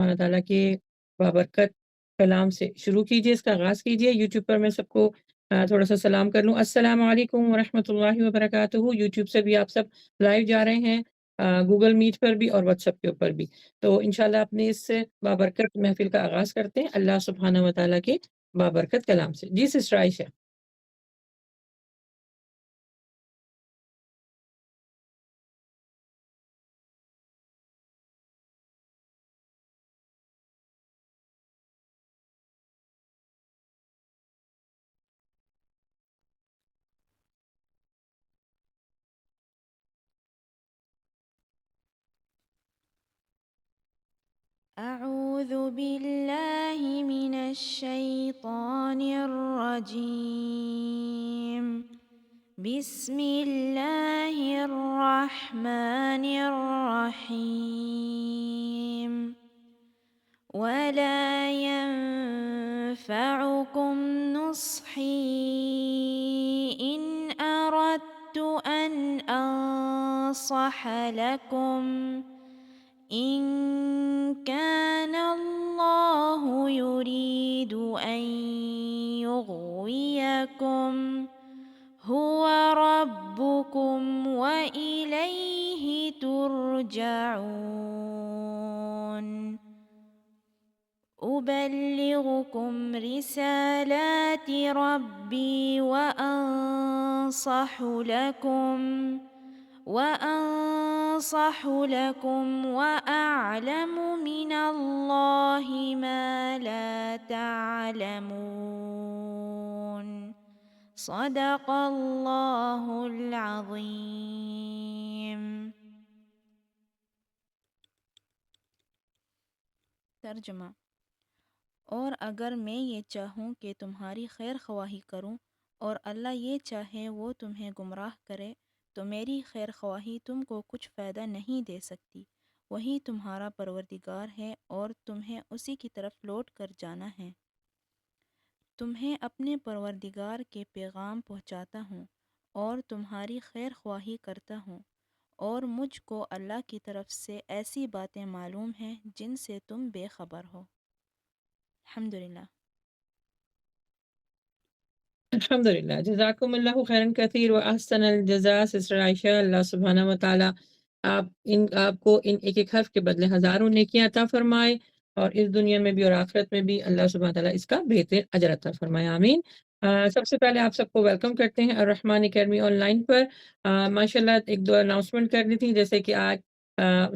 اللہ تعالیٰ کے بابرکت کلام سے شروع کیجیے، اس کا آغاز کیجیے۔ یوٹیوب پر میں سب کو تھوڑا سا سلام کر لوں۔ السلام علیکم ورحمۃ اللہ وبرکاتہ۔ یوٹیوب سے بھی آپ سب لائیو جا رہے ہیں، گوگل میٹ پر بھی اور واٹس ایپ کے اوپر بھی۔ تو انشاءاللہ اپنے اس بابرکت محفل کا آغاز کرتے ہیں اللہ سبحانہ و تعالیٰ کے بابرکت کلام سے۔ جی سسٹر عائشہ۔ أعوذ بالله من الشيطان الرجيم. بسم الله الرحمن الرحيم. ولا ينفعكم نصحي إن أردت أن أنصح لكم إن كان الله يريد أن يغويكم هو ربكم وإليه ترجعون. أبلغكم رسالات ربي وأنصح لكم وأعلم من الله ما لا تعلمون. صدق اللہ العظیم. ترجمہ: اور اگر میں یہ چاہوں کہ تمہاری خیر خواہی کروں اور اللہ یہ چاہے وہ تمہیں گمراہ کرے تو میری خیر خواہی تم کو کچھ فائدہ نہیں دے سکتی. وہی تمہارا پروردگار ہے اور تمہیں اسی کی طرف لوٹ کر جانا ہے. تمہیں اپنے پروردگار کے پیغام پہنچاتا ہوں اور تمہاری خیر خواہی کرتا ہوں، اور مجھ کو اللہ کی طرف سے ایسی باتیں معلوم ہیں جن سے تم بے خبر ہو. الحمدللہ. الحمدللہ، جزاکم اللہ خیرن کثیر و احسن الجزاء سسٹر عائشہ۔ اللہ سبحانہ و تعالیٰ آپ کو ان ایک ایک حرف کے بدلے ہزاروں نیکیاں عطا فرمائے، اور اس دنیا میں بھی اور آخرت میں بھی اللہ سبحانہ و تعالیٰ اس کا بہتر اجر عطا فرمائے، آمین۔ سب سے پہلے آپ سب کو ویلکم کرتے ہیں الرحمن اکیڈمی آن لائن پر۔ ماشاءاللہ ایک دو اناؤنسمنٹ کرنی تھی، جیسے کہ آج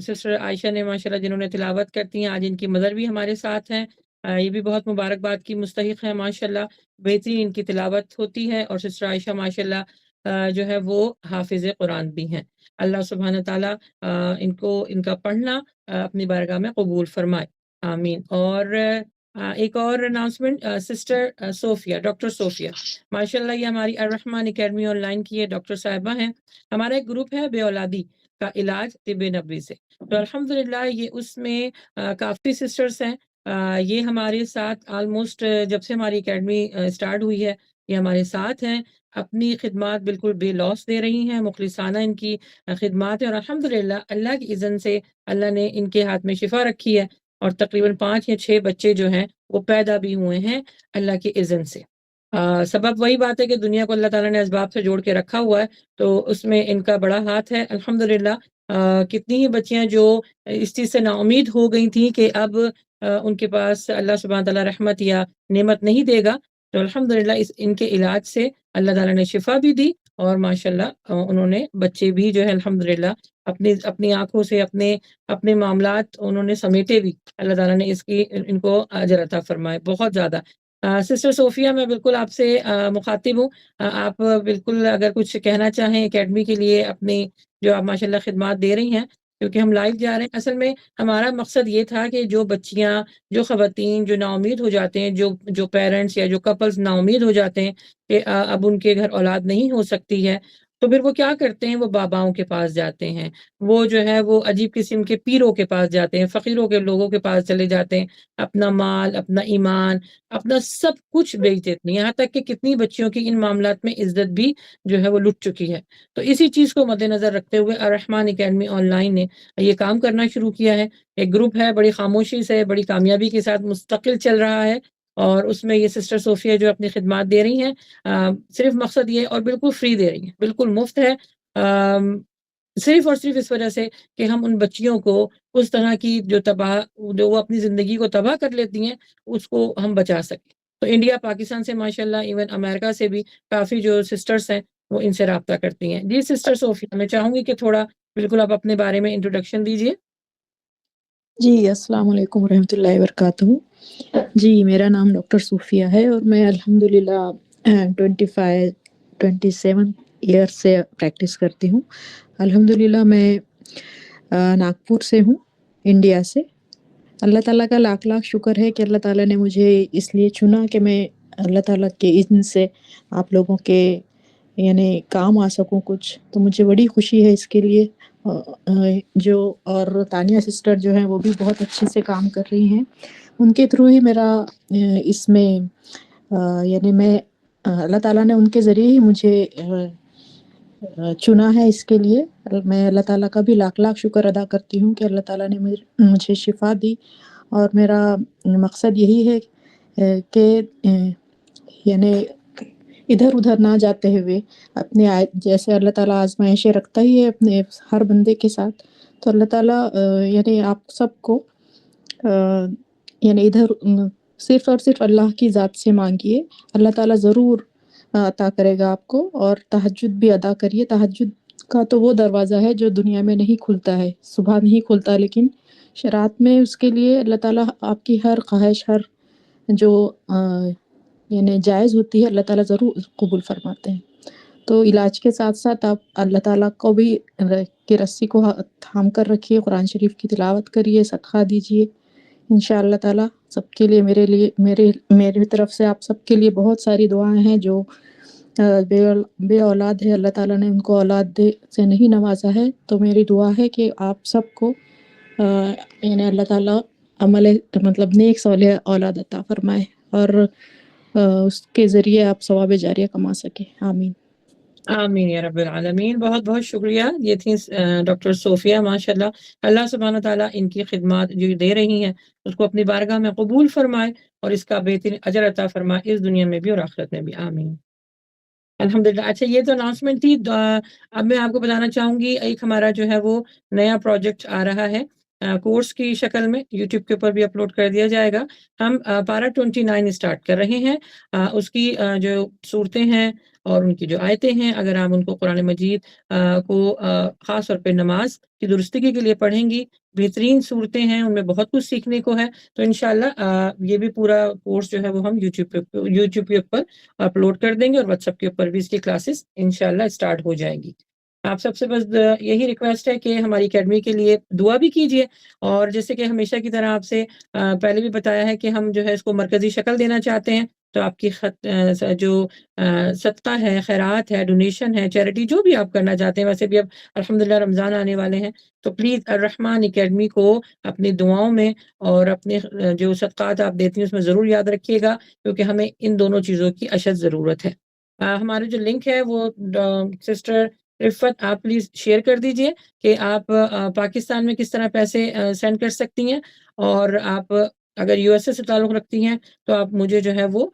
سسٹر عائشہ نے ماشاءاللہ جنہوں نے تلاوت کرتی ہیں، آج ان کی مدر بھی ہمارے ساتھ ہیں۔ یہ بھی بہت مبارکباد کی مستحق ہے ماشاءاللہ، بہترین ان کی تلاوت ہوتی ہے، اور سسٹر عائشہ ماشاءاللہ جو ہے وہ حافظ قرآن بھی ہیں۔ اللہ سبحانہ تعالیٰ ان کا پڑھنا اپنی بارگاہ میں قبول فرمائے، آمین۔ اور ایک اور اناؤنسمنٹ، سسٹر صوفیہ، ڈاکٹر صوفیہ ماشاءاللہ، یہ ہماری الرحمن اکیڈمی آن لائن کی ہے، ڈاکٹر صاحبہ ہیں۔ ہمارا ایک گروپ ہے بے اولادی کا علاج طب نبوی سے، تو الحمدللہ یہ اس میں کافی سسٹرز ہیں۔ یہ ہمارے ساتھ آلموسٹ جب سے ہماری اکیڈمی اسٹارٹ ہوئی ہے یہ ہمارے ساتھ ہیں، اپنی خدمات بالکل بے لوس دے رہی ہیں، مخلصانہ ان کی خدمات ہیں، اور الحمدللہ اللہ کی اذن سے اللہ نے ان کے ہاتھ میں شفا رکھی ہے، اور تقریباً 5 یا 6 بچے جو ہیں وہ پیدا بھی ہوئے ہیں اللہ کی اذن سے۔ سبب وہی بات ہے کہ دنیا کو اللہ تعالیٰ نے اسباب سے جوڑ کے رکھا ہوا ہے، تو اس میں ان کا بڑا ہاتھ ہے الحمدللہ۔ کتنی ہی بچیاں جو اس چیز سے نا امید ہو گئی تھیں کہ اب ان کے پاس اللہ سبحانہ تعالیٰ رحمت یا نعمت نہیں دے گا، تو الحمدللہ ان کے علاج سے اللہ تعالیٰ نے شفا بھی دی، اور ماشاءاللہ انہوں نے بچے بھی جو ہے الحمدللہ اپنی آنکھوں سے اپنے معاملات انہوں نے سمیٹے بھی، اللہ تعالیٰ نے ان کو اجر عطا فرمائے بہت زیادہ۔ سسٹر صوفیہ، میں بالکل آپ سے مخاطب ہوں، آپ بالکل اگر کچھ کہنا چاہیں اکیڈمی کے لیے، اپنی جو آپ ماشاءاللہ خدمات دے رہی ہیں، کیونکہ ہم لائیو جا رہے ہیں۔ اصل میں ہمارا مقصد یہ تھا کہ جو بچیاں، جو خواتین جو نا امید ہو جاتے ہیں، جو پیرنٹس یا جو کپلز نا امید ہو جاتے ہیں کہ اب ان کے گھر اولاد نہیں ہو سکتی ہے، تو پھر وہ کیا کرتے ہیں، وہ باباؤں کے پاس جاتے ہیں، وہ جو ہے وہ عجیب قسم کے پیروں کے پاس جاتے ہیں، فقیروں کے لوگوں کے پاس چلے جاتے ہیں، اپنا مال، اپنا ایمان، اپنا سب کچھ بیچ دیتے ہیں، یہاں تک کہ کتنی بچیوں کی ان معاملات میں عزت بھی جو ہے وہ لٹ چکی ہے۔ تو اسی چیز کو مد نظر رکھتے ہوئے الرحمن اکیڈمی آن لائن نے یہ کام کرنا شروع کیا ہے۔ ایک گروپ ہے، بڑی خاموشی سے، بڑی کامیابی کے ساتھ مستقل چل رہا ہے، اور اس میں یہ سسٹر صوفیہ جو اپنی خدمات دے رہی ہیں، صرف مقصد یہ، اور بالکل فری دے رہی ہیں، بالکل مفت ہے، صرف اور صرف اس وجہ سے کہ ہم ان بچیوں کو اس طرح کی جو وہ اپنی زندگی کو تباہ کر لیتی ہیں، اس کو ہم بچا سکیں۔ تو انڈیا، پاکستان سے ماشاءاللہ، ایون امریکہ سے بھی کافی جو سسٹرز ہیں وہ ان سے رابطہ کرتی ہیں۔ جی سسٹر صوفیہ، میں چاہوں گی کہ تھوڑا بالکل آپ اپنے بارے میں انٹروڈکشن دیجیے۔ جی السلام علیکم ورحمۃ اللہ وبرکاتہ۔ جی میرا نام ڈاکٹر صوفیہ ہے، اور میں الحمدللہ 27 ایئر سے پریکٹس کرتی ہوں۔ الحمدللہ میں ناگپور سے ہوں، انڈیا سے۔ اللہ تعالیٰ کا لاکھ لاکھ شکر ہے کہ اللہ تعالیٰ نے مجھے اس لیے چنا کہ میں اللہ تعالیٰ کے اذن سے آپ لوگوں کے یعنی کام آ سکوں کچھ، تو مجھے بڑی خوشی ہے اس کے لیے۔ جو اور تانیہ سسٹر جو ہیں وہ بھی بہت اچھے سے کام کر رہی ہیں، ان کے تھرو ہی میرا اس میں یعنی میں اللہ تعالیٰ نے ان کے ذریعے ہی مجھے چنا ہے اس کے لیے۔ میں اللہ تعالیٰ کا بھی لاکھ لاکھ شکر ادا کرتی ہوں کہ اللہ تعالیٰ نے مجھے شفا دی، اور میرا مقصد یہی ہے کہ یعنی ادھر ادھر نہ جاتے ہوئے اپنے جیسے اللہ تعالیٰ آزمائشیں رکھتا ہی ہے اپنے ہر بندے کے ساتھ، تو اللہ تعالیٰ یعنی آپ سب کو یعنی ادھر صرف اور صرف اللہ کی ذات سے مانگیے، اللہ تعالیٰ ضرور عطا کرے گا آپ کو۔ اور تہجد بھی ادا کریے۔ تہجد کا تو وہ دروازہ ہے جو دنیا میں نہیں کھلتا ہے، صبح نہیں کھلتا، لیکن رات میں اس کے لیے اللہ تعالیٰ آپ کی ہر خواہش، ہر جو یعنی جائز ہوتی ہے، اللہ تعالیٰ ضرور قبول فرماتے ہیں۔ تو علاج کے ساتھ ساتھ آپ اللہ تعالیٰ کو بھی کی رسی کو تھام کر رکھیے، قرآن شریف کی تلاوت کریے، صدقہ دیجیے، انشاء اللہ تعالیٰ سب کے لیے میری طرف سے آپ سب کے لیے بہت ساری دعائیں ہیں۔ جو بے اولاد ہے، اللہ تعالیٰ نے ان کو اولاد سے نہیں نوازا ہے، تو میری دعا ہے کہ آپ سب کو یعنی اللہ تعالیٰ مطلب نیک صالح اولاد عطا فرمائے، اور اس کے ذریعے آپ ثواب جاریہ کما سکیں۔ آمین آمین یا رب العالمین۔ بہت بہت شکریہ۔ یہ تھی ڈاکٹر صوفیہ، ماشاءاللہ، اللہ سبحانہ تعالیٰ ان کی خدمات جو دے رہی ہیں اس کو اپنی بارگاہ میں قبول فرمائے، اور اس کا بہترین اجر عطا فرمائے، اس دنیا میں بھی اور آخرت میں بھی۔ آمین۔ الحمدللہ۔ اچھا، یہ تو اناؤنسمنٹ تھی۔ اب میں آپ کو بتانا چاہوں گی، ایک ہمارا جو ہے وہ نیا پروجیکٹ آ رہا ہے، کورس کی شکل میں، یوٹیوب کے اوپر بھی اپلوڈ کر دیا جائے گا۔ ہم پارا 29 اسٹارٹ کر رہے ہیں۔ اس کی جو صورتیں ہیں اور ان کی جو آیتیں ہیں، اگر آپ ان کو قرآن مجید کو خاص طور پہ نماز کی درستگی کے لیے پڑھیں گی، بہترین صورتیں ہیں، ان میں بہت کچھ سیکھنے کو ہے۔ تو انشاءاللہ یہ بھی پورا کورس جو ہے وہ ہم یوٹیوب کے اوپر اپلوڈ کر دیں گے، اور واٹس ایپ کے اوپر بھی اس کی کلاسز انشاءاللہ اسٹارٹ ہو جائیں گی۔ آپ سب سے بس یہی ریکویسٹ ہے کہ ہماری اکیڈمی کے لیے دعا بھی کیجیے، اور جیسے کہ ہمیشہ کی طرح آپ سے پہلے بھی بتایا ہے کہ ہم جو ہے اس کو مرکزی شکل دینا چاہتے ہیں، تو آپ کی جو صدقہ ہے، خیرات ہے، ڈونیشن ہے، چیریٹی، جو بھی آپ کرنا چاہتے ہیں، ویسے بھی اب الحمدللہ رمضان آنے والے ہیں، تو پلیز الرحمن اکیڈمی کو اپنی دعاؤں میں اور اپنے جو صدقات آپ دیتی ہیں اس میں ضرور یاد رکھیے گا، کیونکہ ہمیں ان دونوں چیزوں کی اشد ضرورت ہے۔ ہمارا جو لنک ہے وہ سسٹر رفت آپ پلیز شیئر کر دیجئے کہ آپ پاکستان میں کس طرح پیسے سینڈ کر سکتی ہیں، اور آپ اگر یو ایس اے سے تعلق رکھتی ہیں تو آپ مجھے جو ہے وہ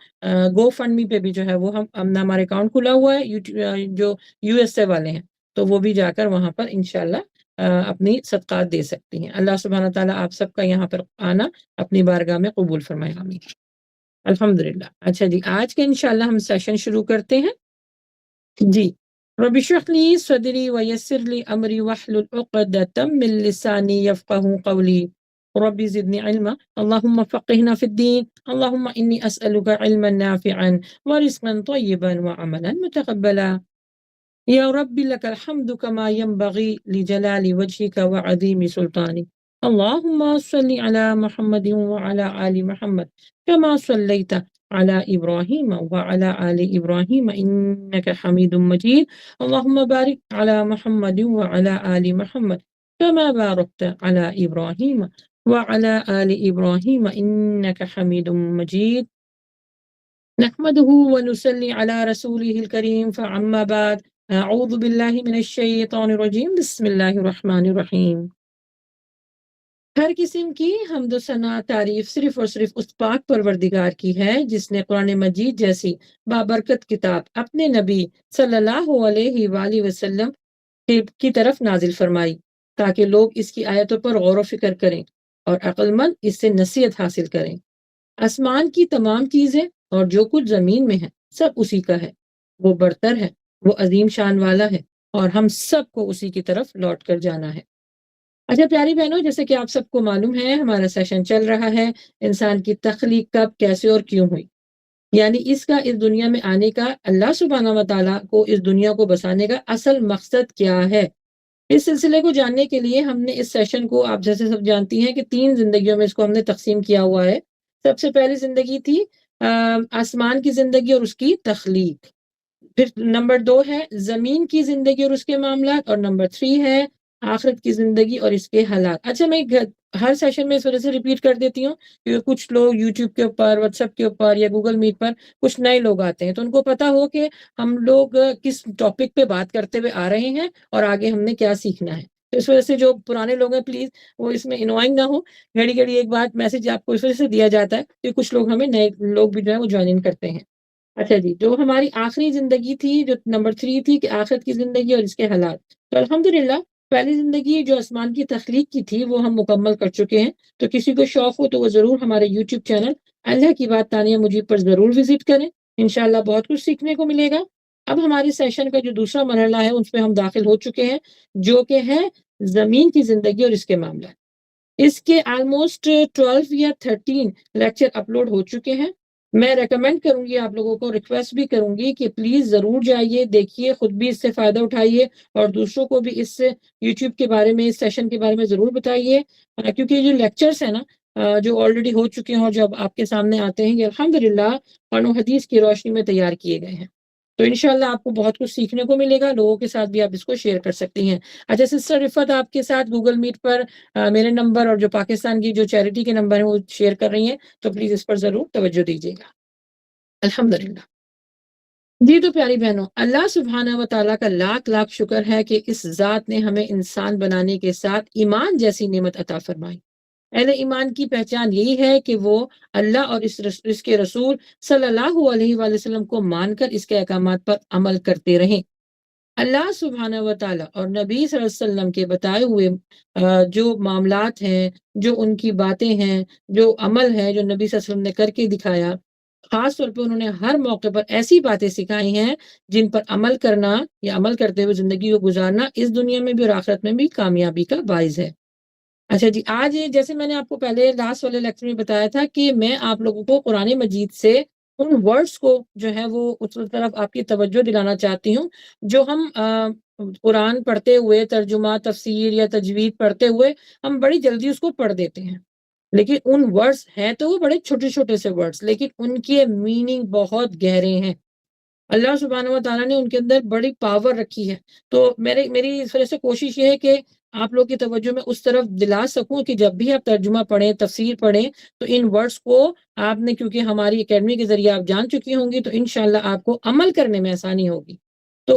گو فنڈ می پہ بھی جو ہے وہ ہمارا اکاؤنٹ کھلا ہوا ہے، جو یو ایس اے والے ہیں تو وہ بھی جا کر وہاں پر انشاءاللہ اپنی صدقات دے سکتی ہیں۔ اللہ سبحانہ تعالیٰ آپ سب کا یہاں پر آنا اپنی بارگاہ میں قبول فرمائے۔ آمین۔ الحمدللہ۔ اچھا جی، آج کے انشاءاللہ ہم سیشن شروع کرتے ہیں۔ جی، رب اشرح لی صدری ویسر لی امری واحلل عقدۃ من لسانی یفقہوا قولی رب زدنی علما اللہم فقہنا فی الدین اللہم انی اسألک علما نافعا ورزقا طیبا وعملا متقبلا یا رب لک الحمد کما ینبغی لجلال وجہک وعظیم سلطانک اللہم صلی علی محمد وعلی آل محمد کما صلیت على إبراهيم وعلى آل إبراهيم إنك حميد مجيد اللهم بارك على محمد وعلى آل محمد كما باركت على إبراهيم وعلى آل إبراهيم إنك حميد مجيد نحمده ونصلي على رسوله الكريم فعما بعد أعوذ بالله من الشيطان الرجيم بسم الله الرحمن الرحيم ہر قسم کی حمد و ثنا تعریف صرف اور صرف اس پاک پروردگار کی ہے جس نے قرآن مجید جیسی بابرکت کتاب اپنے نبی صلی اللہ علیہ وآلہ وسلم کی طرف نازل فرمائی تاکہ لوگ اس کی آیتوں پر غور و فکر کریں اور عقل مند اس سے نصیحت حاصل کریں۔ آسمان کی تمام چیزیں اور جو کچھ زمین میں ہے سب اسی کا ہے، وہ برتر ہے، وہ عظیم شان والا ہے اور ہم سب کو اسی کی طرف لوٹ کر جانا ہے۔ اچھا پیاری بہنوں، جیسے کہ آپ سب کو معلوم ہے ہمارا سیشن چل رہا ہے انسان کی تخلیق کب، کیسے اور کیوں ہوئی، یعنی اس کا اس دنیا میں آنے کا، اللہ سبحانہ و تعالیٰ کو اس دنیا کو بسانے کا اصل مقصد کیا ہے۔ اس سلسلے کو جاننے کے لیے ہم نے اس سیشن کو، آپ جیسے سب جانتی ہیں کہ 3 زندگیوں میں اس کو ہم نے تقسیم کیا ہوا ہے۔ سب سے پہلی زندگی تھی آسمان کی زندگی اور اس کی تخلیق، پھر نمبر 2 ہے زمین کی زندگی اور اس کے معاملات، اور نمبر 3 ہے آخرت کی زندگی اور اس کے حالات۔ اچھا میں ہر سیشن میں اس وجہ سے ریپیٹ کر دیتی ہوں کیونکہ کچھ لوگ یوٹیوب کے اوپر، واٹس ایپ کے اوپر یا گوگل میٹ پر کچھ نئے لوگ آتے ہیں، تو ان کو پتا ہو کہ ہم لوگ کس ٹاپک پہ بات کرتے ہوئے آ رہے ہیں اور آگے ہم نے کیا سیکھنا ہے۔ تو اس وجہ سے جو پرانے لوگ ہیں پلیز وہ اس میں انوائنگ نہ ہو، گھڑی گھڑی ایک بات میسج آپ کو اس وجہ سے دیا جاتا ہے کہ کچھ لوگ ہمیں نئے لوگ بھی جو ہے وہ جوائن ان کرتے ہیں۔ اچھا جی، جو ہماری آخری زندگی تھی جو نمبر 3 تھی کہ آخرت کی زندگی اور اس کے حالات، تو الحمدللہ پہلی زندگی جو آسمان کی تخلیق کی تھی وہ ہم مکمل کر چکے ہیں۔ تو کسی کو شوق ہو تو وہ ضرور ہمارے یوٹیوب چینل اللہ کی بات تانیہ مجیب پر ضرور وزٹ کریں، انشاءاللہ بہت کچھ سیکھنے کو ملے گا۔ اب ہمارے سیشن کا جو دوسرا مرحلہ ہے اس پہ ہم داخل ہو چکے ہیں، جو کہ ہے زمین کی زندگی اور اس کے معاملات۔ اس کے آلموسٹ 12 یا 13 لیکچر اپلوڈ ہو چکے ہیں۔ میں ریکمینڈ کروں گی آپ لوگوں کو، ریکویسٹ بھی کروں گی کہ پلیز ضرور جائیے، دیکھیے، خود بھی اس سے فائدہ اٹھائیے اور دوسروں کو بھی اس یوٹیوب کے بارے میں، اس سیشن کے بارے میں ضرور بتائیے، کیونکہ یہ جو لیکچرز ہیں نا جو آلریڈی ہو چکے ہیں اور جب آپ کے سامنے آتے ہیں یہ الحمدللہ قرآن و حدیث کی روشنی میں تیار کیے گئے ہیں۔ تو انشاءاللہ آپ کو بہت کچھ سیکھنے کو ملے گا، لوگوں کے ساتھ بھی آپ اس کو شیئر کر سکتی ہیں۔ اچھا سسٹر رفت آپ کے ساتھ گوگل میٹ پر میرے نمبر اور جو پاکستان کی جو چیریٹی کے نمبر ہیں وہ شیئر کر رہی ہیں، تو پلیز اس پر ضرور توجہ دیجیے گا۔ الحمدللہ جی، تو پیاری بہنوں، اللہ سبحانہ و تعالیٰ کا لاکھ لاکھ شکر ہے کہ اس ذات نے ہمیں انسان بنانے کے ساتھ ایمان جیسی نعمت عطا فرمائی۔ اہل ایمان کی پہچان یہی ہے کہ وہ اللہ اور اس کے رسول صلی اللہ علیہ وآلہ وسلم کو مان کر اس کے احکامات پر عمل کرتے رہیں۔ اللہ سبحانہ و تعالیٰ اور نبی صلی اللہ علیہ وسلم کے بتائے ہوئے جو معاملات ہیں، جو ان کی باتیں ہیں، جو عمل ہے جو نبی صلی اللہ علیہ وسلم نے کر کے دکھایا، خاص طور پہ انہوں نے ہر موقع پر ایسی باتیں سکھائی ہیں جن پر عمل کرنا یا عمل کرتے ہوئے زندگی کو گزارنا اس دنیا میں بھی اور آخرت میں بھی کامیابی کا باعث ہے۔ اچھا جی، آج جیسے میں نے آپ کو پہلے لاسٹ والے لیکچر میں بتایا تھا کہ میں آپ لوگوں کو قرآن مجید سے ان ورڈز کو جو ہے وہ اس طرف آپ کی توجہ دلانا چاہتی ہوں جو ہم قرآن پڑھتے ہوئے، ترجمہ، تفسیر یا تجوید پڑھتے ہوئے ہم بڑی جلدی اس کو پڑھ دیتے ہیں، لیکن ان ورڈز ہیں تو وہ بڑے چھوٹے چھوٹے سے ورڈز، لیکن ان کے میننگ بہت گہرے ہیں۔ اللہ سبحانہ و تعالیٰ نے ان کے اندر بڑی پاور رکھی ہے۔ تو میری اس وجہ سے کوشش یہ ہے کہ آپ لوگ کی توجہ میں اس طرف دلا سکوں کہ جب بھی آپ ترجمہ پڑھیں، تفسیر پڑھیں، تو ان ورڈز کو آپ نے، کیونکہ ہماری اکیڈمی کے ذریعے آپ جان چکی ہوں گی، تو انشاءاللہ آپ کو عمل کرنے میں آسانی ہوگی۔ تو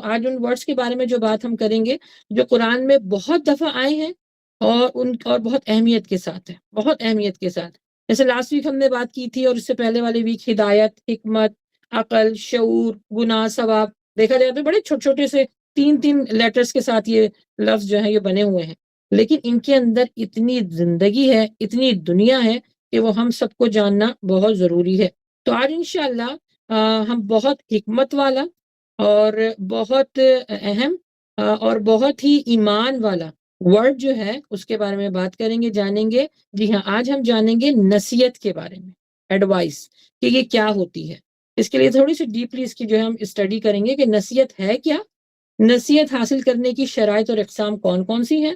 آج ان ورڈز کے بارے میں جو بات ہم کریں گے جو قرآن میں بہت دفعہ آئے ہیں اور بہت اہمیت کے ساتھ ہے، بہت اہمیت کے ساتھ۔ جیسے لاسٹ ویک ہم نے بات کی تھی اور اس سے پہلے والے ویک ہدایت، حکمت، عقل، شعور، گناہ، ثواب، دیکھا جائے تو بڑے چھوٹے چھوٹے سے 3 لیٹرز کے ساتھ یہ لفظ جو ہے یہ بنے ہوئے ہیں، لیکن ان کے اندر اتنی زندگی ہے، اتنی دنیا ہے کہ وہ ہم سب کو جاننا بہت ضروری ہے۔ تو آج انشاءاللہ ہم بہت حکمت والا اور بہت اہم اور بہت ہی ایمان والا ورڈ جو ہے اس کے بارے میں بات کریں گے، جانیں گے۔ جی ہاں، آج ہم جانیں گے نصیحت کے بارے میں، ایڈوائس، کہ یہ کیا ہوتی ہے۔ اس کے لیے تھوڑی سی ڈیپلی اس کی جو ہے ہم اسٹڈی کریں گے کہ نصیحت ہے کیا، نصیحت حاصل کرنے کی شرائط اور اقسام کون کون سی ہیں،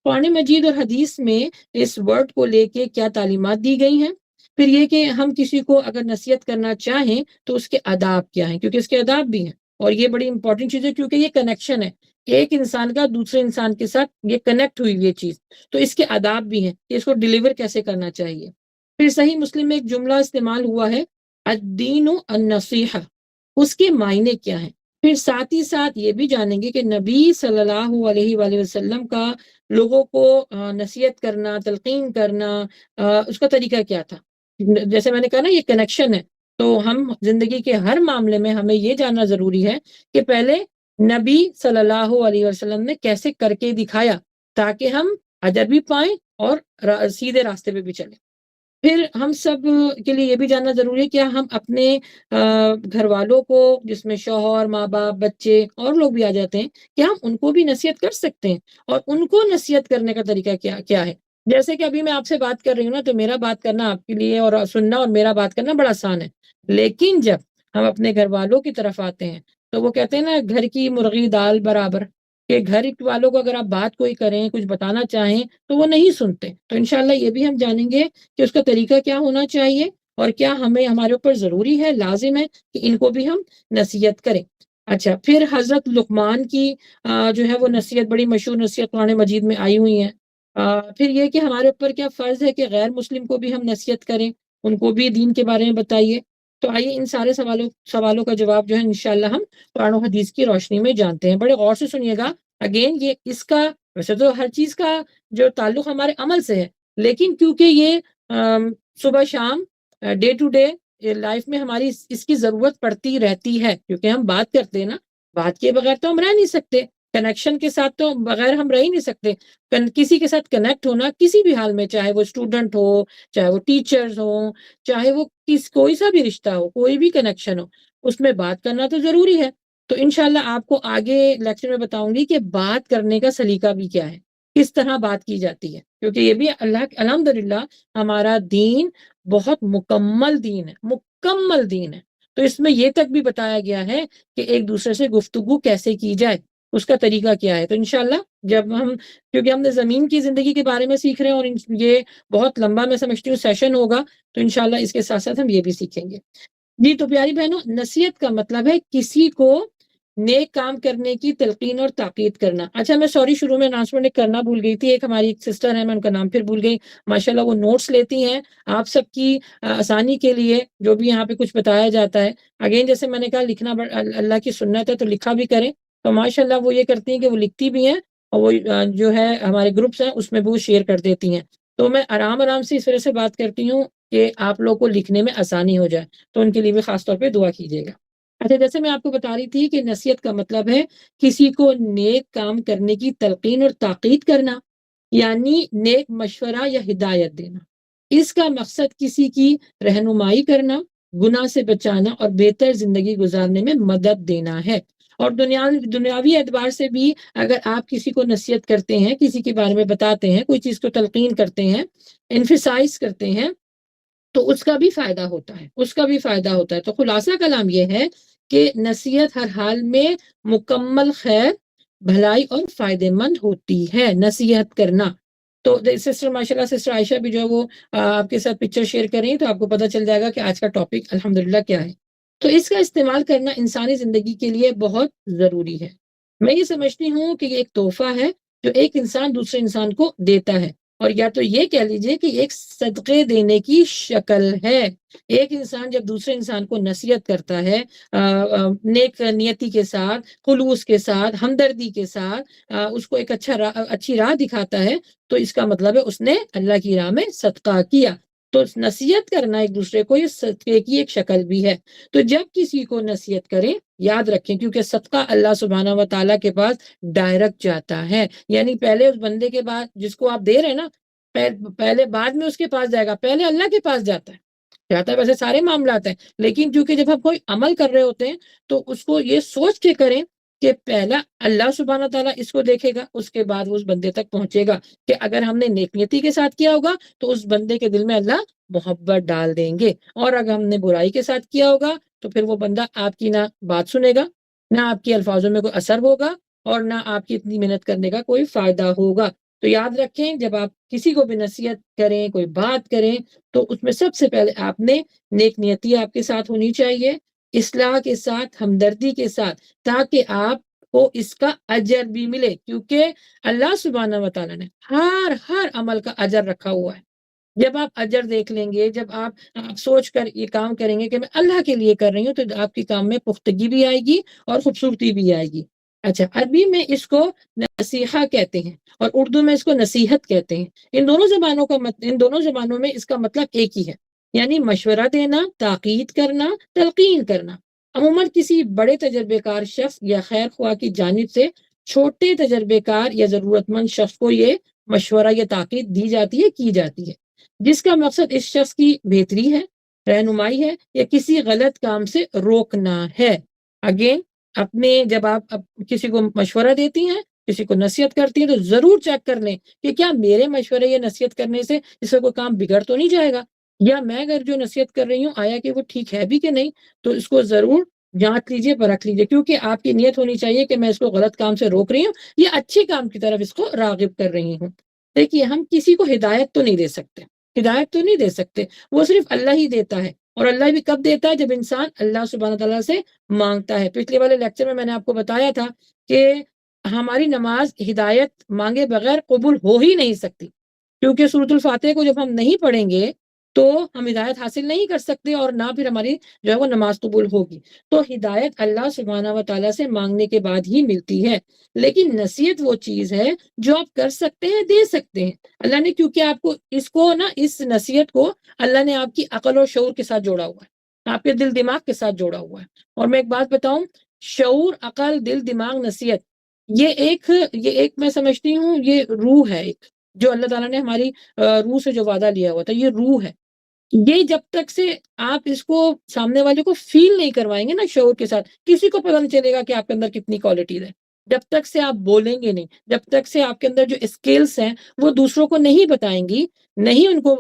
قرآن مجید اور حدیث میں اس ورڈ کو لے کے کیا تعلیمات دی گئی ہیں، پھر یہ کہ ہم کسی کو اگر نصیحت کرنا چاہیں تو اس کے آداب کیا ہیں، کیونکہ اس کے آداب بھی ہیں، اور یہ بڑی امپورٹنٹ چیز ہے کیونکہ یہ کنیکشن ہے، ایک انسان کا دوسرے انسان کے ساتھ یہ کنیکٹ ہوئی یہ چیز، تو اس کے آداب بھی ہیں کہ اس کو ڈیلیور کیسے کرنا چاہیے۔ پھر صحیح مسلم میں ایک جملہ استعمال ہوا ہے، الدین النصیحہ، اس کے معنی کیا ہیں؟ پھر ساتھ ہی ساتھ یہ بھی جانیں گے کہ نبی صلی اللہ علیہ وآلہ وسلم کا لوگوں کو نصیحت کرنا، تلقین کرنا، اس کا طریقہ کیا تھا۔ جیسے میں نے کہا نا یہ کنیکشن ہے، تو ہم زندگی کے ہر معاملے میں ہمیں یہ جاننا ضروری ہے کہ پہلے نبی صلی اللہ علیہ وسلم نے کیسے کر کے دکھایا تاکہ ہم اجر بھی پائیں اور سیدھے راستے پہ بھی چلیں۔ پھر ہم سب کے لیے یہ بھی جاننا ضروری ہے کہ ہم اپنے گھر والوں کو، جس میں شوہر، ماں باپ، بچے اور لوگ بھی آ جاتے ہیں، کہ ہم ان کو بھی نصیحت کر سکتے ہیں، اور ان کو نصیحت کرنے کا طریقہ کیا ہے۔ جیسے کہ ابھی میں آپ سے بات کر رہی ہوں نا، تو میرا بات کرنا آپ کے لیے اور سننا اور میرا بات کرنا بڑا آسان ہے، لیکن جب ہم اپنے گھر والوں کی طرف آتے ہیں تو وہ کہتے ہیں نا، گھر کی مرغی دال برابر، کہ گھر والوں کو اگر آپ بات کوئی کریں، کچھ بتانا چاہیں تو وہ نہیں سنتے۔ تو انشاءاللہ یہ بھی ہم جانیں گے کہ اس کا طریقہ کیا ہونا چاہیے، اور کیا ہمیں ہمارے اوپر ضروری ہے، لازم ہے کہ ان کو بھی ہم نصیحت کریں۔ اچھا، پھر حضرت لقمان کی جو ہے وہ نصیحت، بڑی مشہور نصیحت قرآن مجید میں آئی ہوئی ہیں۔ پھر یہ کہ ہمارے اوپر کیا فرض ہے کہ غیر مسلم کو بھی ہم نصیحت کریں، ان کو بھی دین کے بارے میں بتائیے۔ تو آئیے ان سارے سوالوں کا جواب جو ہے انشاءاللہ ہم قرآن و حدیث کی روشنی میں جانتے ہیں۔ بڑے غور سے سنیے گا، اگین یہ اس کا، ویسے تو ہر چیز کا جو تعلق ہمارے عمل سے ہے، لیکن کیونکہ یہ صبح شام ڈے ٹو ڈے لائف میں ہماری اس کی ضرورت پڑتی رہتی ہے، کیونکہ ہم بات کرتے ہیں نا، بات کے بغیر تو ہم رہ نہیں سکتے، کنیکشن کے ساتھ تو بغیر ہم رہ ہی نہیں سکتے۔ کسی کے ساتھ کنیکٹ ہونا کسی بھی حال میں، چاہے وہ اسٹوڈنٹ ہو، چاہے وہ ٹیچرز ہوں، چاہے وہ کوئی سا بھی رشتہ ہو، کوئی بھی کنیکشن ہو، اس میں بات کرنا تو ضروری ہے۔ تو انشاءاللہ آپ کو آگے لیکچر میں بتاؤں گی کہ بات کرنے کا سلیقہ بھی کیا ہے، کس طرح بات کی جاتی ہے، کیونکہ یہ بھی الحمدللہ ہمارا دین بہت مکمل دین ہے، مکمل دین ہے۔ تو اس میں یہ تک بھی بتایا گیا ہے کہ ایک دوسرے سے گفتگو کیسے کی جائے، اس کا طریقہ کیا ہے۔ تو انشاءاللہ جب ہم، کیونکہ ہم نے زمین کی زندگی کے بارے میں سیکھ رہے ہیں، اور یہ بہت لمبا میں سمجھتی ہوں سیشن ہوگا، تو انشاءاللہ اس کے ساتھ ساتھ ہم یہ بھی سیکھیں گے۔ جی، تو پیاری بہنوں، نصیحت کا مطلب ہے کسی کو نیک کام کرنے کی تلقین اور تاکید کرنا۔ اچھا، میں سوری، شروع میں اناؤنسمنٹ کرنا بھول گئی تھی، ایک ہماری ایک سسٹر ہے، میں ان کا نام پھر بھول گئی، ماشاءاللہ وہ نوٹس لیتی ہیں آپ سب کی آسانی کے لیے، جو بھی یہاں پہ کچھ بتایا جاتا ہے۔ اگین جیسے میں نے کہا، لکھنا اللہ کی سنت ہے، تو لکھا بھی کریں۔ تو ماشاءاللہ وہ یہ کرتی ہیں کہ وہ لکھتی بھی ہیں، اور وہ جو ہے ہمارے گروپس ہیں اس میں وہ شیئر کر دیتی ہیں۔ تو میں آرام سے اس طرح سے بات کرتی ہوں کہ آپ لوگ کو لکھنے میں آسانی ہو جائے، تو ان کے لیے بھی خاص طور پہ دعا کیجیے گا۔ اچھا، جیسے میں آپ کو بتا رہی تھی کہ نصیحت کا مطلب ہے کسی کو نیک کام کرنے کی تلقین اور تاکید کرنا، یعنی نیک مشورہ یا ہدایت دینا۔ اس کا مقصد کسی کی رہنمائی کرنا، گناہ سے بچانا اور بہتر زندگی گزارنے میں مدد دینا ہے۔ اور دنیاوی اعتبار سے بھی اگر آپ کسی کو نصیحت کرتے ہیں، کسی کے بارے میں بتاتے ہیں، کوئی چیز کو تلقین کرتے ہیں، انفسائز کرتے ہیں، تو اس کا بھی فائدہ ہوتا ہے، اس کا بھی فائدہ ہوتا ہے۔ تو خلاصہ کلام یہ ہے کہ نصیحت ہر حال میں مکمل خیر، بھلائی اور فائدہ مند ہوتی ہے، نصیحت کرنا۔ تو سسٹر ماشاءاللہ سسٹر عائشہ بھی جو ہے وہ آپ کے ساتھ پکچر شیئر کریں، تو آپ کو پتہ چل جائے گا کہ آج کا ٹاپک الحمدللہ کیا ہے۔ تو اس کا استعمال کرنا انسانی زندگی کے لیے بہت ضروری ہے۔ میں یہ سمجھتی ہوں کہ یہ ایک تحفہ ہے جو ایک انسان دوسرے انسان کو دیتا ہے، اور یا تو یہ کہہ لیجئے کہ ایک صدقے دینے کی شکل ہے۔ ایک انسان جب دوسرے انسان کو نصیحت کرتا ہے نیک نیتی کے ساتھ، خلوص کے ساتھ، ہمدردی کے ساتھ، اس کو ایک اچھی راہ دکھاتا ہے، تو اس کا مطلب ہے اس نے اللہ کی راہ میں صدقہ کیا۔ تو نصیحت کرنا ایک دوسرے کو یہ صدقے کی ایک شکل بھی ہے۔ تو جب کسی کو نصیحت کریں، یاد رکھیں، کیونکہ صدقہ اللہ سبحانہ و تعالیٰ کے پاس ڈائریکٹ جاتا ہے، یعنی پہلے اس بندے کے بعد جس کو آپ دے رہے ہیں نا، پہلے بعد میں اس کے پاس جائے گا، پہلے اللہ کے پاس جاتا ہے ویسے سارے معاملات ہیں، لیکن کیونکہ جب ہم کوئی عمل کر رہے ہوتے ہیں تو اس کو یہ سوچ کے کریں کہ پہلا اللہ سبحانہ تعالیٰ اس کو دیکھے گا، اس کے بعد وہ اس بندے تک پہنچے گا، کہ اگر ہم نے نیک نیتی کے ساتھ کیا ہوگا تو اس بندے کے دل میں اللہ محبت ڈال دیں گے، اور اگر ہم نے برائی کے ساتھ کیا ہوگا تو پھر وہ بندہ آپ کی نہ بات سنے گا، نہ آپ کے الفاظوں میں کوئی اثر ہوگا، اور نہ آپ کی اتنی محنت کرنے کا کوئی فائدہ ہوگا۔ تو یاد رکھیں جب آپ کسی کو بھی نصیحت کریں، کوئی بات کریں، تو اس میں سب سے پہلے آپ نے نیک نیتی آپ کے ساتھ ہونی چاہیے، اصلاح کے ساتھ، ہمدردی کے ساتھ، تاکہ آپ کو اس کا اجر بھی ملے، کیونکہ اللہ سبحانہ و تعالیٰ نے ہر عمل کا اجر رکھا ہوا ہے۔ جب آپ اجر دیکھ لیں گے، جب آپ سوچ کر یہ کام کریں گے کہ میں اللہ کے لیے کر رہی ہوں، تو آپ کے کام میں پختگی بھی آئے گی اور خوبصورتی بھی آئے گی۔ اچھا، عربی میں اس کو نصیحہ کہتے ہیں اور اردو میں اس کو نصیحت کہتے ہیں۔ ان دونوں زبانوں میں اس کا مطلب ایک ہی ہے، یعنی مشورہ دینا، تاکید کرنا، تلقین کرنا۔ عموماً کسی بڑے تجربے کار شخص یا خیر خواہ کی جانب سے چھوٹے تجربے کار یا ضرورت مند شخص کو یہ مشورہ یا تاکید دی جاتی ہے، کی جاتی ہے، جس کا مقصد اس شخص کی بہتری ہے، رہنمائی ہے، یا کسی غلط کام سے روکنا ہے۔ اگین، جب آپ کسی کو مشورہ دیتی ہیں، کسی کو نصیحت کرتی ہیں، تو ضرور چیک کر لیں کہ کیا میرے مشورے یا نصیحت کرنے سے اس سے کوئی کام بگڑ تو نہیں جائے گا، یا میں اگر جو نصیحت کر رہی ہوں آیا کہ وہ ٹھیک ہے بھی کہ نہیں۔ تو اس کو ضرور جانچ لیجئے، پرکھ لیجئے، کیونکہ آپ کی نیت ہونی چاہیے کہ میں اس کو غلط کام سے روک رہی ہوں یا اچھے کام کی طرف اس کو راغب کر رہی ہوں۔ دیکھیے، ہم کسی کو ہدایت تو نہیں دے سکتے، وہ صرف اللہ ہی دیتا ہے، اور اللہ بھی کب دیتا ہے؟ جب انسان اللہ سبحانہ تعالیٰ سے مانگتا ہے۔ پچھلے والے لیکچر میں نے آپ کو بتایا تھا کہ ہماری نماز ہدایت مانگے بغیر قبول ہو ہی نہیں سکتی، کیونکہ سورۃ الفاتحہ کو جب ہم نہیں پڑھیں گے تو ہم ہدایت حاصل نہیں کر سکتے، اور نہ پھر ہماری جو ہے وہ نماز قبول ہوگی۔ تو ہدایت اللہ سبحانہ و تعالیٰ سے مانگنے کے بعد ہی ملتی ہے، لیکن نصیحت وہ چیز ہے جو آپ کر سکتے ہیں، دے سکتے ہیں۔ اللہ نے کیونکہ آپ کو اس نصیحت کو اللہ نے آپ کی عقل اور شعور کے ساتھ جوڑا ہوا ہے، آپ کے دل دماغ کے ساتھ جوڑا ہوا ہے۔ اور میں ایک بات بتاؤں، شعور، عقل، دل، دماغ، نصیحت، یہ ایک میں سمجھتی ہوں یہ روح ہے، ایک جو اللہ تعالیٰ نے ہماری روح سے جو وعدہ لیا ہوا تھا، یہ روح ہے۔ یہ جب تک سے آپ اس کو سامنے والے کو فیل نہیں کروائیں گے نا شعور کے ساتھ، کسی کو پتہ نہیں چلے گا کہ آپ کے اندر کتنی کوالٹیز ہیں۔ جب تک سے آپ بولیں گے نہیں، جب تک سے آپ کے اندر جو اسکلز ہیں وہ دوسروں کو نہیں بتائیں گی، نہیں ان کو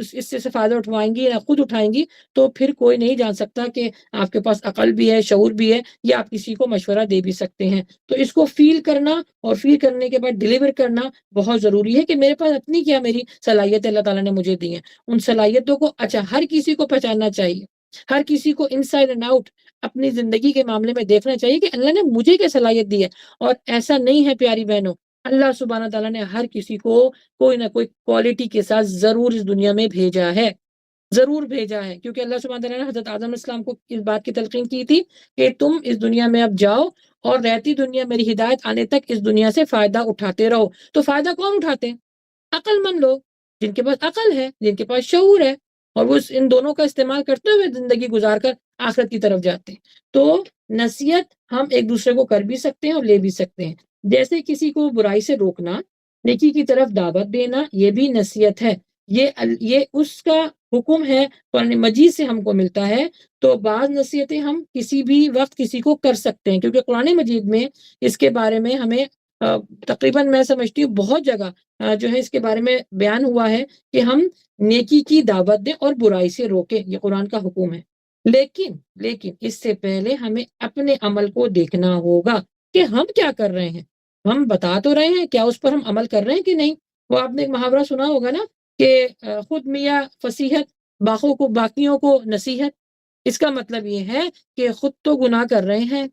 اس سے فائدہ اٹھوائیں گی یا خود اٹھائیں گی، تو پھر کوئی نہیں جان سکتا کہ آپ کے پاس عقل بھی ہے، شعور بھی ہے، یا آپ کسی کو مشورہ دے بھی سکتے ہیں۔ تو اس کو فیل کرنا اور فیل کرنے کے بعد ڈیلیور کرنا بہت ضروری ہے کہ میرے پاس اپنی کیا میری صلاحیت اللہ تعالیٰ نے مجھے دی ہے۔ ان صلاحیتوں کو ہر کسی کو پہچاننا چاہیے، ہر کسی کو انسائڈ اینڈ آؤٹ اپنی زندگی کے معاملے میں دیکھنا چاہیے کہ اللہ نے مجھے کیا صلاحیت دی ہے۔ اور ایسا نہیں ہے پیاری بہنوں، اللہ سبحانہ تعالیٰ نے ہر کسی کو کوئی نہ کوئی کوالٹی کے ساتھ ضرور اس دنیا میں بھیجا ہے، ضرور بھیجا ہے، کیونکہ اللہ سبحانہ تعالیٰ نے حضرت آدم علیہ السلام کو اس بات کی تلقین کی تھی کہ تم اس دنیا میں اب جاؤ اور رہتی دنیا میری ہدایت آنے تک اس دنیا سے فائدہ اٹھاتے رہو۔ تو فائدہ کون اٹھاتے ہیں؟ عقل مند لوگ، جن کے پاس عقل ہے، جن کے پاس شعور ہے، اور وہ ان دونوں کا استعمال کرتے ہوئے زندگی گزار کر آخرت کی طرف جاتے ہیں۔ تو نصیحت ہم ایک دوسرے کو کر بھی سکتے ہیں اور لے بھی سکتے ہیں، جیسے کسی کو برائی سے روکنا، نیکی کی طرف دعوت دینا، یہ بھی نصیحت ہے۔ یہ اس کا حکم ہے، قرآن مجید سے ہم کو ملتا ہے۔ تو بعض نصیحتیں ہم کسی بھی وقت کسی کو کر سکتے ہیں، کیونکہ قرآن مجید میں اس کے بارے میں ہمیں تقریباً میں سمجھتی ہوں بہت جگہ جو ہے اس کے بارے میں بیان ہوا ہے کہ ہم نیکی کی دعوت دیں اور برائی سے روکیں، یہ قرآن کا حکم ہے۔ لیکن اس سے پہلے ہمیں اپنے عمل کو دیکھنا ہوگا کہ ہم کیا کر رہے ہیں، ہم بتا تو رہے ہیں، کیا اس پر ہم عمل کر رہے ہیں کہ نہیں۔ وہ آپ نے ایک محاورہ سنا ہوگا نا کہ خود میاں فصیحت، باقیوں کو نصیحت۔ اس کا مطلب یہ ہے کہ خود تو گناہ کر رہے ہیں،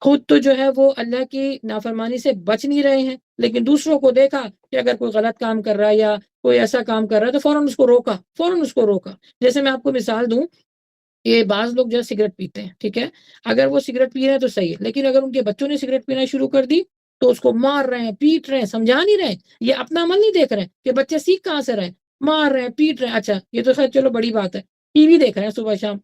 خود تو جو ہے وہ اللہ کی نافرمانی سے بچ نہیں رہے ہیں، لیکن دوسروں کو دیکھا کہ اگر کوئی غلط کام کر رہا ہے یا کوئی ایسا کام کر رہا ہے تو فوراً اس کو روکا۔ جیسے میں آپ کو مثال دوں کہ بعض لوگ جو ہے سگریٹ پیتے ہیں، ٹھیک ہے، اگر وہ سگریٹ پی رہے ہیں تو صحیح ہے، لیکن اگر ان کے بچوں نے سگریٹ پینا شروع کر دی تو اس کو مار رہے ہیں، پیٹ رہے ہیں، سمجھا نہیں رہے، یہ اپنا عمل نہیں دیکھ رہے ہیں کہ بچے سیکھ کہاں سے رہے ہیں، مار رہے ہیں، پیٹ رہے ہیں۔ اچھا، یہ تو خیر چلو بڑی بات ہے، ٹی وی دیکھ رہے ہیں صبح شام،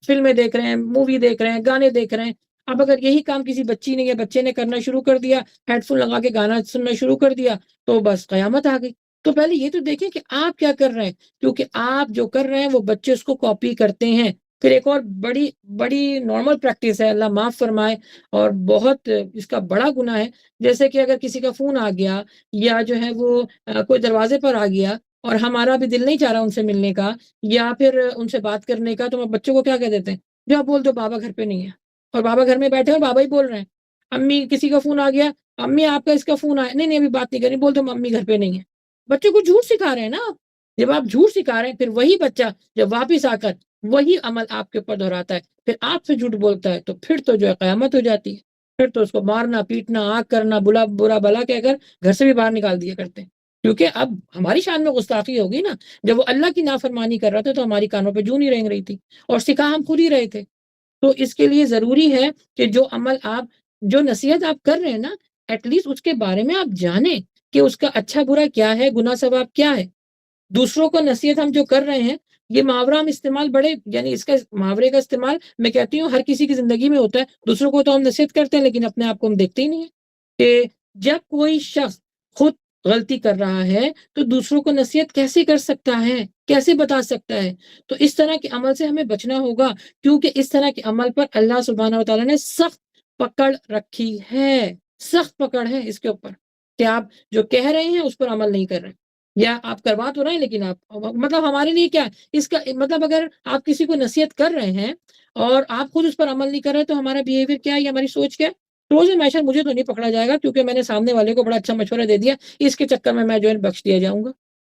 فلمیں دیکھ رہے ہیں، مووی دیکھ رہے ہیں، گانے دیکھ رہے ہیں۔ اب اگر یہی کام کسی بچی نے یا بچے نے کرنا شروع کر دیا، ہیڈ فون لگا کے گانا سننا شروع کر دیا، تو بس قیامت آ گئی۔ تو پہلے یہ تو دیکھیں کہ آپ کیا کر رہے ہیں، کیونکہ آپ جو کر رہے ہیں وہ بچے اس کو کاپی کرتے ہیں۔ پھر ایک اور بڑی نارمل پریکٹس ہے، اللہ معاف فرمائے، اور بہت اس کا بڑا گناہ ہے، جیسے کہ اگر کسی کا فون آ گیا یا جو ہے وہ کوئی دروازے پر آ گیا اور ہمارا بھی دل نہیں چاہ رہا ان سے ملنے کا یا پھر ان سے بات کرنے کا، تو ہم بچوں کو کیا کہہ دیتے ہیں، جو آپ بول دو بابا گھر پہ نہیں ہے، اور بابا گھر میں بیٹھے اور بابا ہی بول رہے ہیں۔ امی کسی کا فون آ گیا امی آپ کا اس کا فون آیا، نہیں ابھی بات نہیں کرنی، بول دو ممی گھر پہ نہیں ہے. بچے کو جھوٹ سکھا رہے ہیں نا آپ. جب آپ جھوٹ سکھا رہے ہیں پھر وہی بچہ جب واپس آ کر وہی عمل آپ کے اوپر دہراتا ہے، پھر آپ سے جھوٹ بولتا ہے، تو پھر تو جو ہے قیامت ہو جاتی ہے. پھر تو اس کو مارنا پیٹنا آنکھ کرنا برا بلا کہہ کر گھر سے بھی باہر نکال دیا کرتے ہیں. کیونکہ اب ہماری شان میں گستاخی ہوگی نا. جب وہ اللہ کی نافرمانی کر رہا تھا تو ہماری کانوں پہ جوں نہیں رینگ رہی تھی، اور سکھا ہم خود ہی رہے تھے. تو اس کے لیے ضروری ہے کہ جو عمل آپ جو نصیحت آپ کر رہے ہیں نا، ایٹ لیسٹ اس کے بارے میں آپ جانیں کہ اس کا اچھا برا کیا ہے، گناہ ثواب کیا ہے. دوسروں کو نصیحت ہم جو کر رہے ہیں، یہ محاورہ ہم استعمال بڑے یعنی اس کا محاورے کا استعمال میں کہتی ہوں ہر کسی کی زندگی میں ہوتا ہے. دوسروں کو تو ہم نصیحت کرتے ہیں لیکن اپنے آپ کو ہم دیکھتے ہی نہیں ہیں کہ جب کوئی شخص خود غلطی کر رہا ہے تو دوسروں کو نصیحت کیسے کر سکتا ہے، کیسے بتا سکتا ہے. تو اس طرح کے عمل سے ہمیں بچنا ہوگا، کیونکہ اس طرح کے عمل پر اللہ سبحانہ و تعالیٰ نے سخت پکڑ رکھی ہے. سخت پکڑ ہے اس کے اوپر کہ آپ جو کہہ رہے ہیں اس پر عمل نہیں کر رہے، یا آپ کروا تو رہے ہیں لیکن آپ مطلب ہمارے لیے کیا اس کا مطلب، اگر آپ کسی کو نصیحت کر رہے ہیں اور آپ خود اس پر عمل نہیں کر رہے تو ہمارا بیہیویئر کیا ہے یا ہماری سوچ کیا ہے. روز محشر مجھے تو نہیں پکڑا جائے گا کیونکہ میں نے سامنے والے کو بڑا اچھا مشورہ دے دیا، اس کے چکر میں جو ہے بخش دیا جاؤں گا.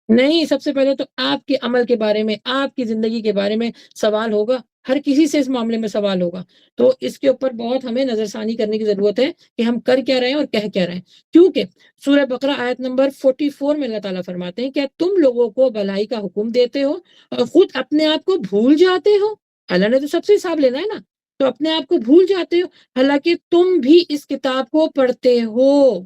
نہیں، سب سے پہلے تو آپ کے عمل کے بارے میں، آپ کی زندگی کے بارے میں سوال ہوگا. ہر کسی سے اس معاملے میں سوال ہوگا. تو اس کے اوپر بہت ہمیں نظر ثانی کرنے کی ضرورت ہے کہ ہم کر کیا رہے ہیں اور کہہ کیا رہے ہیں. کیونکہ سورہ بقرہ آیت نمبر 44 میں اللہ تعالیٰ فرماتے ہیں کہ تم لوگوں کو بھلائی کا حکم دیتے ہو اور خود اپنے آپ کو بھول جاتے ہو. اللہ نے تو سب سے حساب لینا ہے نا، تو اپنے آپ کو بھول جاتے ہو حالانکہ تم بھی اس کتاب کو پڑھتے ہو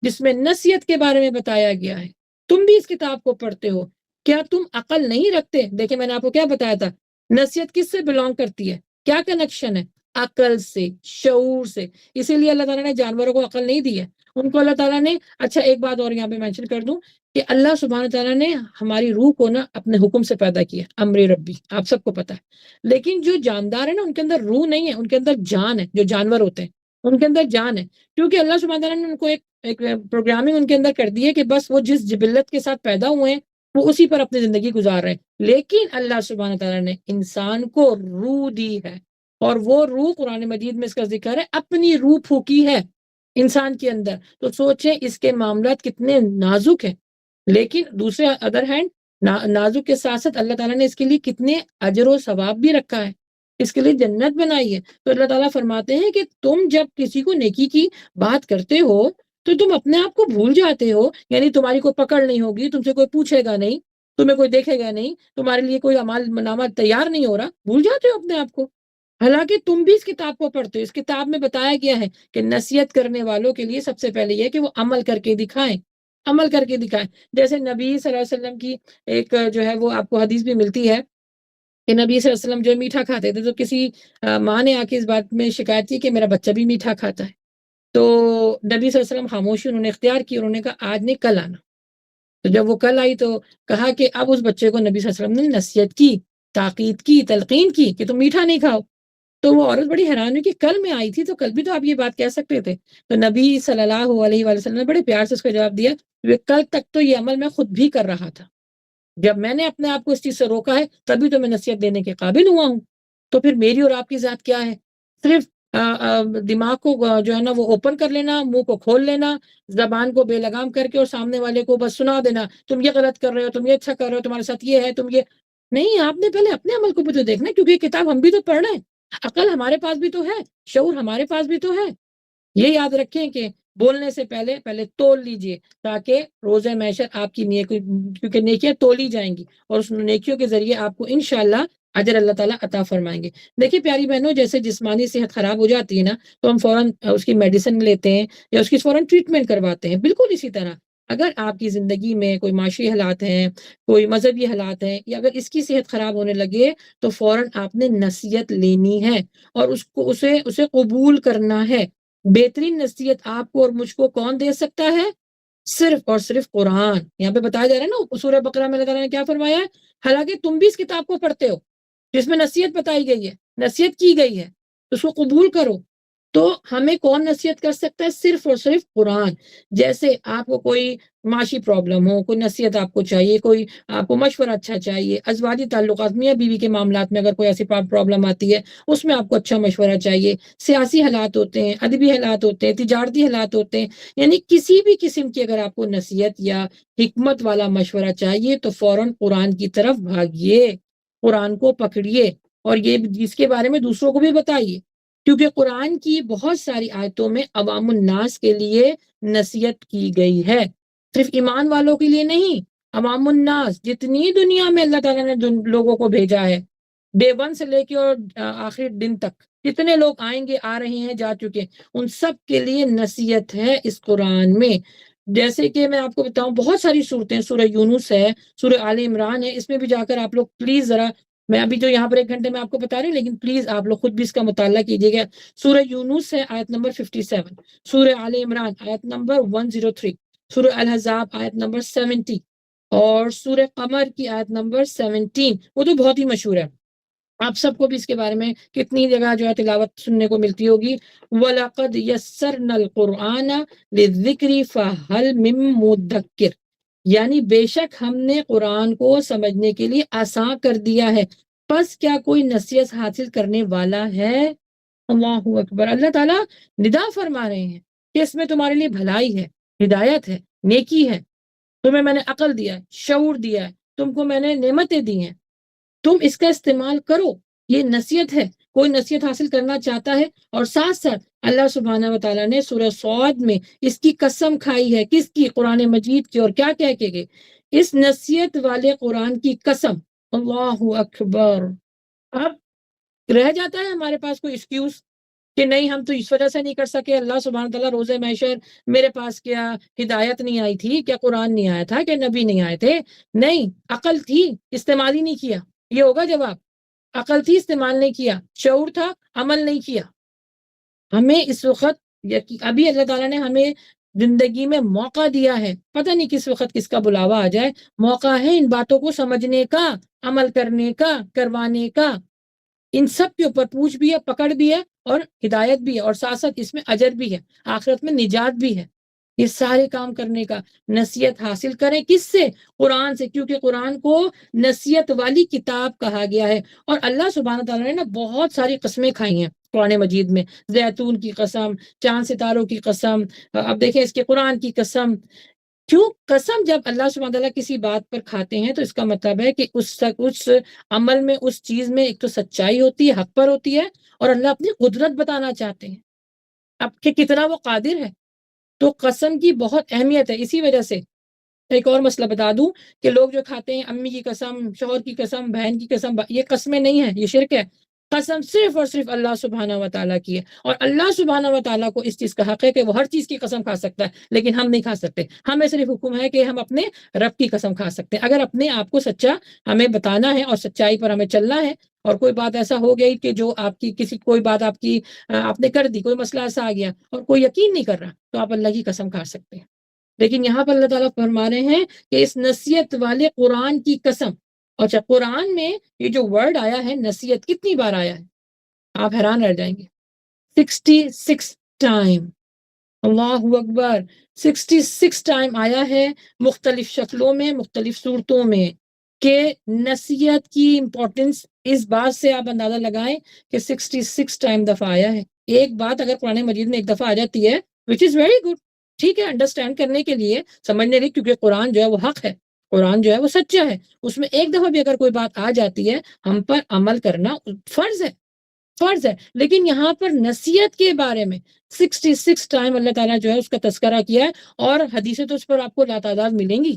جس میں نصیحت کے بارے میں بتایا گیا ہے. تم بھی اس کتاب کو پڑھتے ہو. کیا تم عقل نہیں رکھتے؟ دیکھیں میں نے آپ کو کیا بتایا تھا، نصیحت کس سے بلونگ کرتی ہے، کیا کنیکشن ہے، عقل سے، شعور سے. اسی لیے اللہ تعالیٰ نے جانوروں کو عقل نہیں دی ہے، ان کو اللہ تعالیٰ نے اچھا ایک بات اور یہاں پہ مینشن کر دوں کہ اللہ سبحانہ تعالیٰ نے ہماری روح کو نا اپنے حکم سے پیدا کیا، امر ربی، آپ سب کو پتہ ہے. لیکن جو جاندار ہے نا ان کے اندر روح نہیں ہے، ان کے اندر جان ہے. جو جانور ہوتے ہیں ان کے اندر جان ہے، کیونکہ اللہ سبحانہ تعالیٰ نے ان کو ایک پروگرامنگ ان کے اندر کر دی ہے کہ بس وہ جس جبلت کے ساتھ پیدا ہوئے ہیں وہ اسی پر اپنی زندگی گزار رہے ہیں. لیکن اللہ سبحانہ تعالیٰ نے انسان کو روح دی ہے، اور وہ روح قرآن مجید میں اس کا ذکر ہے اپنی روح پھونکی ہے انسان کے اندر. تو سوچیں اس کے معاملات کتنے نازک ہیں. لیکن دوسرے ادر ہینڈ نازک کے ساتھ ساتھ اللہ تعالیٰ نے اس کے لیے کتنے اجر و ثواب بھی رکھا ہے، اس کے لیے جنت بنائی ہے. تو اللہ تعالیٰ فرماتے ہیں کہ تم جب کسی کو نیکی کی بات کرتے ہو تو تم اپنے آپ کو بھول جاتے ہو. یعنی تمہاری کوئی پکڑ نہیں ہوگی، تم سے کوئی پوچھے گا نہیں، تمہیں کوئی دیکھے گا نہیں، تمہارے لیے کوئی عمل نامہ تیار نہیں ہو رہا، بھول جاتے ہو اپنے آپ کو. حالانکہ تم بھی اس کتاب کو پڑھتے ہو. اس کتاب میں بتایا گیا ہے کہ نصیحت کرنے والوں کے لیے سب سے پہلے یہ کہ وہ عمل کر کے دکھائیں، عمل کر کے دکھائیں. جیسے نبی صلی اللہ علیہ وسلم کی ایک جو ہے وہ آپ کو حدیث بھی ملتی ہے کہ نبی صلی اللہ علیہ وسلم جو میٹھا کھاتے تھے، تو کسی ماں نے آ کے اس بات میں شکایت کی کہ میرا بچہ بھی میٹھا کھاتا ہے. تو نبی صلی اللہ علیہ وسلم خاموشی انہوں نے اختیار کی، انہوں نے کہا آج نہیں کل آنا. تو جب وہ کل آئی تو کہا کہ اب اس بچے کو نبی صلی اللہ علیہ وسلم نے نصیحت کی، تاکید کی، تلقین کی کہ تم میٹھا نہیں کھاؤ. تو وہ عورت بڑی حیران ہوئی کہ کل میں آئی تھی تو کل بھی تو آپ یہ بات کہہ سکتے تھے. تو نبی صلی اللہ علیہ وآلہ وسلم نے بڑے پیار سے اس کا جواب دیا کہ کل تک تو یہ عمل میں خود بھی کر رہا تھا، جب میں نے اپنے آپ کو اس چیز سے روکا ہے تبھی تو میں نصیحت دینے کے قابل ہوا ہوں. تو پھر میری اور آپ کی ذات کیا ہے؟ صرف دماغ کو جو ہے نا وہ اوپن کر لینا، منہ کو کھول لینا، زبان کو بے لگام کر کے اور سامنے والے کو بس سنا دینا تم یہ غلط کر رہے ہو، تم یہ اچھا کر رہے ہو، تمہارے ساتھ یہ ہے، تم یہ نہیں. آپ نے پہلے اپنے عمل کو بھی تو دیکھنا ہے، کیونکہ یہ کتاب ہم بھی تو پڑھ رہے ہیں، عقل ہمارے پاس بھی تو ہے، شعور ہمارے پاس بھی تو ہے. یہ یاد رکھیں کہ بولنے سے پہلے تول لیجئے تاکہ روز محشر آپ کی نیکی، کیونکہ نیکیاں تولی جائیں گی اور اس نیکیوں کے ذریعے آپ کو انشاءاللہ اجر اللہ تعالیٰ عطا فرمائیں گے. دیکھیے پیاری بہنوں، جیسے جسمانی صحت خراب ہو جاتی ہے نا تو ہم فوراً اس کی میڈیسن لیتے ہیں یا اس کی فوراً ٹریٹمنٹ کرواتے ہیں. بالکل اسی طرح اگر آپ کی زندگی میں کوئی معاشی حالات ہیں، کوئی مذہبی حالات ہیں، یا اگر اس کی صحت خراب ہونے لگے تو فوراً آپ نے نصیحت لینی ہے اور اسے قبول کرنا ہے. بہترین نصیحت آپ کو اور مجھ کو کون دے سکتا ہے؟ صرف اور صرف قرآن. یہاں پہ بتایا جا رہا ہے نا سورہ بقرہ میں اللہ تعالیٰ نے کیا فرمایا ہے، حالانکہ تم بھی اس کتاب کو پڑھتے ہو جس میں نصیحت بتائی گئی ہے، نصیحت کی گئی ہے، اس کو قبول کرو. تو ہمیں کون نصیحت کر سکتا ہے؟ صرف اور صرف قرآن. جیسے آپ کو کوئی معاشی پرابلم ہو، کوئی نصیحت آپ کو چاہیے، کوئی آپ کو مشورہ اچھا چاہیے، ازواجی تعلقات میاں بیوی کے معاملات میں اگر کوئی ایسی پرابلم آتی ہے اس میں آپ کو اچھا مشورہ چاہیے، سیاسی حالات ہوتے ہیں، ادبی حالات ہوتے ہیں، تجارتی حالات ہوتے ہیں، یعنی کسی بھی قسم کی اگر آپ کو نصیحت یا حکمت والا مشورہ چاہیے تو فوراً قرآن کی طرف بھاگیے، قرآن کو پکڑیے اور یہ اس کے بارے میں دوسروں کو بھی بتائیے، کیونکہ قرآن کی بہت ساری آیتوں میں عوام الناس کے لیے نصیحت کی گئی ہے، صرف ایمان والوں کے لیے نہیں. عوام الناس، جتنی دنیا میں اللہ تعالیٰ نے لوگوں کو بھیجا ہے، ڈے 1 سے لے کے اور آخر دن تک جتنے لوگ آئیں گے، آ رہے ہیں، جا چکے، ان سب کے لیے نصیحت ہے اس قرآن میں. جیسے کہ میں آپ کو بتاؤں، بہت ساری صورتیں، سورہ یونس ہے، سورہ آل عمران ہے، اس میں بھی جا کر آپ لوگ پلیز ذرا، میں ابھی جو یہاں پر 1 گھنٹے میں آپ کو بتا رہی ہوں، لیکن پلیز آپ لوگ خود بھی اس کا مطالعہ کیجیے گا. سورہ یونس ہے آیت نمبر 57، سورہ آل عمران آیت نمبر 103، سورہ الاحزاب آیت نمبر 70 اور سورہ قمر کی آیت نمبر 17. وہ تو بہت ہی مشہور ہے، آپ سب کو بھی اس کے بارے میں کتنی جگہ جو ہے تلاوت سننے کو ملتی ہوگی. وَلَقَدْ يَسَّرْنَا الْقُرْآنَ لِلذِّكْرِ فَهَلْ مِن مُدَّكِّرٍ، یعنی بے شک ہم نے قرآن کو سمجھنے کے لیے آسان کر دیا ہے، پس کیا کوئی نصیحت حاصل کرنے والا ہے؟ اللہ اکبر. اللہ تعالیٰ ندا فرما رہے ہیں کہ اس میں تمہارے لیے بھلائی ہے، ہدایت ہے، نیکی ہے، تمہیں میں نے عقل دیا ہے، شعور دیا ہے، تم کو میں نے نعمتیں دی ہیں، تم اس کا استعمال کرو. یہ نصیحت ہے، کوئی نصیحت حاصل کرنا چاہتا ہے. اور ساتھ ساتھ اللہ سبحانہ و تعالیٰ نے سورہ صاد میں اس کی قسم کھائی ہے، کس کی؟ قرآن مجید کی. اور کیا کہہ کے گئے؟ اس نصیحت والے قرآن کی قسم. اللہ اکبر. اب رہ جاتا ہے ہمارے پاس کوئی ایکسکیوز کہ نہیں ہم تو اس وجہ سے نہیں کر سکے، اللہ سبحانہ تعالیٰ روزہ محشر میرے پاس کیا ہدایت نہیں آئی تھی، کیا قرآن نہیں آیا تھا، کیا نبی نہیں آئے تھے؟ نہیں، عقل تھی، استعمال ہی نہیں کیا. یہ ہوگا جواب. عقل تھی، استعمال نہیں کیا، شعور تھا، عمل نہیں کیا. ہمیں اس وقت ابھی اللہ تعالیٰ نے ہمیں زندگی میں موقع دیا ہے، پتہ نہیں کس وقت کس کا بلاوا آ جائے. موقع ہے ان باتوں کو سمجھنے کا، عمل کرنے کا، کروانے کا. ان سب کے اوپر پوچھ بھی ہے، پکڑ بھی ہے اور ہدایت بھی ہے، اور ساتھ ساتھ اس میں اجر بھی ہے، آخرت میں نجات بھی ہے. یہ سارے کام کرنے کا نصیحت حاصل کریں کس سے؟ قرآن سے، کیونکہ قرآن کو نصیحت والی کتاب کہا گیا ہے. اور اللہ سبحانہ تعالیٰ نے نا بہت ساری قسمیں کھائی ہیں قرآن مجید میں. زیتون کی قسم، چاند ستاروں کی قسم، اب دیکھیں اس کے قرآن کی قسم. کیوں قسم جب اللہ سبحانہ تعالیٰ کسی بات پر کھاتے ہیں تو اس کا مطلب ہے کہ اس عمل میں، اس چیز میں ایک تو سچائی ہوتی ہے، حق پر ہوتی ہے، اور اللہ اپنی قدرت بتانا چاہتے ہیں اب کہ کتنا وہ قادر ہے. تو قسم کی بہت اہمیت ہے. اسی وجہ سے ایک اور مسئلہ بتا دوں کہ لوگ جو کھاتے ہیں امی کی قسم، شوہر کی قسم، بہن کی قسم، یہ قسمیں نہیں ہیں، یہ شرک ہے. قسم صرف اور صرف اللہ سبحانہ و تعالیٰ کی ہے. اور اللہ سبحانہ و تعالیٰ کو اس چیز کا حق ہے کہ وہ ہر چیز کی قسم کھا سکتا ہے، لیکن ہم نہیں کھا سکتے. ہمیں صرف حکم ہے کہ ہم اپنے رب کی قسم کھا سکتے ہیں. اگر اپنے آپ کو سچا ہمیں بتانا ہے اور سچائی پر ہمیں چلنا ہے، اور کوئی بات ایسا ہو گئی کہ جو آپ کی کوئی بات آپ نے کر دی، کوئی مسئلہ ایسا آ گیا اور کوئی یقین نہیں کر رہا، تو آپ اللہ کی قسم کھا سکتے ہیں. لیکن یہاں پر اللہ تعالیٰ فرما رہے ہیں کہ اس نصیحت والے قرآن کی قسم. اچھا، قرآن میں یہ جو ورڈ آیا ہے نصیحت، کتنی بار آیا ہے؟ آپ حیران رہ جائیں گے. 66 ٹائم. اللہ اکبر. 66 ٹائم آیا ہے، مختلف شکلوں میں، مختلف صورتوں میں. کہ نصیحت کی امپورٹنس اس بات سے آپ اندازہ لگائیں کہ 66 ٹائم دفعہ آیا ہے. ایک بات اگر قرآن مجید میں ایک دفعہ آ جاتی ہے which is very good، ٹھیک ہے، انڈرسٹینڈ کرنے کے لیے، سمجھنے کے لیے، کیونکہ قرآن جو ہے وہ حق ہے، قرآن جو ہے وہ سچا ہے. اس میں ایک دفعہ بھی اگر کوئی بات آ جاتی ہے، ہم پر عمل کرنا فرض ہے، فرض ہے. لیکن یہاں پر نصیحت کے بارے میں 66 ٹائم اللہ تعالیٰ جو ہے اس کا تذکرہ کیا ہے. اور حدیثیں تو اس پر آپ کو لاتعداد ملیں گی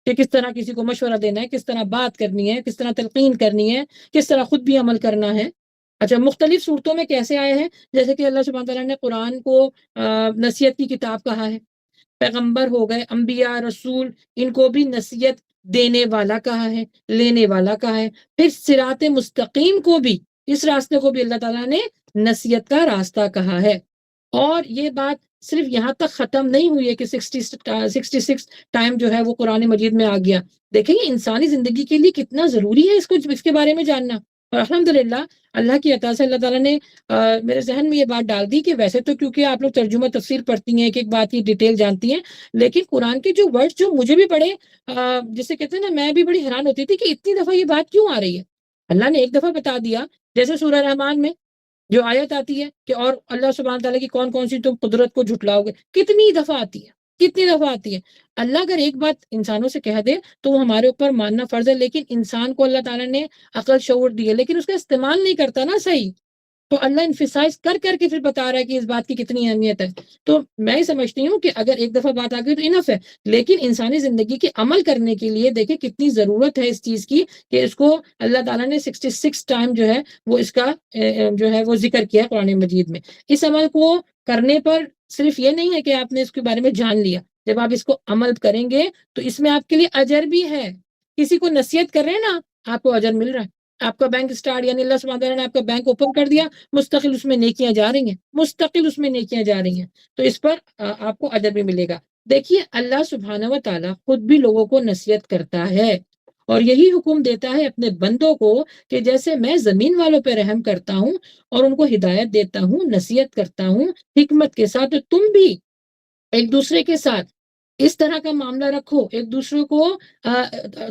کہ کس طرح کسی کو مشورہ دینا ہے، کس طرح بات کرنی ہے، کس طرح تلقین کرنی ہے، کس طرح خود بھی عمل کرنا ہے. اچھا، مختلف صورتوں میں کیسے آئے ہیں؟ جیسے کہ اللہ سبحانہ تعالیٰ نے قرآن کو نصیحت کی کتاب کہا ہے. پیغمبر ہو گئے، انبیاء، رسول، ان کو بھی نصیحت دینے والا کہا ہے، لینے والا کہا ہے. پھر صراط مستقیم کو بھی، اس راستے کو بھی اللہ تعالیٰ نے نصیحت کا راستہ کہا ہے. اور یہ بات صرف یہاں تک ختم نہیں ہوئی ہے کہ 66 ٹائم جو ہے وہ قرآن مجید میں آ گیا. دیکھیں یہ انسانی زندگی کے لیے کتنا ضروری ہے اس کے بارے میں جاننا. اور الحمدللہ اللہ کی عطا سے اللہ تعالیٰ نے میرے ذہن میں یہ بات ڈال دی کہ ویسے تو کیونکہ آپ لوگ ترجمہ تفسیر پڑھتی ہیں، ایک بات کی ڈیٹیل جانتی ہیں، لیکن قرآن کے جو ورڈ جو مجھے بھی بڑے جسے کہتے ہیں نا، میں بھی بڑی حیران ہوتی تھی کہ اتنی دفعہ یہ بات کیوں آ رہی ہے۔ اللہ نے ایک دفعہ بتا دیا، جیسے سورہ رحمان میں جو آیت آتی ہے کہ اور اللہ سبحانہ تعالیٰ کی کون کون سی تم قدرت کو جھٹلاؤ گے، کتنی دفعہ آتی ہے، کتنی دفعہ آتی ہے۔ اللہ اگر ایک بات انسانوں سے کہہ دے تو وہ ہمارے اوپر ماننا فرض ہے، لیکن انسان کو اللہ تعالیٰ نے عقل شعور دی ہے، لیکن اس کا استعمال نہیں کرتا نا صحیح، تو اللہ انفسائز کر کے پھر بتا رہا ہے کہ اس بات کی کتنی اہمیت ہے۔ تو میں ہی سمجھتی ہوں کہ اگر ایک دفعہ بات آ گئی تو انف ہے، لیکن انسانی زندگی کے عمل کرنے کے لیے دیکھیں کتنی ضرورت ہے اس چیز کی کہ اس کو اللہ تعالیٰ نے 66 ٹائم جو ہے وہ اس کا جو ہے وہ ذکر کیا ہے قرآن مجید میں۔ اس عمل کو کرنے پر صرف یہ نہیں ہے کہ آپ نے اس کے بارے میں جان لیا، جب آپ اس کو عمل کریں گے تو اس میں آپ کے لیے اجر بھی ہے۔ کسی کو نصیحت کر رہے ہیں نا، آپ کو اجر مل رہا ہے۔ آپ کا بینک اسٹارٹ، یعنی اللہ سبحانہ تعالیٰ نے آپ کا بینک اوپن کر دیا، مستقل اس میں نیکیاں جا رہی ہیں، مستقل اس میں نیکیاں جا رہی ہیں، تو اس پر آپ کو اجر بھی ملے گا۔ دیکھیے اللہ سبحانہ و تعالیٰ خود بھی لوگوں کو نصیحت کرتا ہے اور یہی حکم دیتا ہے اپنے بندوں کو کہ جیسے میں زمین والوں پہ رحم کرتا ہوں اور ان کو ہدایت دیتا ہوں، نصیحت کرتا ہوں حکمت کے ساتھ، تو تم بھی ایک دوسرے کے ساتھ اس طرح کا معاملہ رکھو، ایک دوسرے کو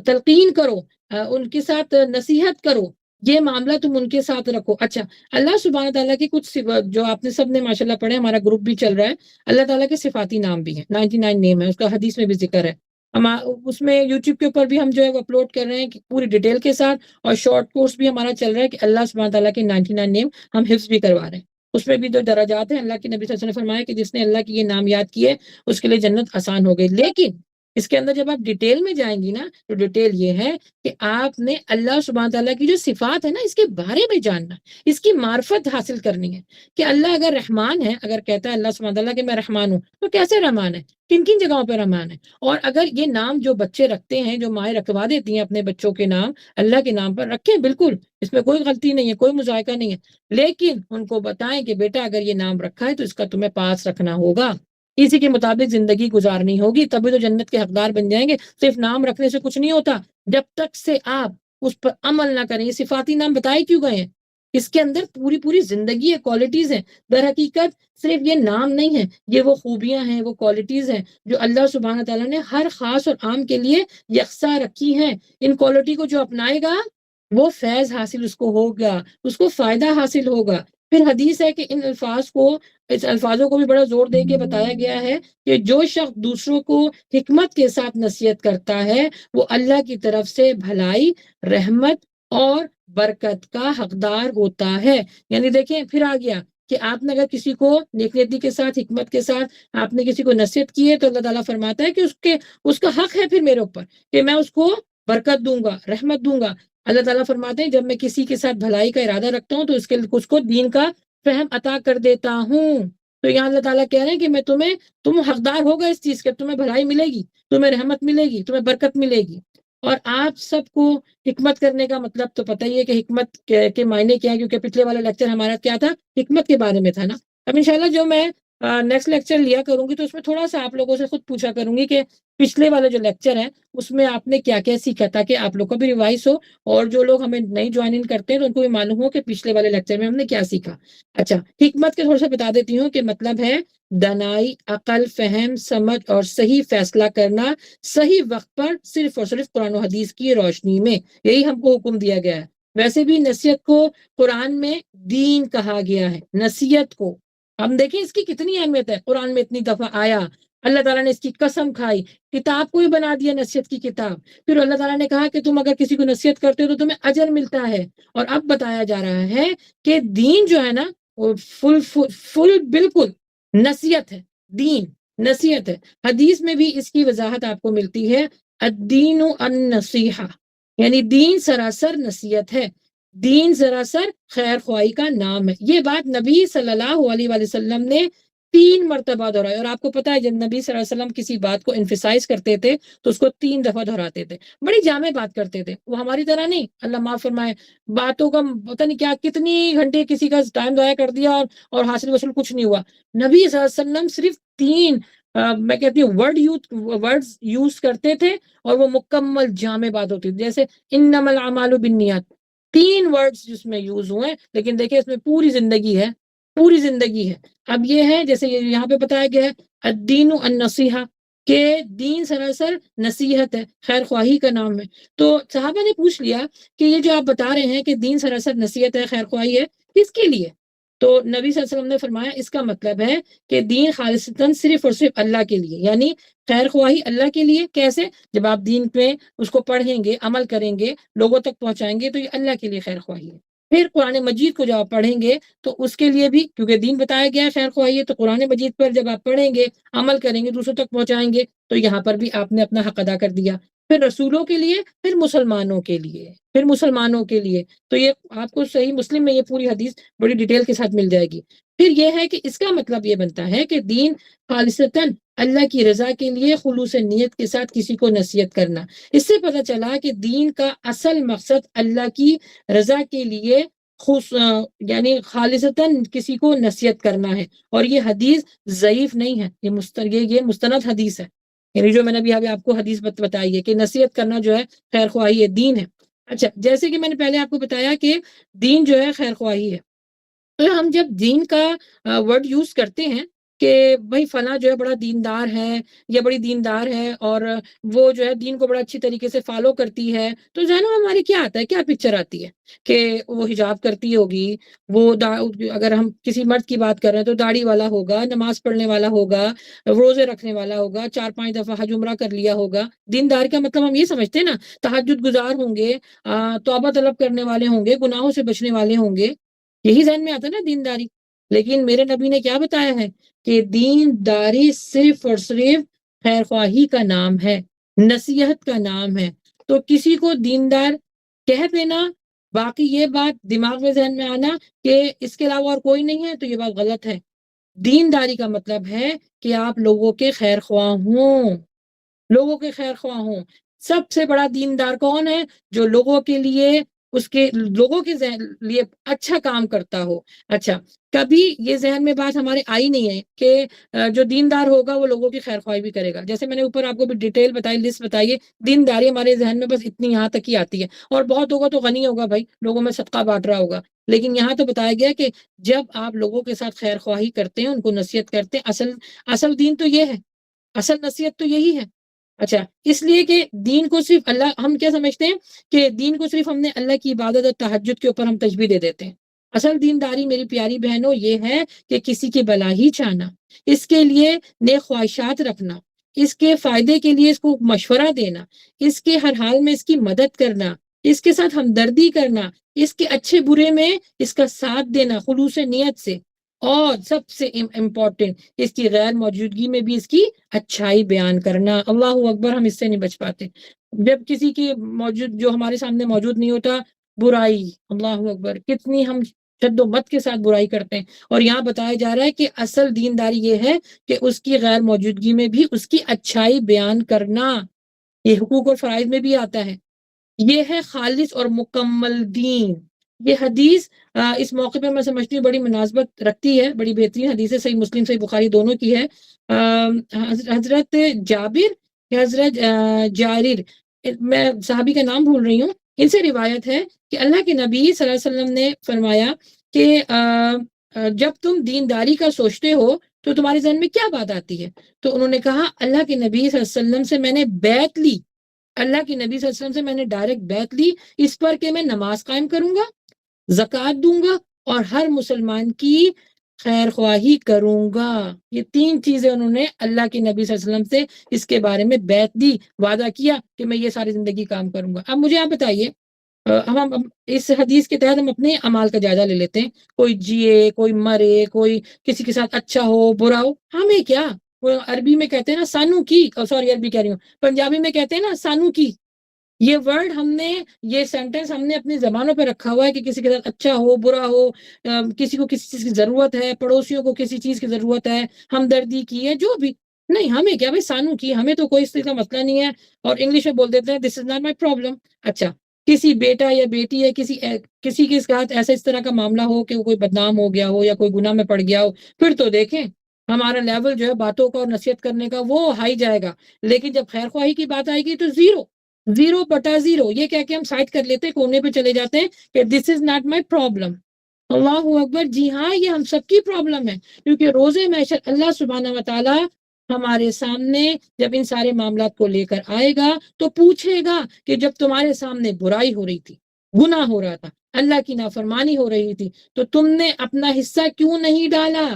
تلقین کرو، ان کے ساتھ نصیحت کرو، یہ معاملہ تم ان کے ساتھ رکھو۔ اچھا، اللہ سبحانہ تعالیٰ کی کچھ جو آپ نے سب نے ماشاءاللہ پڑھے، ہمارا گروپ بھی چل رہا ہے، اللہ تعالیٰ کے صفاتی نام بھی ہیں، 99 نیم ہے، اس کا حدیث میں بھی ذکر ہے۔ اس میں یوٹیوب کے اوپر بھی ہم جو ہے وہ اپلوڈ کر رہے ہیں کہ پوری ڈیٹیل کے ساتھ، اور شارٹ کورس بھی ہمارا چل رہا ہے کہ اللہ سبحانہ تعالیٰ کے 99 نیم ہم حفظ بھی کروا رہے ہیں۔ اس میں بھی دو درجات ہیں۔ اللہ کے نبی صلی اللہ علیہ وسلم نے فرمایا کہ جس نے اللہ کے یہ نام یاد کیے اس کے لیے جنت آسان ہو گئی، لیکن اس کے اندر جب آپ ڈیٹیل میں جائیں گی نا تو ڈیٹیل یہ ہے کہ آپ نے اللہ سبحانہ تعالیٰ کی جو صفات ہے نا اس کے بارے میں جاننا، اس کی معرفت حاصل کرنی ہے کہ اللہ اگر رحمان ہے، اگر کہتا ہے اللہ سبحانہ تعالیٰ کہ میں رحمان ہوں، تو کیسے رحمان ہے، کن کن جگہوں پہ رحمان ہے۔ اور اگر یہ نام جو بچے رکھتے ہیں، جو مائیں رکھوا دیتی ہیں اپنے بچوں کے نام اللہ کے نام پر، رکھیں، بالکل اس میں کوئی غلطی نہیں ہے، کوئی مذائقہ نہیں ہے، لیکن ان کو بتائیں کہ بیٹا اگر یہ نام رکھا ہے تو اس کا تمہیں پاس رکھنا ہوگا، اسی کے مطابق زندگی گزارنی ہوگی، تبھی تو جنت کے حقدار بن جائیں گے۔ صرف نام رکھنے سے کچھ نہیں ہوتا جب تک سے آپ اس پر عمل نہ کریں۔ یہ صفاتی نام بتائے کیوں گئے ہیں؟ اس کے اندر پوری زندگی ہے، کوالٹیز ہیں۔ در حقیقت صرف یہ نام نہیں ہے، یہ وہ خوبیاں ہیں، وہ کوالٹیز ہیں جو اللہ سبحانہ تعالیٰ نے ہر خاص اور عام کے لیے یکساں رکھی ہیں۔ ان کوالٹی کو جو اپنائے گا وہ فیض حاصل اس کو ہوگا، اس کو فائدہ حاصل ہوگا۔ پھر حدیث ہے کہ اس الفاظوں کو بھی بڑا زور دے کے بتایا گیا ہے کہ جو شخص دوسروں کو حکمت کے ساتھ نصیحت کرتا ہے وہ اللہ کی طرف سے بھلائی، رحمت اور برکت کا حقدار ہوتا ہے۔ یعنی دیکھیں پھر آ گیا کہ آپ نے اگر کسی کو نیک نیتی کے ساتھ، حکمت کے ساتھ آپ نے کسی کو نصیحت کی ہے تو اللہ تعالیٰ فرماتا ہے کہ اس کا حق ہے پھر میرے اوپر کہ میں اس کو برکت دوں گا، رحمت دوں گا۔ اللہ تعالیٰ فرماتے ہیں جب میں کسی کے ساتھ بھلائی کا ارادہ رکھتا ہوں تو اس کو دین کا فہم عطا کر دیتا ہوں۔ تو یہاں اللہ تعالیٰ کہہ رہے ہیں کہ میں تم حقدار ہوگا اس چیز کے، تمہیں بھلائی ملے گی، تمہیں رحمت ملے گی، تمہیں برکت ملے گی۔ اور آپ سب کو حکمت کرنے کا مطلب تو پتہ ہی ہے کہ حکمت کے معنی کیا ہے، کیونکہ پچھلے والا لیکچر ہمارا کیا تھا، حکمت کے بارے میں تھا نا۔ اب انشاءاللہ جو میں نیکسٹ لیکچر لیا کروں گی تو اس میں تھوڑا سا آپ لوگوں سے خود پوچھا کروں گی کہ پچھلے والے جو لیکچر ہیں اس میں آپ نے کیا کیا سیکھا، تاکہ آپ لوگ کو بھی ریوائز ہو اور جو لوگ ہمیں نئی جوائن ان کرتے ہیں تو ان کو بھی معلوم ہو کہ پچھلے والے لیکچر میں ہم نے کیا سیکھا۔ اچھا، حکمت کے تھوڑا سا بتا دیتی ہوں کہ مطلب ہے دانائی، عقل، فہم، سمجھ اور صحیح فیصلہ کرنا صحیح وقت پر صرف اور صرف قرآن و حدیث کی روشنی میں، یہی ہم کو حکم دیا گیا ہے۔ ویسے بھی نصیحت کو قرآن میں دین کہا گیا ہے، نصیحت کو ہم دیکھیں اس کی کتنی اہمیت ہے، قرآن میں اتنی دفعہ آیا، اللہ تعالیٰ نے اس کی قسم کھائی، کتاب کو ہی بنا دیا نصیحت کی کتاب۔ پھر اللہ تعالیٰ نے کہا کہ تم اگر کسی کو نصیحت کرتے ہو تو تمہیں اجر ملتا ہے۔ اور اب بتایا جا رہا ہے کہ دین جو ہے نا وہ فل بالکل نصیحت ہے، دین نصیحت ہے۔ حدیث میں بھی اس کی وضاحت آپ کو ملتی ہے، الدین النصیحہ، یعنی دین سراسر نصیحت ہے، دین سراسر خیر خواہی کا نام ہے۔ یہ بات نبی صلی اللہ علیہ وآلہ وسلم نے 3 مرتبہ دہرائی، اور آپ کو پتا ہے جب نبی صلی اللہ علیہ وسلم کسی بات کو انفسائز کرتے تھے تو اس کو 3 دفعہ دہراتے تھے، بڑی جامع بات کرتے تھے، وہ ہماری طرح نہیں، اللہ معاف فرمائے، باتوں کا پتہ نہیں کیا کتنی گھنٹے کسی کا ٹائم ضائع کر دیا اور حاصل وصول کچھ نہیں ہوا۔ نبی صلی اللہ علیہ وسلم صرف 3 میں کہتی ہوں ورڈز یوز کرتے تھے اور وہ مکمل جامع بات ہوتی تھی، جیسے انما الاعمال بالنیات، 3 ورڈز جس میں یوز ہوئے، لیکن دیکھیں اس میں پوری زندگی ہے، پوری زندگی ہے۔ اب یہ ہے جیسے یہاں پہ بتایا گیا ہے الدین النصیحہ، کہ دین سراسر نصیحت ہے، خیر خواہی کا نام ہے۔ تو صحابہ نے پوچھ لیا کہ یہ جو آپ بتا رہے ہیں کہ دین سراسر نصیحت ہے، خیر خواہی ہے، کس کے لیے؟ تو نبی صلی اللہ علیہ وسلم نے فرمایا اس کا مطلب ہے کہ دین خالصتاً صرف اور صرف اللہ کے لیے، یعنی خیر خواہی اللہ کے لیے۔ کیسے؟ جب آپ دین پہ اس کو پڑھیں گے، عمل کریں گے، لوگوں تک پہنچائیں گے، تو یہ اللہ کے لیے خیر خواہی ہے۔ پھر قرآن مجید کو جب آپ پڑھیں گے تو اس کے لیے بھی، کیونکہ دین بتایا گیا ہے خیر خواہی ہے، تو قرآن مجید پر جب آپ پڑھیں گے، عمل کریں گے، دوسروں تک پہنچائیں گے، تو یہاں پر بھی آپ نے اپنا حق ادا کر دیا۔ پھر رسولوں کے لیے، پھر مسلمانوں کے لیے، پھر مسلمانوں کے لیے۔ تو یہ آپ کو صحیح مسلم میں یہ پوری حدیث بڑی ڈیٹیل کے ساتھ مل جائے گی۔ پھر یہ ہے کہ اس کا مطلب یہ بنتا ہے کہ دین خالصتاً اللہ کی رضا کے لیے خلوص نیت کے ساتھ کسی کو نصیحت کرنا۔ اس سے پتہ چلا کہ دین کا اصل مقصد اللہ کی رضا کے لیے یعنی خالصتاً کسی کو نصیحت کرنا ہے۔ اور یہ حدیث ضعیف نہیں ہے، یہ مستند حدیث ہے، یعنی جو میں نے ابھی آپ کو حدیث بتائی ہے کہ نصیحت کرنا جو ہے خیر خواہی ہے، دین ہے۔ اچھا، جیسے کہ میں نے پہلے آپ کو بتایا کہ دین جو ہے خیر خواہی ہے، تو ہم جب دین کا ورڈ یوز کرتے ہیں کہ بھائی فلاں جو ہے بڑا دیندار ہے یا بڑی دیندار ہے اور وہ جو ہے دین کو بڑا اچھی طریقے سے فالو کرتی ہے، تو ذہنوں میں ہمارے کیا آتا ہے، کیا پکچر آتی ہے کہ وہ حجاب کرتی ہوگی، وہ اگر ہم کسی مرد کی بات کر رہے ہیں تو داڑھی والا ہوگا، نماز پڑھنے والا ہوگا، روزے رکھنے والا ہوگا، 4-5 دفعہ حج عمرہ کر لیا ہوگا۔ دیندار کا مطلب ہم یہ سمجھتے ہیں نا، تہجد گزار ہوں گے، توبہ طلب کرنے والے ہوں گے، گناہوں سے بچنے والے ہوں گے، یہی ذہن میں آتا ہے نا دینداری۔ لیکن میرے نبی نے کیا بتایا ہے کہ دینداری صرف اور صرف خیر خواہی کا نام ہے، نصیحت کا نام ہے۔ تو کسی کو دیندار کہہ دینا، باقی یہ بات دماغ میں ذہن میں آنا کہ اس کے علاوہ اور کوئی نہیں ہے، تو یہ بات غلط ہے۔ دینداری کا مطلب ہے کہ آپ لوگوں کے خیر خواہ ہوں، لوگوں کے خیر خواہ ہوں۔ سب سے بڑا دیندار کون ہے؟ جو لوگوں کے لیے لوگوں کے لیے اچھا کام کرتا ہو۔ اچھا، کبھی یہ ذہن میں بات ہمارے آئی نہیں ہے کہ جو دیندار ہوگا وہ لوگوں کی خیر خواہی بھی کرے گا۔ جیسے میں نے اوپر آپ کو بھی ڈیٹیل بتائی، لسٹ بتائی ہے، دینداری ہمارے ذہن میں بس اتنی یہاں تک ہی آتی ہے۔ اور بہت ہوگا تو غنی ہوگا بھائی، لوگوں میں صدقہ بانٹ رہا ہوگا، لیکن یہاں تو بتایا گیا کہ جب آپ لوگوں کے ساتھ خیر خواہی کرتے ہیں، ان کو نصیحت کرتے ہیں، اصل دین تو یہ ہے، اصل نصیحت تو یہی ہے۔ اچھا، اس لیے کہ دین کو صرف اللہ، ہم کیا سمجھتے ہیں کہ دین کو صرف ہم نے اللہ کی عبادت اور تہجد کے اوپر ہم تشبیہ دے دیتے ہیں۔ اصل دینداری میری پیاری بہنوں یہ ہے کہ کسی کی بھلا ہی چاہنا، اس کے لیے نیک خواہشات رکھنا، اس کے فائدے کے لیے اس کو مشورہ دینا، اس کے ہر حال میں اس کی مدد کرنا، اس کے ساتھ ہمدردی کرنا، اس کے اچھے برے میں اس کا ساتھ دینا خلوص نیت سے، اور سب سے امپورٹنٹ اس کی غیر موجودگی میں بھی اس کی اچھائی بیان کرنا۔ اللہ اکبر، ہم اس سے نہیں بچ پاتے جب کسی کی جو ہمارے سامنے موجود نہیں ہوتا، برائی، اللہ اکبر، کتنی ہم شد و مت کے ساتھ برائی کرتے ہیں۔ اور یہاں بتایا جا رہا ہے کہ اصل دینداری یہ ہے کہ اس کی غیر موجودگی میں بھی اس کی اچھائی بیان کرنا، یہ حقوق اور فرائض میں بھی آتا ہے۔ یہ ہے خالص اور مکمل دین۔ یہ حدیث اس موقع پہ میں سمجھتی ہوں بڑی مناسبت رکھتی ہے، بڑی بہترین حدیث ہے، صحیح مسلم صحیح بخاری دونوں کی ہے۔ حضرت جابر یا حضرت جارر، میں صحابی کا نام بھول رہی ہوں، ان سے روایت ہے کہ اللہ کے نبی صلی اللہ علیہ وسلم نے فرمایا کہ جب تم دینداری کا سوچتے ہو تو تمہارے ذہن میں کیا بات آتی ہے؟ تو انہوں نے کہا اللہ کے نبی صلی اللہ علیہ وسلم سے میں نے بیعت لی، اللہ کے نبی صلی اللہ علیہ وسلم سے میں نے ڈائریکٹ بیعت لی اس پر کہ میں نماز قائم کروں گا، زکوٰۃ دوں گا اور ہر مسلمان کی خیر خواہی کروں گا۔ یہ 3 چیزیں انہوں نے اللہ کے نبی صلی اللہ علیہ وسلم سے اس کے بارے میں بیعت دی، وعدہ کیا کہ میں یہ ساری زندگی کام کروں گا۔ اب مجھے آپ بتائیے، ہم اس حدیث کے تحت ہم اپنے اعمال کا جائزہ لے لیتے ہیں، کوئی جیے، کوئی مرے، کوئی کسی کے ساتھ اچھا ہو برا ہو، ہمیں کیا؟ وہ عربی میں کہتے ہیں نا سانو کی، سوری عربی کہہ رہی ہوں، پنجابی میں کہتے ہیں نا سانو کی۔ یہ ورڈ ہم نے، یہ سینٹنس ہم نے اپنی زبانوں پہ رکھا ہوا ہے کہ کسی کے ساتھ اچھا ہو برا ہو، کسی کو کسی چیز کی ضرورت ہے، پڑوسیوں کو کسی چیز کی ضرورت ہے، ہمدردی کی ہے، جو بھی نہیں، ہمیں کیا بھائی سانو کی، ہمیں تو کوئی اس چیز کا مسئلہ نہیں ہے، اور انگلش میں بول دیتے ہیں دس از ناٹ مائی پرابلم۔ اچھا، کسی بیٹا یا بیٹی ہے کسی کے ساتھ ایسا اس طرح کا معاملہ ہو کہ وہ کوئی بدنام ہو گیا ہو یا کوئی گناہ میں پڑ گیا ہو، پھر تو دیکھیں ہمارا لیول جو ہے باتوں کا اور نصیحت کرنے کا وہ ہائی جائے گا، لیکن جب خیر خواہی کی بات آئے گی تو زیرو، 0/0 یہ کہہ کے ہم سائڈ کر لیتے ہیں، کونے پہ چلے جاتے ہیں کہ دس از ناٹ مائی پرابلم. اللہ اکبر. جی ہاں، یہ ہم سب کی پرابلم ہے، کیونکہ روز محشر اللہ سبحانہ و تعالی ہمارے سامنے جب ان سارے معاملات کو لے کر آئے گا تو پوچھے گا کہ جب تمہارے سامنے برائی ہو رہی تھی، گناہ ہو رہا تھا، اللہ کی نافرمانی ہو رہی تھی، تو تم نے اپنا حصہ کیوں نہیں ڈالا؟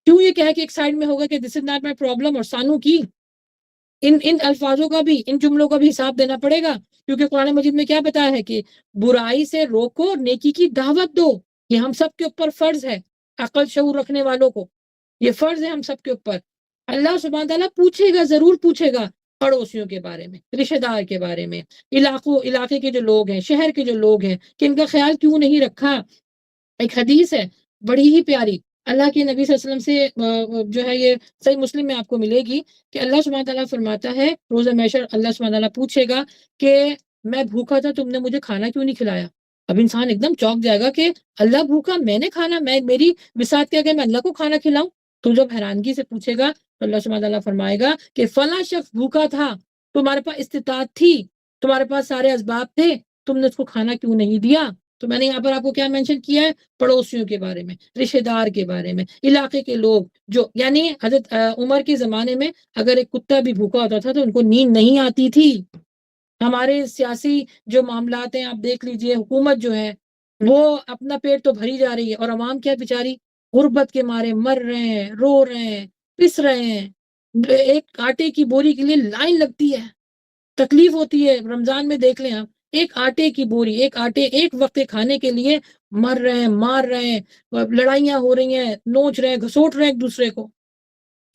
کیوں یہ کہہ کہ ایک سائڈ میں ہوگا کہ دس از ناٹ مائی پرابلم اور سانو کی ان الفاظوں کا بھی، ان جملوں کا بھی حساب دینا پڑے گا، کیونکہ قرآن مجید میں کیا بتایا ہے کہ برائی سے روکو، نیکی کی دعوت دو. یہ ہم سب کے اوپر فرض ہے، عقل شعور رکھنے والوں کو یہ فرض ہے ہم سب کے اوپر. اللہ سبحانہ تعالیٰ پوچھے گا، ضرور پوچھے گا، پڑوسیوں کے بارے میں، رشتہ دار کے بارے میں، علاقے کے جو لوگ ہیں، شہر کے جو لوگ ہیں کہ ان کا خیال کیوں نہیں رکھا. ایک حدیث ہے بڑی ہی پیاری، اللہ کے نبی صلی اللہ علیہ وسلم سے جو ہے یہ صحیح مسلم میں آپ کو ملے گی کہ اللہ سبحانہ تعالیٰ فرماتا ہے روز محشر اللہ سبحانہ تعالیٰ پوچھے گا کہ میں بھوکا تھا، تم نے مجھے کھانا کیوں نہیں کھلایا؟ اب انسان ایک دم چونک جائے گا کہ اللہ بھوکا، میں نے کھانا، میری بساط کیا کہ میں اللہ کو کھانا کھلاؤں؟ تو جب حیرانگی سے پوچھے گا تو اللہ سبحانہ تعالیٰ فرمائے گا کہ فلاں شخص بھوکا تھا، تمہارے پاس استطاعت تھی، تمہارے پاس سارے اسباب تھے، تم نے اس کو کھانا کیوں نہیں دیا؟ تو میں نے یہاں پر آپ کو کیا مینشن کیا ہے؟ پڑوسیوں کے بارے میں، رشتہ دار کے بارے میں، علاقے کے لوگ جو، یعنی حضرت عمر کے زمانے میں اگر ایک کتا بھی بھوکا ہوتا تھا تو ان کو نیند نہیں آتی تھی. ہمارے سیاسی جو معاملات ہیں آپ دیکھ لیجئے، حکومت جو ہے وہ اپنا پیٹ تو بھری جا رہی ہے اور عوام کیا بیچاری غربت کے مارے مر رہے ہیں، رو رہے ہیں، پس رہے ہیں. ایک آٹے کی بوری کے لیے لائن لگتی ہے، تکلیف ہوتی ہے. رمضان میں دیکھ لیں آپ، ایک آٹے کی بوری، ایک وقت کھانے کے لیے مر رہے ہیں، مار رہے ہیں، لڑائیاں ہو رہی ہیں، نوچ رہے ہیں، گھسوٹ رہے ہیں ایک دوسرے کو.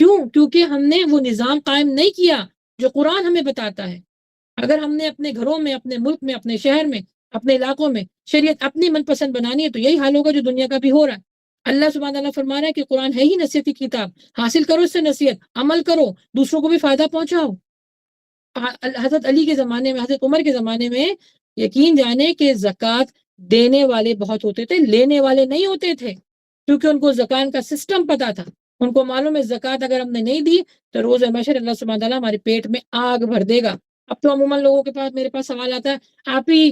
کیوں؟ کیونکہ ہم نے وہ نظام قائم نہیں کیا جو قرآن ہمیں بتاتا ہے. اگر ہم نے اپنے گھروں میں، اپنے ملک میں، اپنے شہر میں، اپنے علاقوں میں شریعت اپنی من پسند بنانی ہے تو یہی حال ہوگا جو دنیا کا بھی ہو رہا ہے. اللہ سبحانہ تعالیٰ فرما رہا ہے کہ قرآن ہے ہی نصیحت کی کتاب، حاصل کرو اس سے نصیحت، عمل کرو، دوسروں کو بھی فائدہ پہنچاؤ. حضرت علی کے زمانے میں، حضرت عمر کے زمانے میں یقین جانے کہ زکوٰۃ دینے والے بہت ہوتے تھے، لینے والے نہیں ہوتے تھے، کیونکہ ان کو زکوٰۃ کا سسٹم پتا تھا. ان کو معلوم ہے زکوٰۃ اگر ہم نے نہیں دی تو روز محشر اللہ سبحانہ تعالیٰ ہمارے پیٹ میں آگ بھر دے گا. اب تو عموماً لوگوں کے پاس، میرے پاس سوال آتا ہے، آپ ہی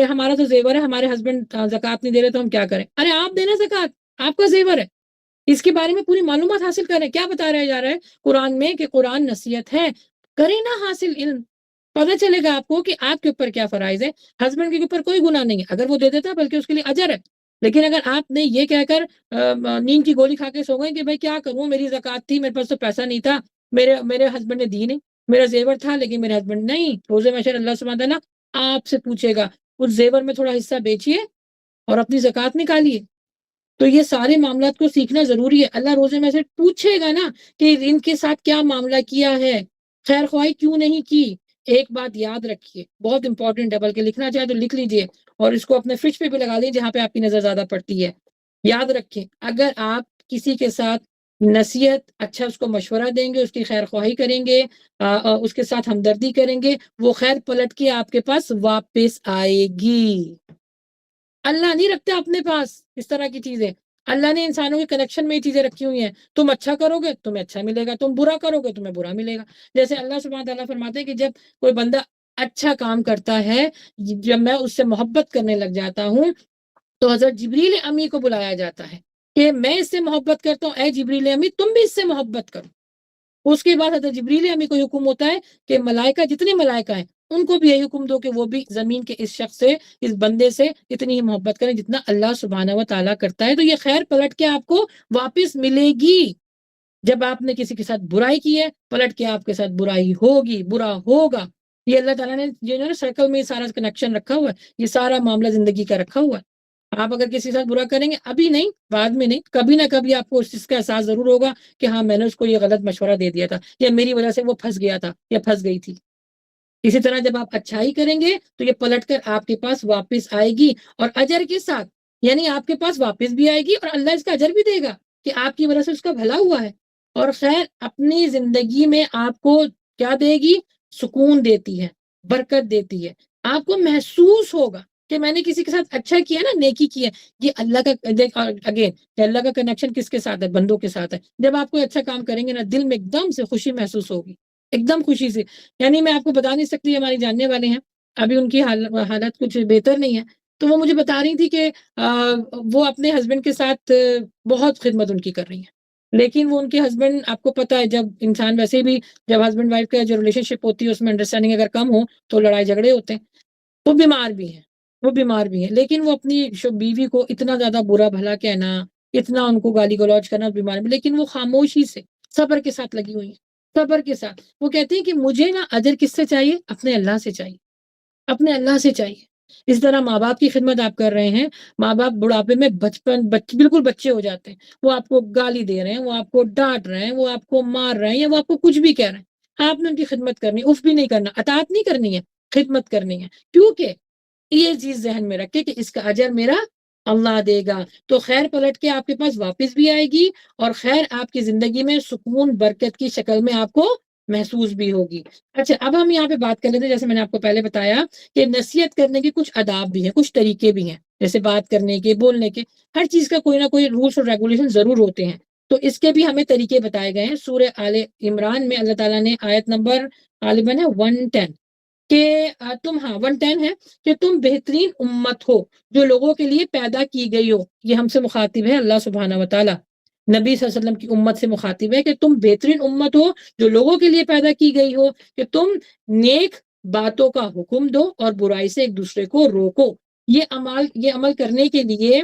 ہمارا تو زیور ہے، ہمارے ہسبینڈ زکوٰۃ نہیں دے رہے تو ہم کیا کریں؟ ارے آپ دینا زکوٰۃ، آپ کا زیور ہے، اس کے بارے میں پوری معلومات حاصل کریں. کیا بتایا جا رہا ہے قرآن میں کہ قرآن نصیحت ہے، کریں نا حاصل علم، پتہ چلے گا آپ کو کہ آپ کے اوپر کیا فرائض ہے. ہسبینڈ کے اوپر کوئی گناہ نہیں ہے اگر وہ دے دیتا بلکہ اس کے لیے اجر ہے. لیکن اگر آپ نے یہ کہہ کر نیند کی گولی کھا کے سو گئے کہ بھائی کیا کروں، میری زکوٰۃ تھی، میرے پاس تو پیسہ نہیں تھا، میرے ہسبینڈ نے دی نہیں، میرا زیور تھا لیکن میرے ہسبینڈ نہیں، روز محشر اللہ سبحانہ تعالیٰ آپ سے پوچھے گا اس زیور میں تھوڑا حصہ بیچیے اور اپنی زکوٰۃ نکالیے. تو یہ سارے معاملات کو سیکھنا ضروری ہے. اللہ روزے میں سے پوچھے گا نا کہ ان کے ساتھ کیا معاملہ کیا ہے، خیر خواہی کیوں نہیں کی. ایک بات یاد رکھیے، بہت امپورٹنٹ ہے، بلکہ لکھنا چاہے تو لکھ لیجئے اور اس کو اپنے فرج پہ بھی لگا لیجئے جہاں پہ آپ کی نظر زیادہ پڑتی ہے. یاد رکھیں، اگر آپ کسی کے ساتھ نصیحت، اچھا اس کو مشورہ دیں گے، اس کی خیر خواہی کریں گے، اس کے ساتھ ہمدردی کریں گے، وہ خیر پلٹ کے آپ کے پاس واپس آئے گی. اللہ نہیں رکھتے اپنے پاس اس طرح کی چیزیں. اللہ نے انسانوں کے کنیکشن میں یہ چیزیں رکھی ہوئی ہیں. تم اچھا کرو گے تمہیں اچھا ملے گا، تم برا کرو گے تمہیں برا ملے گا. جیسے اللہ سبحانہ تعالیٰ فرماتے ہیں کہ جب کوئی بندہ اچھا کام کرتا ہے، جب میں اس سے محبت کرنے لگ جاتا ہوں تو حضرت جبریل امی کو بلایا جاتا ہے کہ میں اس سے محبت کرتا ہوں، اے جبریل امی تم بھی اس سے محبت کرو. اس کے بعد حضرت جبریل امی کو حکم ہوتا ہے کہ ملائکہ، جتنے ملائکہ ہیں ان کو بھی یہ حکم دو کہ وہ بھی زمین کے اس شخص سے، اس بندے سے اتنی ہی محبت کریں جتنا اللہ سبحانہ و تعالیٰ کرتا ہے. تو یہ خیر پلٹ کے آپ کو واپس ملے گی. جب آپ نے کسی کے ساتھ برائی کی ہے، پلٹ کے آپ کے ساتھ برائی ہوگی، برا ہوگا. یہ اللہ تعالیٰ نے جو سرکل میں سارا کنیکشن رکھا ہوا ہے، یہ سارا معاملہ زندگی کا رکھا ہوا ہے. آپ اگر کسی کے ساتھ برا کریں گے، ابھی نہیں، بعد میں نہیں، کبھی نہ کبھی آپ کو اس چیز کا احساس ضرور ہوگا کہ ہاں میں نے اس کو یہ غلط مشورہ دے دیا تھا، یا میری وجہ سے وہ پھنس گیا تھا یا پھنس گئی تھی. اسی طرح جب آپ اچھائی کریں گے تو یہ پلٹ کر آپ کے پاس واپس آئے گی اور اجر کے ساتھ، یعنی آپ کے پاس واپس بھی آئے گی اور اللہ اس کا اجر بھی دے گا کہ آپ کی وجہ سے اس کا بھلا ہوا ہے. اور خیر اپنی زندگی میں آپ کو کیا دے گی؟ سکون دیتی ہے، برکت دیتی ہے. آپ کو محسوس ہوگا کہ میں نے کسی کے ساتھ اچھا کیا نا، نیکی کی ہے. یہ اللہ کا اگین اللہ کا کنیکشن کس کے ساتھ ہے؟ بندوں کے ساتھ ہے. جب آپ کوئی اچھا کام کریں گے نا، دل میں ایک دم سے خوشی محسوس ہوگی. ایک دم خوشی سے. یعنی میں آپ کو بتا نہیں سکتی، ہماری جاننے والے ہیں، ابھی ان کی حالت کچھ بہتر نہیں ہے، تو وہ مجھے بتا رہی تھی کہ وہ اپنے ہسبینڈ کے ساتھ بہت خدمت ان کی کر رہی ہیں، لیکن وہ ان کے ہسبینڈ، آپ کو پتہ ہے جب انسان ویسے بھی جب ہسبینڈ وائف کا جو ریلیشن شپ ہوتی ہے اس میں انڈرسٹینڈنگ اگر کم ہو تو لڑائی جھگڑے ہوتے ہیں. وہ بیمار بھی ہیں، وہ بیمار بھی ہیں، لیکن وہ اپنی بیوی کو اتنا زیادہ برا بھلا کہنا، اتنا ان کو گالی گلوچ کرنا بیمار میں، لیکن وہ خاموشی سے صبر کے ساتھ لگی ہوئی ہیں، صبر کے ساتھ. وہ کہتی ہیں کہ مجھے نا اجر کس سے چاہیے؟ اپنے اللہ سے چاہیے، اپنے اللہ سے چاہیے. اس طرح ماں باپ کی خدمت آپ کر رہے ہیں، ماں باپ بڑھاپے میں بالکل بچے ہو جاتے ہیں، وہ آپ کو گالی دے رہے ہیں، وہ آپ کو ڈانٹ رہے ہیں، وہ آپ کو مار رہے ہیں، یا وہ آپ کو کچھ بھی کہہ رہے ہیں، آپ نے ان کی خدمت کرنی، اف بھی نہیں کرنا، اطاعت نہیں کرنی ہے، خدمت کرنی ہے. کیونکہ یہ چیز ذہن میں رکھے کہ اس کا اجر میرا اللہ دے گا، تو خیر پلٹ کے آپ کے پاس واپس بھی آئے گی، اور خیر آپ کی زندگی میں سکون برکت کی شکل میں آپ کو محسوس بھی ہوگی. اچھا، اب ہم یہاں پہ بات کر لیتے ہیں، جیسے میں نے آپ کو پہلے بتایا کہ نصیحت کرنے کے کچھ آداب بھی ہیں، کچھ طریقے بھی ہیں، جیسے بات کرنے کے، بولنے کے، ہر چیز کا کوئی نہ کوئی رولس اور ریگولیشن ضرور ہوتے ہیں. تو اس کے بھی ہمیں طریقے بتائے گئے ہیں. سورہ آل عمران میں اللہ تعالیٰ نے آیت نمبر غالباً ہے 110 کہ تم 110 ہے کہ تم بہترین امت ہو جو لوگوں کے لیے پیدا کی گئی ہو. یہ ہم سے مخاطب ہے اللہ سبحانہ و تعالیٰ، نبی صلی اللہ علیہ وسلم کی امت سے مخاطب ہے کہ تم بہترین امت ہو جو لوگوں کے لیے پیدا کی گئی ہو، کہ تم نیک باتوں کا حکم دو اور برائی سے ایک دوسرے کو روکو. یہ عمل کرنے کے لیے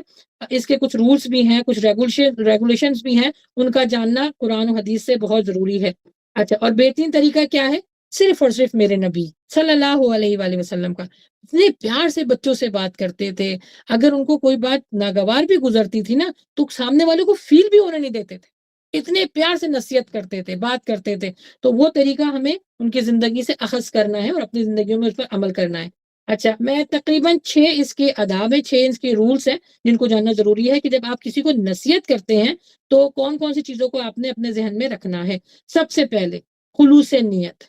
اس کے کچھ رولز بھی ہیں، کچھ ریگولیشنز بھی ہیں، ان کا جاننا قرآن و حدیث سے بہت ضروری ہے. اچھا، اور بہترین طریقہ کیا ہے؟ صرف اور صرف میرے نبی صلی اللہ علیہ وآلہ وسلم کا. اتنے پیار سے بچوں سے بات کرتے تھے، اگر ان کو کوئی بات ناگوار بھی گزرتی تھی نا تو سامنے والے کو فیل بھی ہونے نہیں دیتے تھے، اتنے پیار سے نصیحت کرتے تھے، بات کرتے تھے. تو وہ طریقہ ہمیں ان کی زندگی سے اخذ کرنا ہے اور اپنی زندگیوں میں اس پر عمل کرنا ہے. اچھا، میں تقریباً 6 اس کے آداب ہیں، 6 اس کے رولز ہیں جن کو جاننا ضروری ہے کہ جب آپ کسی کو نصیحت کرتے ہیں تو کون کون سی چیزوں کو آپ نے اپنے ذہن میں رکھنا ہے. سب سے پہلے خلوص نیت.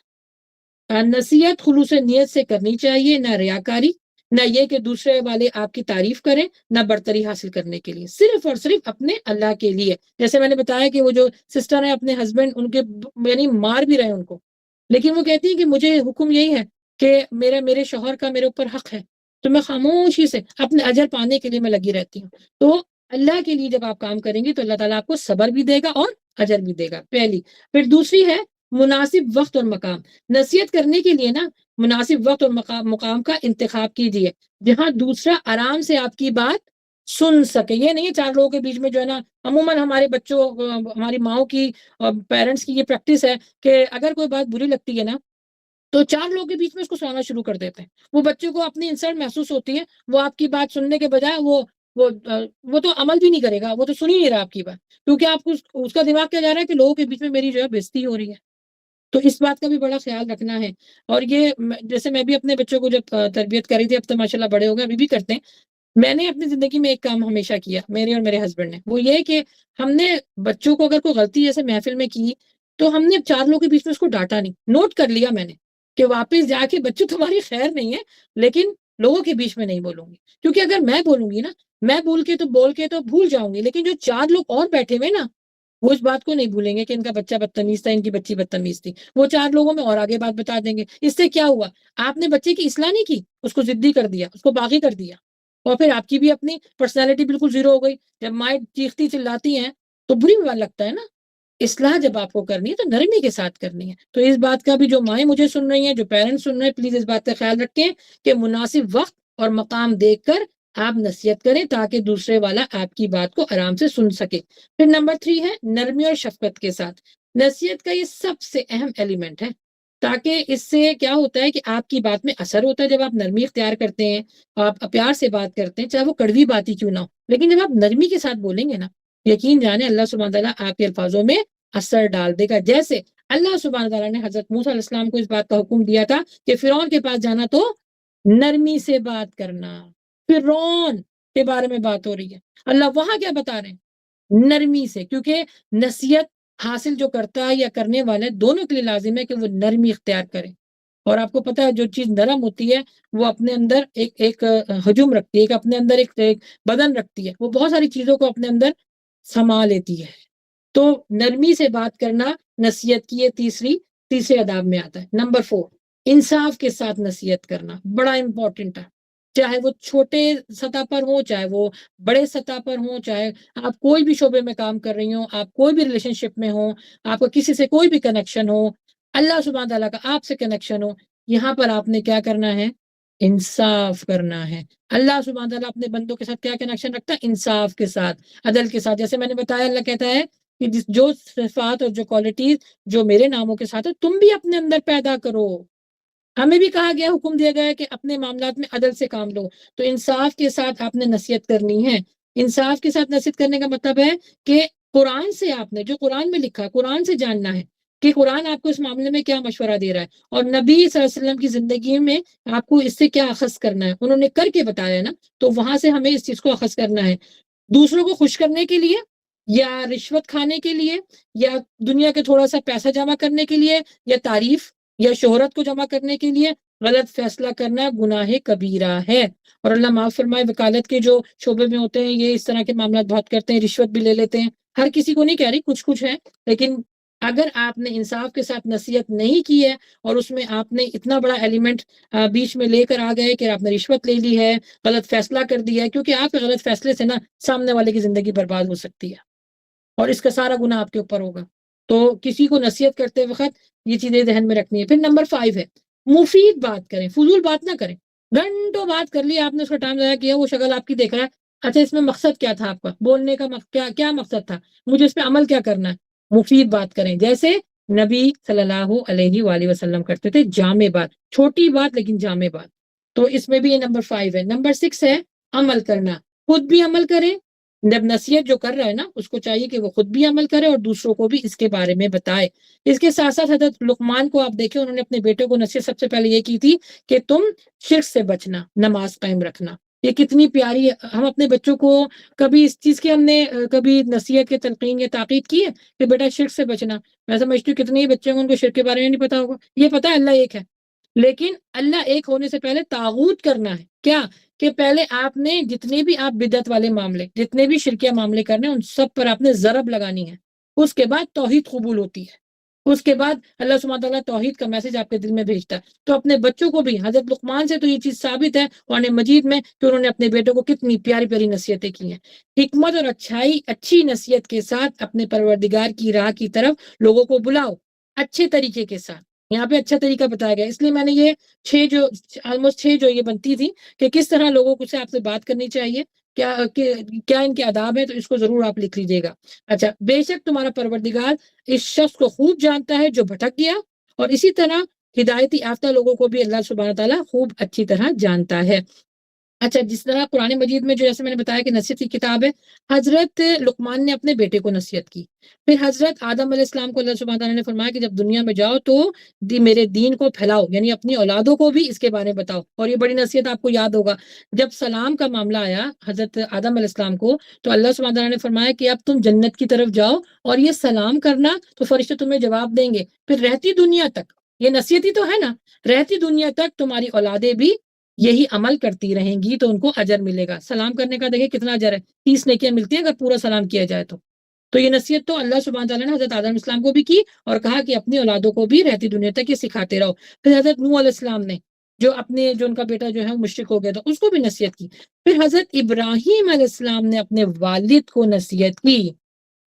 نصیحت خلوص نیت سے کرنی چاہیے، نہ ریاکاری، نہ یہ کہ دوسرے والے آپ کی تعریف کریں، نہ برتری حاصل کرنے کے لیے، صرف اور صرف اپنے اللہ کے لیے. جیسے میں نے بتایا کہ وہ جو سسٹر ہیں اپنے ہسبینڈ ان کے یعنی مار بھی رہے ہیں ان کو، لیکن وہ کہتی ہیں کہ مجھے حکم یہی ہے کہ میرے شوہر کا میرے اوپر حق ہے، تو میں خاموشی سے اپنے اجر پانے کے لیے میں لگی رہتی ہوں. تو اللہ کے لیے جب آپ کام کریں گی تو اللہ تعالیٰ آپ کو صبر بھی دے گا اور اجر بھی دے گا، پہلی. پھر دوسری ہے مناسب وقت اور مقام. نصیحت کرنے کے لیے نا مناسب وقت اور مقام کا انتخاب کیجیے جہاں دوسرا آرام سے آپ کی بات سن سکے. یہ نہیں ہے 4 لوگوں کے بیچ میں جو ہے نا، عموماً ہمارے بچوں، ہماری ماؤں کی اور پیرنٹس کی یہ پریکٹس ہے کہ اگر کوئی بات بری لگتی ہے نا تو 4 لوگوں کے بیچ میں اس کو سنانا شروع کر دیتے ہیں. وہ بچے کو اپنی انسلٹ محسوس ہوتی ہے، وہ آپ کی بات سننے کے بجائے وہ تو عمل بھی نہیں کرے گا، وہ تو سن ہی نہیں رہا آپ کی بات، کیونکہ آپ کو اس کا دماغ کیا جا رہا ہے کہ لوگوں کے بیچ میں میری جو ہے بےزتی ہو رہی ہے. تو اس بات کا بھی بڑا خیال رکھنا ہے. اور یہ جیسے میں بھی اپنے بچوں کو جب تربیت کری تھی، اب تو ماشاءاللہ بڑے ہو گئے، ابھی بھی کرتے ہیں. میں نے اپنی زندگی میں ایک کام ہمیشہ کیا، میرے اور میرے ہسبینڈ نے، وہ یہ کہ ہم نے بچوں کو اگر کوئی غلطی جیسے محفل میں کی تو ہم نے 4 لوگوں کے بیچ میں اس کو ڈانٹا نہیں. نوٹ کر لیا میں نے کہ واپس جا کے بچوں تمہاری خیر نہیں ہے لیکن لوگوں کے بیچ میں نہیں بولوں گی، کیونکہ اگر میں بولوں گی نا، میں بول کے تو بھول جاؤں گی، لیکن جو 4 لوگ اور بیٹھے ہوئے نا وہ اس بات کو نہیں بھولیں گے کہ ان کا بچہ بدتمیز تھا، ان کی بچی بدتمیز تھی. وہ 4 لوگوں میں اور آگے بات بتا دیں گے. اس سے کیا ہوا؟ آپ نے بچے کی اصلاح نہیں کی، اس کو ضدی کر دیا، اس کو باغی کر دیا، اور پھر آپ کی بھی اپنی پرسنالٹی بالکل زیرو ہو گئی. جب مائیں چیختی چلاتی ہیں تو بری بات لگتا ہے نا. اصلاح جب آپ کو کرنی ہے تو نرمی کے ساتھ کرنی ہے. تو اس بات کا بھی جو مائیں مجھے سن رہی ہیں، جو پیرنٹس سن رہے ہیں، پلیز اس بات کا خیال رکھیں کہ مناسب وقت اور مقام دیکھ کر آپ نصیحت کریں تاکہ دوسرے والا آپ کی بات کو آرام سے سن سکے. پھر نمبر 3 ہے نرمی اور شفقت کے ساتھ. نصیحت کا یہ سب سے اہم ایلیمنٹ ہے، تاکہ اس سے کیا ہوتا ہے کہ آپ کی بات میں اثر ہوتا ہے. جب آپ نرمی اختیار کرتے ہیں، آپ پیار سے بات کرتے ہیں، چاہے وہ کڑوی بات ہی کیوں نہ ہو، لیکن جب آپ نرمی کے ساتھ بولیں گے نا، یقین جانے اللہ سبحانہ تعالیٰ آپ کے الفاظوں میں اثر ڈال دے گا. جیسے اللہ سبحانہ تعالیٰ نے حضرت موسیٰ علیہ السلام کو اس بات کا حکم دیا تھا کہ فرعون کے پاس جانا تو نرمی سے بات کرنا. فرعون کے بارے میں بات ہو رہی ہے، اللہ وہاں کیا بتا رہے ہیں؟ نرمی سے. کیونکہ نصیحت حاصل جو کرتا ہے یا کرنے والا ہے، دونوں کے لیے لازم ہے کہ وہ نرمی اختیار کرے. اور آپ کو پتہ ہے جو چیز نرم ہوتی ہے وہ اپنے اندر ایک ہجوم رکھتی ہے، ایک اپنے اندر ایک بدن رکھتی ہے، وہ بہت ساری چیزوں کو اپنے اندر سما لیتی ہے. تو نرمی سے بات کرنا نصیحت کی یہ تیسرے آداب میں آتا ہے۔ نمبر 4، انصاف کے ساتھ نصیحت کرنا بڑا امپورٹنٹ ہے، چاہے وہ چھوٹے سطح پر ہو، چاہے وہ بڑے سطح پر ہوں، چاہے آپ کوئی بھی شعبے میں کام کر رہی ہوں، آپ کوئی بھی ریلیشن شپ میں ہوں، آپ کو کسی سے کوئی بھی کنیکشن ہو، اللہ سبحانہ تعالیٰ کا آپ سے کنیکشن ہو، یہاں پر آپ نے کیا کرنا ہے؟ انصاف کرنا ہے۔ اللہ سبحانہ تعالیٰ اپنے بندوں کے ساتھ کیا کنیکشن رکھتا ہے؟ انصاف کے ساتھ، عدل کے ساتھ۔ جیسے میں نے بتایا، اللہ کہتا ہے کہ جو صفات اور جو کوالٹیز جو میرے ناموں کے ساتھ ہے تم بھی اپنے اندر پیدا کرو۔ ہمیں بھی کہا گیا، حکم دیا گیا ہے کہ اپنے معاملات میں عدل سے کام لو۔ تو انصاف کے ساتھ آپ نے نصیحت کرنی ہے۔ انصاف کے ساتھ نصیحت کرنے کا مطلب ہے کہ قرآن سے آپ نے جو قرآن میں لکھا، قرآن سے جاننا ہے کہ قرآن آپ کو اس معاملے میں کیا مشورہ دے رہا ہے، اور نبی صلی اللہ علیہ وسلم کی زندگی میں آپ کو اس سے کیا اخذ کرنا ہے، انہوں نے کر کے بتایا ہے نا، تو وہاں سے ہمیں اس چیز کو اخذ کرنا ہے۔ دوسروں کو خوش کرنے کے لیے، یا رشوت کھانے کے لیے، یا دنیا کے تھوڑا سا پیسہ جمع کرنے کے لیے، یا تعریف یا شہرت کو جمع کرنے کے لیے غلط فیصلہ کرنا گناہ کبیرہ ہے۔ اور اللہ معاف فرمائے، وکالت کے جو شعبے میں ہوتے ہیں یہ اس طرح کے معاملات بہت کرتے ہیں، رشوت بھی لے لیتے ہیں۔ ہر کسی کو نہیں کہہ رہی، کچھ ہیں، لیکن اگر آپ نے انصاف کے ساتھ نصیحت نہیں کی ہے اور اس میں آپ نے اتنا بڑا ایلیمنٹ بیچ میں لے کر آ گئے کہ آپ نے رشوت لے لی ہے، غلط فیصلہ کر دیا ہے، کیونکہ آپ کے غلط فیصلے سے نا سامنے والے کی زندگی برباد ہو سکتی ہے اور اس کا سارا گناہ آپ کے اوپر ہوگا۔ تو کسی کو نصیحت کرتے وقت یہ چیزیں ذہن میں رکھنی ہے۔ پھر نمبر 5 ہے، مفید بات کریں، فضول بات نہ کریں۔ گھنٹوں بات کر لی آپ نے، اس کا ٹائم ضائع کیا، وہ شکل آپ کی دیکھ رہا ہے، اچھا اس میں مقصد کیا تھا آپ کا بولنے کا؟ کیا مقصد تھا؟ مجھے اس پہ عمل کیا کرنا ہے؟ مفید بات کریں، جیسے نبی صلی اللہ علیہ وآلہ وسلم کرتے تھے، جامع بات، چھوٹی بات لیکن جامع بات۔ تو اس میں بھی یہ نمبر 5 ہے۔ نمبر 6 ہے عمل کرنا، خود بھی عمل کریں۔ جب نصیحت جو کر رہا ہے نا، اس کو چاہیے کہ وہ خود بھی عمل کرے اور دوسروں کو بھی اس کے بارے میں بتائے۔ اس کے ساتھ ساتھ حضرت لقمان کو آپ دیکھیں، انہوں نے اپنے بیٹے کو نصیحت سب سے پہلے یہ کی تھی کہ تم شرک سے بچنا، نماز قائم رکھنا۔ یہ کتنی پیاری ہے۔ ہم اپنے بچوں کو کبھی اس چیز کی ہم نے کبھی نصیحت کے تلقین یا تاکید کی ہے کہ بیٹا شرک سے بچنا؟ میں سمجھتی ہوں کتنے ہی بچے ہیں ان کو شرک کے بارے میں نہیں پتا ہوگا۔ یہ پتا ہے اللہ ایک ہے، لیکن اللہ ایک ہونے سے پہلے طاغوت کرنا ہے کیا؟ کہ پہلے آپ نے جتنے بھی آپ بدعت والے معاملے، جتنے بھی شرکیہ معاملے کرنے، ان سب پر آپ نے ضرب لگانی ہے۔ اس کے بعد توحید قبول ہوتی ہے، اس کے بعد اللہ سبحانہ تعالیٰ توحید کا میسج آپ کے دل میں بھیجتا ہے۔ تو اپنے بچوں کو بھی، حضرت لقمان سے تو یہ چیز ثابت ہے قرآن مجید میں کہ انہوں نے اپنے بیٹوں کو کتنی پیاری پیاری نصیحتیں کی ہیں۔ حکمت اور اچھی نصیحت کے ساتھ اپنے پروردگار کی راہ کی طرف لوگوں کو بلاؤ، اچھے طریقے کے ساتھ۔ یہاں پہ اچھا طریقہ بتایا گیا، اس لیے میں نے یہ 6 جو یہ بنتی تھی کہ کس طرح لوگوں کو سے آپ سے بات کرنی چاہیے، کیا ان کے آداب ہیں، تو اس کو ضرور آپ لکھ لیجیے گا۔ اچھا، بے شک تمہارا پروردگار اس شخص کو خوب جانتا ہے جو بھٹک گیا، اور اسی طرح ہدایتی یافتہ لوگوں کو بھی اللہ سبحانہ تعالیٰ خوب اچھی طرح جانتا ہے۔ اچھا، جس طرح قرآن مجید میں جو جیسے میں نے بتایا کہ نصیحت کی کتاب ہے، حضرت لقمان نے اپنے بیٹے کو نصیحت کی۔ پھر حضرت آدم علیہ السلام کو اللہ سبحانہ تعالیٰ نے فرمایا کہ جب دنیا میں جاؤ تو میرے دین کو پھیلاؤ، یعنی اپنی اولادوں کو بھی اس کے بارے میں بتاؤ۔ اور یہ بڑی نصیحت آپ کو یاد ہوگا، جب سلام کا معاملہ آیا حضرت آدم علیہ السلام کو، تو اللہ سبحانہ تعالیٰ نے فرمایا کہ اب تم جنت کی طرف جاؤ اور یہ سلام کرنا، تو فرشتے تمہیں جواب دیں گے۔ پھر رہتی دنیا تک، یہ نصیحت ہی تو ہے نا، رہتی دنیا تک تمہاری اولادیں بھی یہی عمل کرتی رہیں گی تو ان کو اجر ملے گا۔ سلام کرنے کا دیکھیں کتنا اجر ہے، 30 نیکیاں ملتی ہیں اگر پورا سلام کیا جائے تو یہ نصیحت تو اللہ سبحانہ تعالیٰ نے حضرت آدم علیہ السلام کو بھی کی، اور کہا کہ اپنی اولادوں کو بھی رہتی دنیا تک یہ سکھاتے رہو۔ پھر حضرت نوح علیہ السلام نے جو ان کا بیٹا جو ہے مشرک ہو گیا تھا، اس کو بھی نصیحت کی۔ پھر حضرت ابراہیم علیہ السلام نے اپنے والد کو نصیحت کی۔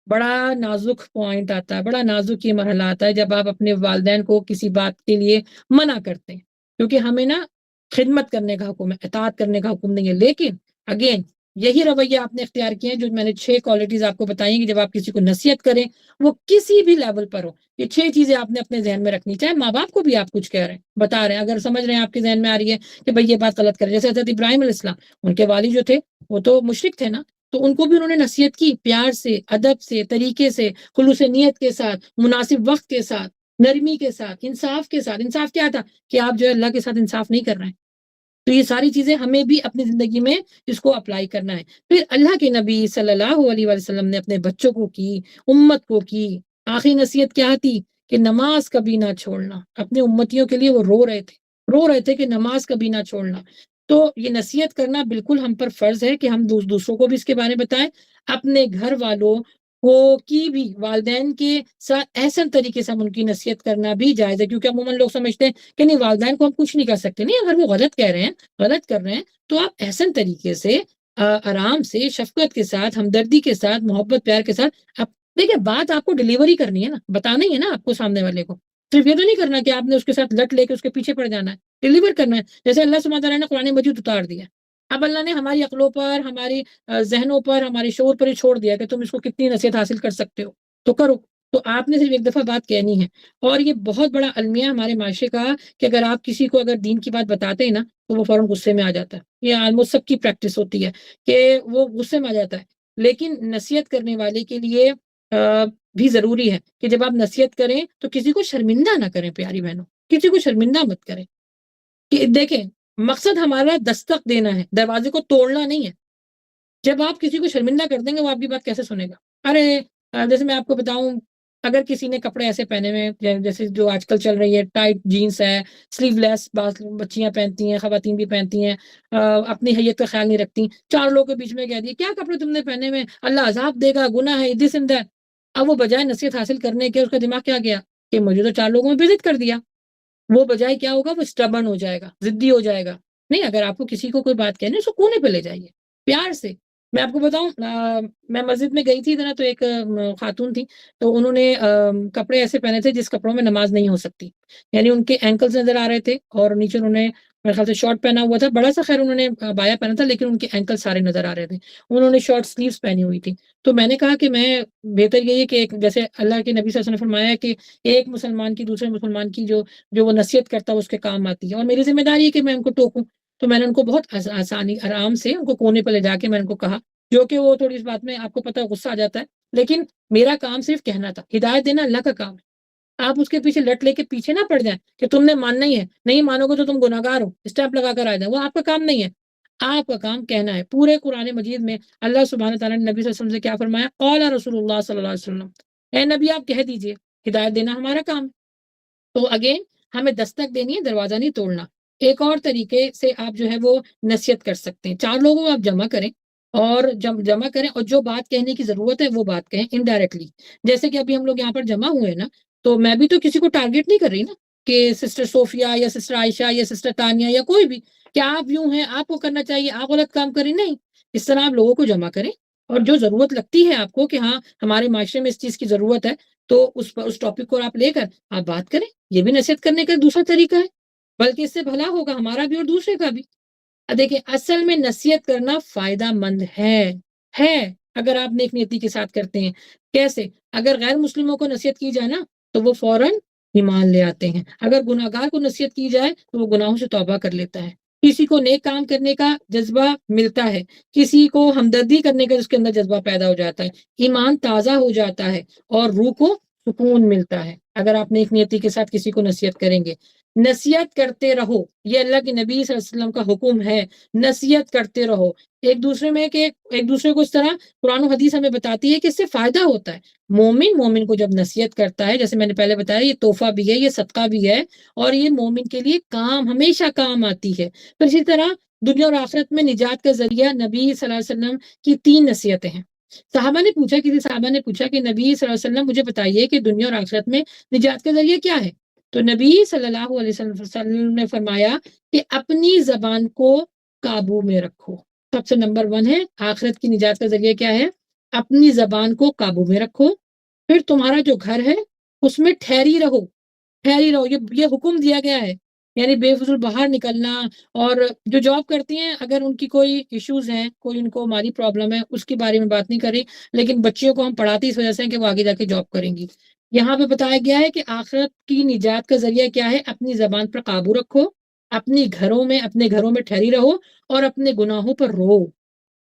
بڑا نازک پوائنٹ آتا ہے، بڑا نازک یہ مرحلہ آتا ہے جب آپ اپنے والدین کو کسی بات کے لیے منع کرتے ہیں، کیونکہ ہمیں نا خدمت کرنے کا حکم ہے، اطاعت کرنے کا حکم نہیں ہے۔ لیکن اگین یہی رویہ آپ نے اختیار کیا ہے جو میں نے 6 کوالٹیز آپ کو بتائی کہ جب آپ کسی کو نصیحت کریں، وہ کسی بھی لیول پر ہو، یہ 6 چیزیں آپ نے اپنے ذہن میں رکھنی چاہے ماں باپ کو بھی آپ کچھ کہہ رہے ہیں، بتا رہے ہیں، اگر سمجھ رہے ہیں آپ کے ذہن میں آ رہی ہے کہ بھئی یہ بات غلط کر رہے ہیں، جیسے حضرت ابراہیم علیہ السلام، ان کے والد جو تھے وہ تو مشرک تھے نا، تو ان کو بھی انہوں نے نصیحت کی، پیار سے، ادب سے، طریقے سے، خلوص نیت کے ساتھ، مناسب وقت کے ساتھ، نرمی کے ساتھ، انصاف کے ساتھ۔ انصاف کیا تھا کہ آپ جو ہے اللہ کے ساتھ انصاف نہیں کر رہے ہیں۔ تو یہ ساری چیزیں ہمیں بھی اپنی زندگی میں اس کو اپلائی کرنا ہے۔ پھر اللہ کے نبی صلی اللہ علیہ وسلم نے اپنے بچوں کو کی، امت کو کی۔ آخری نصیحت کیا تھی کہ نماز کبھی نہ چھوڑنا۔ اپنے امتیوں کے لیے وہ رو رہے تھے کہ نماز کبھی نہ چھوڑنا۔ تو یہ نصیحت کرنا بالکل ہم پر فرض ہے کہ ہم دوسروں کو بھی اس کے بارے میں بتائیں، اپنے گھر والوں کو کی بھی والدین کے ساتھ احسن طریقے سے ہم ان کی نصیحت کرنا بھی جائز ہے، کیونکہ عموماً لوگ سمجھتے ہیں کہ نہیں والدین کو ہم کچھ نہیں کر سکتے. نہیں، اگر وہ غلط کہہ رہے ہیں، غلط کر رہے ہیں، تو آپ احسن طریقے سے آرام سے، شفقت کے ساتھ، ہمدردی کے ساتھ، محبت پیار کے ساتھ دیکھیں بات آپ کو ڈیلیوری کرنی ہے نا، بتانا ہی ہے نا آپ کو سامنے والے کو. صرف یہ تو نہیں کرنا کہ آپ نے اس کے ساتھ لٹ لے کے اس کے پیچھے پڑ جانا ہے، ڈیلیور کرنا ہے. جیسے اللہ سبحانہ تعالیٰ نے قرآن مجید اتار دیا، اب اللہ نے ہماری عقلوں پر، ہماری ذہنوں پر، ہمارے شعور پر ہی چھوڑ دیا کہ تم اس کو کتنی نصیحت حاصل کر سکتے ہو تو کرو. تو آپ نے صرف ایک دفعہ بات کہنی ہے. اور یہ بہت بڑا المیہ ہمارے معاشرے کا کہ اگر آپ کسی کو اگر دین کی بات بتاتے ہیں نا تو وہ فوراً غصے میں آ جاتا ہے. یہ آلموسٹ سب کی پریکٹس ہوتی ہے کہ وہ غصے میں آ جاتا ہے. لیکن نصیحت کرنے والے کے لیے بھی ضروری ہے کہ جب آپ نصیحت کریں تو کسی کو شرمندہ نہ کریں. پیاری بہنوں، کسی کو شرمندہ مت کریں. کہ دیکھیں مقصد ہمارا دستک دینا ہے، دروازے کو توڑنا نہیں ہے. جب آپ کسی کو شرمندہ کر دیں گے وہ آپ کی بات کیسے سنے گا؟ ارے جیسے میں آپ کو بتاؤں، اگر کسی نے کپڑے ایسے پہنے ہوئے جیسے جو آج کل چل رہی ہے ٹائٹ جینس ہے، سلیو لیس بچیاں پہنتی ہیں، خواتین بھی پہنتی ہیں، اپنی حیت کا خیال نہیں رکھتی، 4 لوگوں کے بیچ میں کہہ دیا کیا کپڑے تم نے پہنے ہوئے، اللہ عذاب دے گا، گناہ ہے، دس اینڈ دیٹ. اب وہ بجائے نصیحت حاصل کرنے کے اس کا دماغ کیا گیا کہ مجھے تو 4 لوگوں میں وزٹ کر دیا. وہ بجائے کیا ہوگا، وہ اسٹبرن ہو جائے گا، ضدی ہو جائے گا. نہیں، اگر آپ کو کسی کو کوئی بات کہنی ہے اس کو کونے پہ لے جائیے پیار سے. میں آپ کو بتاؤں میں مسجد میں گئی تھی نا تو ایک خاتون تھی، تو انہوں نے کپڑے ایسے پہنے تھے جس کپڑوں میں نماز نہیں ہو سکتی. یعنی ان کے اینکلز نظر آ رہے تھے اور نیچے انہوں نے میرے خیال سے شارٹ پہنا ہوا تھا، بڑا سا خیر انہوں نے بایا پہنا تھا، لیکن ان کے اینکل سارے نظر آ رہے تھے. انہوں نے شارٹ سلیوز پہنی ہوئی تھی. تو میں نے کہا کہ میں بہتر یہی ہے کہ جیسے اللہ کے نبی صلی اللہ علیہ وسلم نے فرمایا کہ ایک مسلمان کی دوسرے مسلمان کی جو وہ نصیحت کرتا ہے اس کے کام آتی ہے، اور میری ذمہ داری ہے کہ میں ان کو ٹوکوں. تو میں نے ان کو بہت آسانی آرام سے ان کو کونے پہ لے جا کے میں ان کو کہا، جو کہ وہ تھوڑی اس بات میں آپ کو پتہ غصہ آ جاتا ہے، لیکن میرا کام صرف کہنا تھا. ہدایت دینا اللہ کا کام ہے. آپ اس کے پیچھے لٹ لے کے پیچھے نہ پڑ جائیں کہ تم نے ماننا ہی ہے، نہیں مانو گے تو تم گناہگار ہو، اسٹیمپ لگا کر آ جائیں. وہ آپ کا کام نہیں ہے. آپ کا کام کہنا ہے. پورے قرآن مجید میں اللہ سبحانہ تعالیٰ نے نبی صلی اللہ علیہ وسلم سے کیا فرمایا؟ قال رسول اللہ صلی اللہ علیہ وسلم، اے نبی آپ کہہ دیجئے. ہدایت دینا ہمارا کام. تو اگین ہمیں دستک دینی ہے، دروازہ نہیں توڑنا. ایک اور طریقے سے آپ جو ہے وہ نصیحت کر سکتے ہیں. 4 لوگوں کو آپ جمع کریں اور جمع کریں اور جو بات کہنے کی ضرورت ہے وہ بات کہیں انڈائریکٹلی. جیسے کہ ابھی ہم لوگ یہاں پر جمع ہوئے ہیں نا، تو میں بھی تو کسی کو ٹارگیٹ نہیں کر رہی نا کہ سسٹر صوفیہ یا سسٹر عائشہ یا سسٹر تانیہ یا کوئی بھی کہ آپ یوں ہیں، آپ کو کرنا چاہیے، آپ غلط کام کریں. نہیں، اس طرح آپ لوگوں کو جمع کریں اور جو ضرورت لگتی ہے آپ کو کہ ہاں ہمارے معاشرے میں اس چیز کی ضرورت ہے، تو اس ٹاپک کو آپ لے کر آپ بات کریں. یہ بھی نصیحت کرنے کا ایک دوسرا طریقہ ہے، بلکہ اس سے بھلا ہوگا ہمارا بھی اور دوسرے کا بھی. دیکھیں اصل میں نصیحت کرنا فائدہ مند ہے اگر آپ نیک نیتی کے ساتھ کرتے ہیں. کیسے؟ اگر غیر مسلموں کو نصیحت کی جائے نا تو وہ فوراً ایمان لے آتے ہیں. اگر گناہگار کو نصیحت کی جائے تو وہ گناہوں سے توبہ کر لیتا ہے. کسی کو نیک کام کرنے کا جذبہ ملتا ہے، کسی کو ہمدردی کرنے کا اس کے اندر جذبہ پیدا ہو جاتا ہے، ایمان تازہ ہو جاتا ہے اور روح کو سکون ملتا ہے اگر آپ نیک نیتی کے ساتھ کسی کو نصیحت کریں گے. نصیحت کرتے رہو، یہ اللہ کے نبی صلی اللہ علیہ وسلم کا حکم ہے. نصیحت کرتے رہو ایک دوسرے میں کہ ایک دوسرے کو اس طرح قرآن و حدیث ہمیں بتاتی ہے کہ اس سے فائدہ ہوتا ہے. مومن کو جب نصیحت کرتا ہے، جیسے میں نے پہلے بتایا، یہ تحفہ بھی ہے، یہ صدقہ بھی ہے، اور یہ مومن کے لیے ہمیشہ کام آتی ہے. پھر اسی طرح دنیا اور آخرت میں نجات کا ذریعہ نبی صلی اللہ علیہ وسلم کی 3 نصیحتیں ہیں. کسی صحابہ نے پوچھا کہ نبی صلی اللہ علیہ وسلم مجھے بتائیے کہ دنیا اور آخرت میں نجات کا ذریعہ کیا ہے؟ تو نبی صلی اللہ علیہ وسلم نے فرمایا کہ اپنی زبان کو قابو میں رکھو. سب سے نمبر 1 ہے آخرت کی نجات کا ذریعہ کیا ہے؟ اپنی زبان کو قابو میں رکھو. پھر تمہارا جو گھر ہے اس میں ٹھہری رہو. یہ حکم دیا گیا ہے. یعنی بے فضول باہر نکلنا، اور جو جاب کرتی ہیں اگر ان کی کوئی ایشوز ہیں، کوئی ان کو مالی پرابلم ہے، اس کے بارے میں بات نہیں کری، لیکن بچیوں کو ہم پڑھاتے اس وجہ سے کہ وہ آگے جا کے جاب کریں گی. یہاں پہ بتایا گیا ہے کہ آخرت کی نجات کا ذریعہ کیا ہے؟ اپنی زبان پر قابو رکھو، اپنے گھروں میں ٹھہری رہو اور اپنے گناہوں پر رو.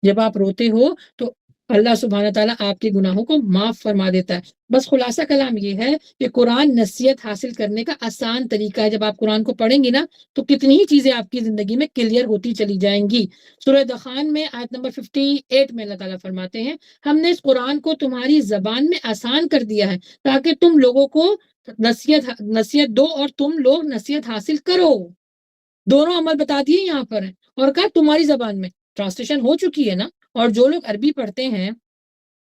جب آپ روتے ہو تو اللہ سبحانہ تعالیٰ آپ کے گناہوں کو معاف فرما دیتا ہے. بس خلاصہ کلام یہ ہے کہ قرآن نصیحت حاصل کرنے کا آسان طریقہ ہے. جب آپ قرآن کو پڑھیں گی نا تو کتنی ہی چیزیں آپ کی زندگی میں کلیئر ہوتی چلی جائیں گی. سورہ دخان میں آیت نمبر 58 میں اللہ تعالیٰ فرماتے ہیں، ہم نے اس قرآن کو تمہاری زبان میں آسان کر دیا ہے تاکہ تم لوگوں کو نصیحت دو اور تم لوگ نصیحت حاصل کرو. دونوں عمل بتا دیے یہاں پر ہیں اور کہا تمہاری زبان میں. ٹرانسلیشن ہو چکی ہے نا. اور جو لوگ عربی پڑھتے ہیں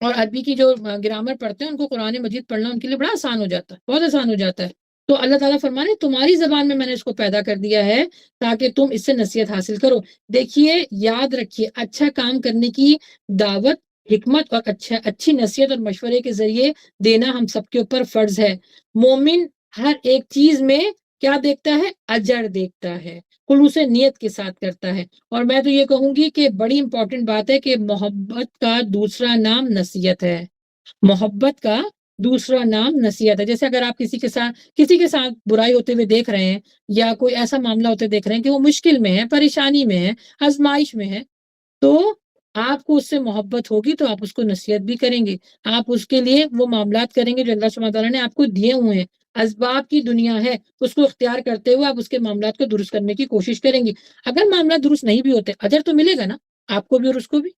اور عربی کی جو گرامر پڑھتے ہیں ان کو قرآن مجید پڑھنا ان کے لیے بڑا آسان ہو جاتا ہے، بہت آسان ہو جاتا ہے۔ تو اللہ تعالیٰ فرمانے تمہاری زبان میں نے اس کو پیدا کر دیا ہے تاکہ تم اس سے نصیحت حاصل کرو۔ دیکھیے، یاد رکھیے، اچھا کام کرنے کی دعوت، حکمت اور اچھی نصیحت اور مشورے کے ذریعے دینا ہم سب کے اوپر فرض ہے۔ مومن ہر ایک چیز میں کیا دیکھتا ہے؟ اجر دیکھتا ہے، خلوص نیت کے ساتھ کرتا ہے۔ اور میں تو یہ کہوں گی کہ بڑی امپورٹنٹ بات ہے کہ محبت کا دوسرا نام نصیحت ہے۔ محبت کا دوسرا نام نصیحت ہے۔ جیسے اگر آپ کسی کے ساتھ برائی ہوتے ہوئے دیکھ رہے ہیں، یا کوئی ایسا معاملہ ہوتے دیکھ رہے ہیں کہ وہ مشکل میں ہے، پریشانی میں ہے، آزمائش میں ہے، تو آپ کو اس سے محبت ہوگی تو آپ اس کو نصیحت بھی کریں گے، آپ اس کے لیے وہ معاملات کریں گے جو اللہ سبحانہ تعالیٰ نے آپ کو دیے ہوئے ہیں۔ اسباب کی دنیا ہے، اس کو اختیار کرتے ہوئے آپ اس کے معاملات کو درست کرنے کی کوشش کریں گے۔ اگر معاملات درست نہیں بھی ہوتے، اجر تو ملے گا نا آپ کو بھی اور اس کو بھی۔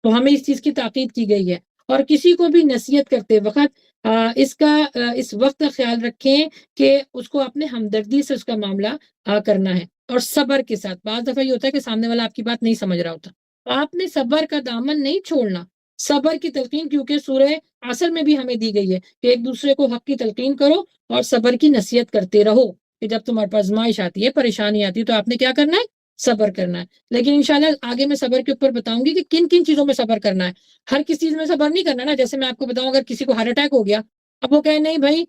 تو ہمیں اس چیز کی تاکید کی گئی ہے۔ اور کسی کو بھی نصیحت کرتے وقت اس وقت کا خیال رکھیں کہ اس کو اپنے ہمدردی سے اس کا معاملہ کرنا ہے، اور صبر کے ساتھ۔ بعض دفعہ یہ ہوتا ہے کہ سامنے والا آپ کی بات نہیں سمجھ رہا ہوتا، آپ نے صبر کا دامن نہیں چھوڑنا۔ صبر کی تلقین کیونکہ سورہ عصر میں بھی ہمیں دی گئی ہے کہ ایک دوسرے کو حق کی تلقین کرو اور صبر کی نصیحت کرتے رہو، کہ جب تمہارے پاس آزمائش آتی ہے، پریشانی آتی ہے، تو آپ نے کیا کرنا ہے؟ صبر کرنا ہے۔ لیکن انشاءاللہ آگے میں صبر کے اوپر بتاؤں گی کہ کن کن چیزوں میں صبر کرنا ہے۔ ہر کسی چیز میں صبر نہیں کرنا نا۔ جیسے میں آپ کو بتاؤں، اگر کسی کو ہارٹ اٹیک ہو گیا، اب وہ کہے نہیں بھائی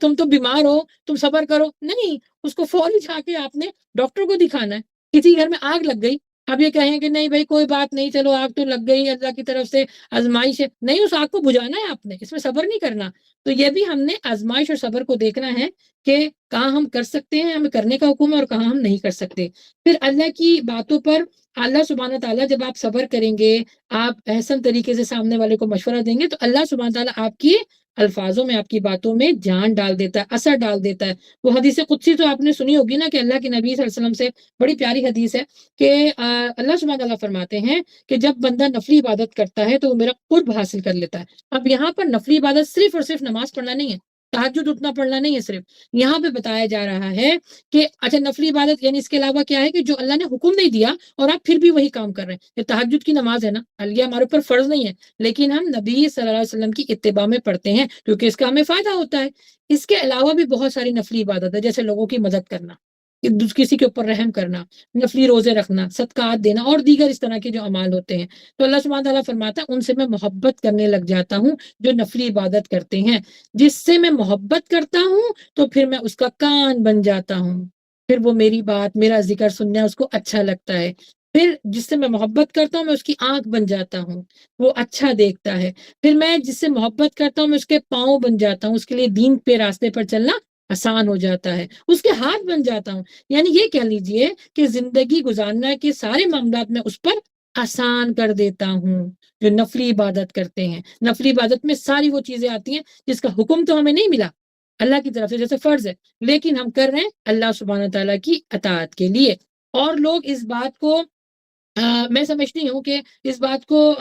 تم تو بیمار ہو، تم صبر کرو، نہیں، اس کو فوری جا کے آپ نے ڈاکٹر کو دکھانا ہے۔ کسی گھر میں آگ لگ گئی، اب یہ کہیں کہ نہیں بھائی کوئی بات نہیں، چلو آگ تو لگ گئی، اللہ کی طرف سے آزمائش ہے، نہیں، اس آگ کو بجھانا ہے آپ نے، اس میں صبر نہیں کرنا۔ تو یہ بھی ہم نے آزمائش اور صبر کو دیکھنا ہے کہ کہاں ہم کر سکتے ہیں، ہمیں کرنے کا حکم ہے، اور کہاں ہم نہیں کر سکتے۔ پھر اللہ کی باتوں پر اللہ سبحانہ تعالیٰ، جب آپ صبر کریں گے، آپ احسن طریقے سے سامنے والے کو مشورہ دیں گے، تو اللہ سبحانہ تعالیٰ آپ کی الفاظوں میں، آپ کی باتوں میں جان ڈال دیتا ہے، اثر ڈال دیتا ہے۔ وہ حدیث قدسی تو آپ نے سنی ہوگی نا، کہ اللہ کے نبی صلی اللہ علیہ وسلم سے بڑی پیاری حدیث ہے کہ اللہ سبحانہ تعالیٰ فرماتے ہیں کہ جب بندہ نفلی عبادت کرتا ہے تو وہ میرا قرب حاصل کر لیتا ہے۔ اب یہاں پر نفلی عبادت صرف اور صرف نماز پڑھنا نہیں ہے، تہجد اتنا پڑھنا نہیں ہے، صرف یہاں پہ بتایا جا رہا ہے کہ اچھا نفلی عبادت یعنی اس کے علاوہ کیا ہے کہ جو اللہ نے حکم نہیں دیا اور آپ پھر بھی وہی کام کر رہے ہیں۔ یہ تہجد کی نماز ہے نا، یہ ہمارے اوپر فرض نہیں ہے، لیکن ہم نبی صلی اللہ علیہ وسلم کی اتباع میں پڑھتے ہیں کیونکہ اس کا ہمیں فائدہ ہوتا ہے۔ اس کے علاوہ بھی بہت ساری نفلی عبادت ہے، جیسے لوگوں کی مدد کرنا، کسی کے اوپر رحم کرنا، نفلی روزے رکھنا، صدقات دینا، اور دیگر اس طرح کے جو اعمال ہوتے ہیں۔ تو اللہ سبحانہ تعالیٰ فرماتا ہے ان سے میں محبت کرنے لگ جاتا ہوں جو نفلی عبادت کرتے ہیں۔ جس سے میں محبت کرتا ہوں تو پھر میں اس کا کان بن جاتا ہوں، پھر وہ میری بات، میرا ذکر سننا اس کو اچھا لگتا ہے۔ پھر جس سے میں محبت کرتا ہوں میں اس کی آنکھ بن جاتا ہوں، وہ اچھا دیکھتا ہے۔ پھر میں جس سے محبت کرتا ہوں میں اس کے پاؤں بن جاتا ہوں، اس کے لیے دین پہ راستے پر چلنا آسان ہو جاتا ہے، اس کے ہاتھ بن جاتا ہوں۔ یعنی یہ کہہ لیجئے کہ زندگی گزارنا کے سارے معاملات میں اس پر آسان کر دیتا ہوں جو نفلی عبادت کرتے ہیں۔ نفلی عبادت میں ساری وہ چیزیں آتی ہیں جس کا حکم تو ہمیں نہیں ملا اللہ کی طرف سے، جیسے فرض ہے، لیکن ہم کر رہے ہیں اللہ سبحانہ تعالیٰ کی اطاعت کے لیے۔ اور لوگ اس بات کو میں سمجھتی ہوں کہ اس بات کو